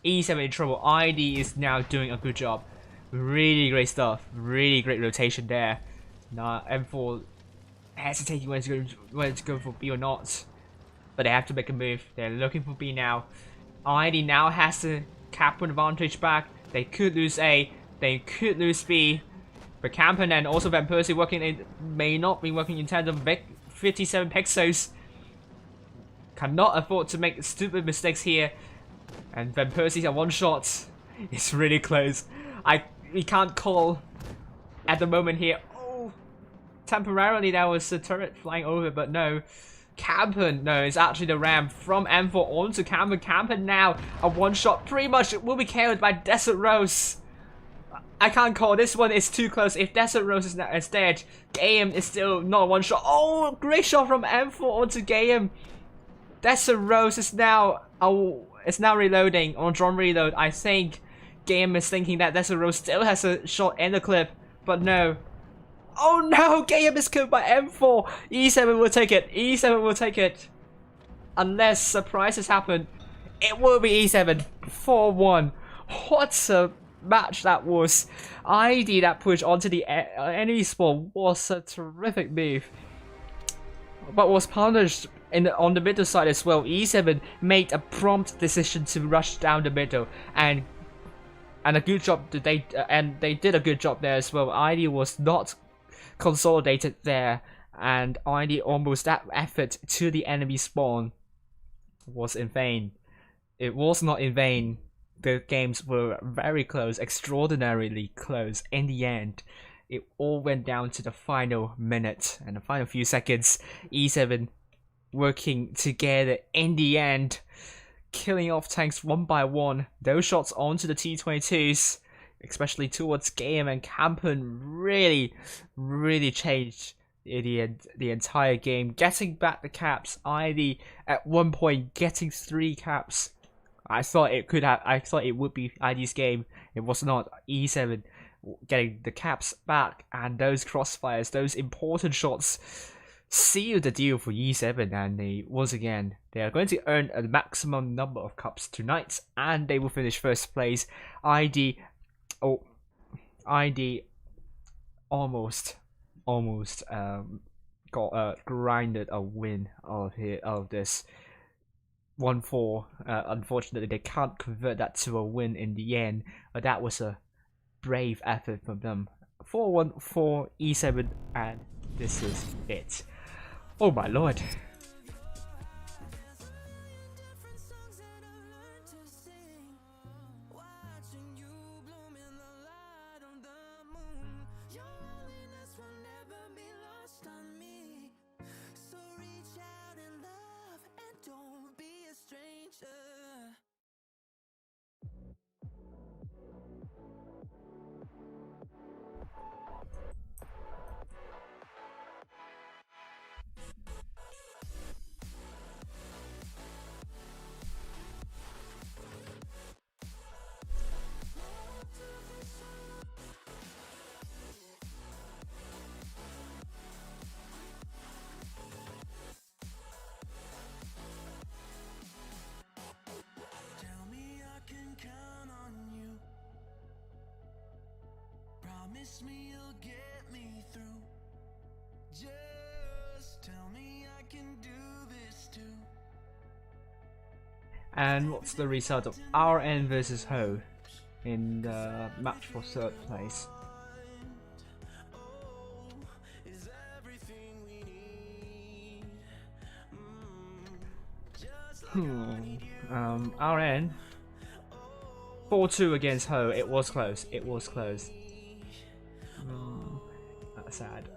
E7 in trouble. ID is now doing a good job. Really great stuff. Really great rotation there. Now M4 hesitating whether to go for B or not. But they have to make a move. They're looking for B now. ID now has the cap point advantage back. They could lose A. They could lose B. But Campen and also Van Persie may not be working in tandem. 57 pixels. Cannot afford to make stupid mistakes here. And Van Persie's a one shot. It's really close. We can't call at the moment here. Oh, temporarily there was a turret flying over, but no. Campen, no, it's actually the ram from M4 onto Campen. Campen now a one shot. Pretty much will be killed by Desert Rose. I can't call. This one is too close. If Desert Rose is dead, Game is still not one shot. Oh, great shot from M4 onto Game. Desert Rose is now reloading on drone reload. I think Game is thinking that Desert Rose still has a shot in the clip, but no. Oh no, Game is killed by M4. E7 will take it. E7 will take it. Unless surprises happen, it will be E7 4-1. What a match that was. ID that push onto the enemy spawn was a terrific move, but was punished on the middle side as well. E7 made a prompt decision to rush down the middle, and a good job. They did a good job there as well. ID was not consolidated there, and ID almost that effort to the enemy spawn was in vain. It was not in vain. The games were very close, extraordinarily close. In the end, it all went down to the final minute and the final few seconds. E7 working together in the end, killing off tanks one by one. Those shots onto the T-22s, especially towards Game and Kampen, really changed the entire game. Getting back the caps, ID at one point getting 3 caps. I thought it would be ID's game. It was not. E7 getting the caps back, and those crossfires, those important shots, sealed the deal for E7. And they are going to earn a maximum number of cups tonight, and they will finish first place. ID almost got grinded a win out of this 1-4. Unfortunately, they can't convert that to a win in the end, but that was a brave effort from them. 4-1 for E7, and this is it. Oh my lord. Promise me you'll get me through. Just tell me I can do this too. And what's the result of RN versus Ho in the match for 3rd place? RN 4-2 against Ho. It was close. That's sad.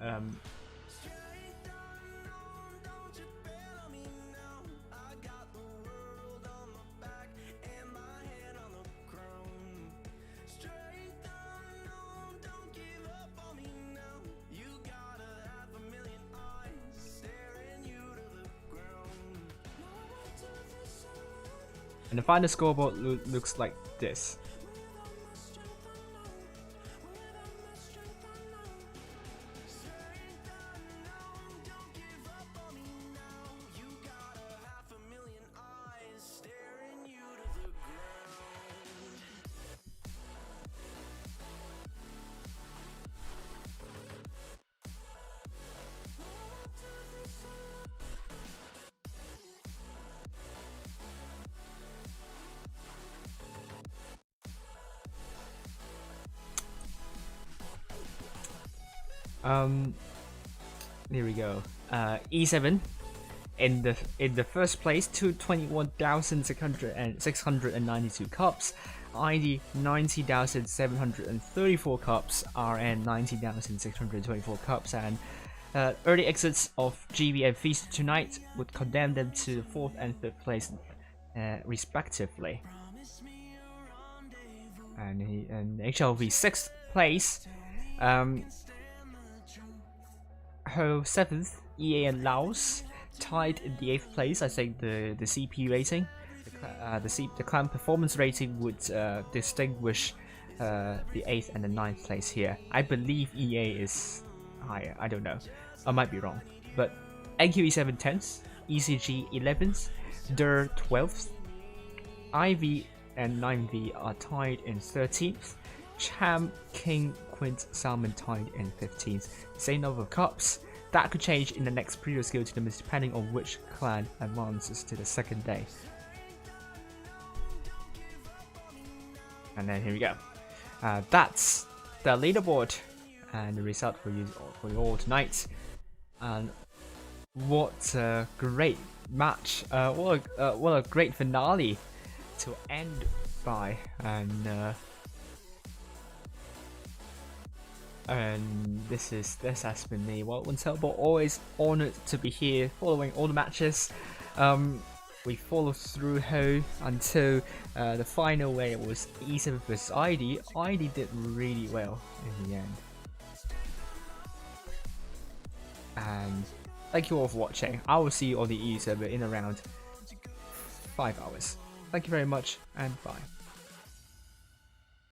And the final scoreboard looks like this. Here we go. E7 in the first place, 221,692 cups. ID 90,734 cups. RN 90,624 cups. And early exits of GB and Feast tonight would condemn them to 4th and 5th place, respectively. And HLV 6th place. Ho 7th, EA and Laos tied in the 8th place. I think the CP rating, the clan performance rating would distinguish the 8th and the 9th place here. I believe EA is higher. I don't know. I might be wrong. But NQE7 10th, ECG 11th, DER 12th, IV and 9V are tied in 13th. Cham, King, Quint, Salmon tied in 15th. Same number of cups. That could change in the next previous skill to limits depending on which clan advances to the 2nd day. And then here we go. That's the leaderboard. and the result for you all tonight. And what a great match! What a great finale to end by, and this has been me, Wild One Turbo. Always honored to be here, following all the matches. We followed through Ho until the final, where it was Isa versus ID. ID did really well in the end. And thank you all for watching. I will see you on the E server in around 5 hours. Thank you very much, and bye.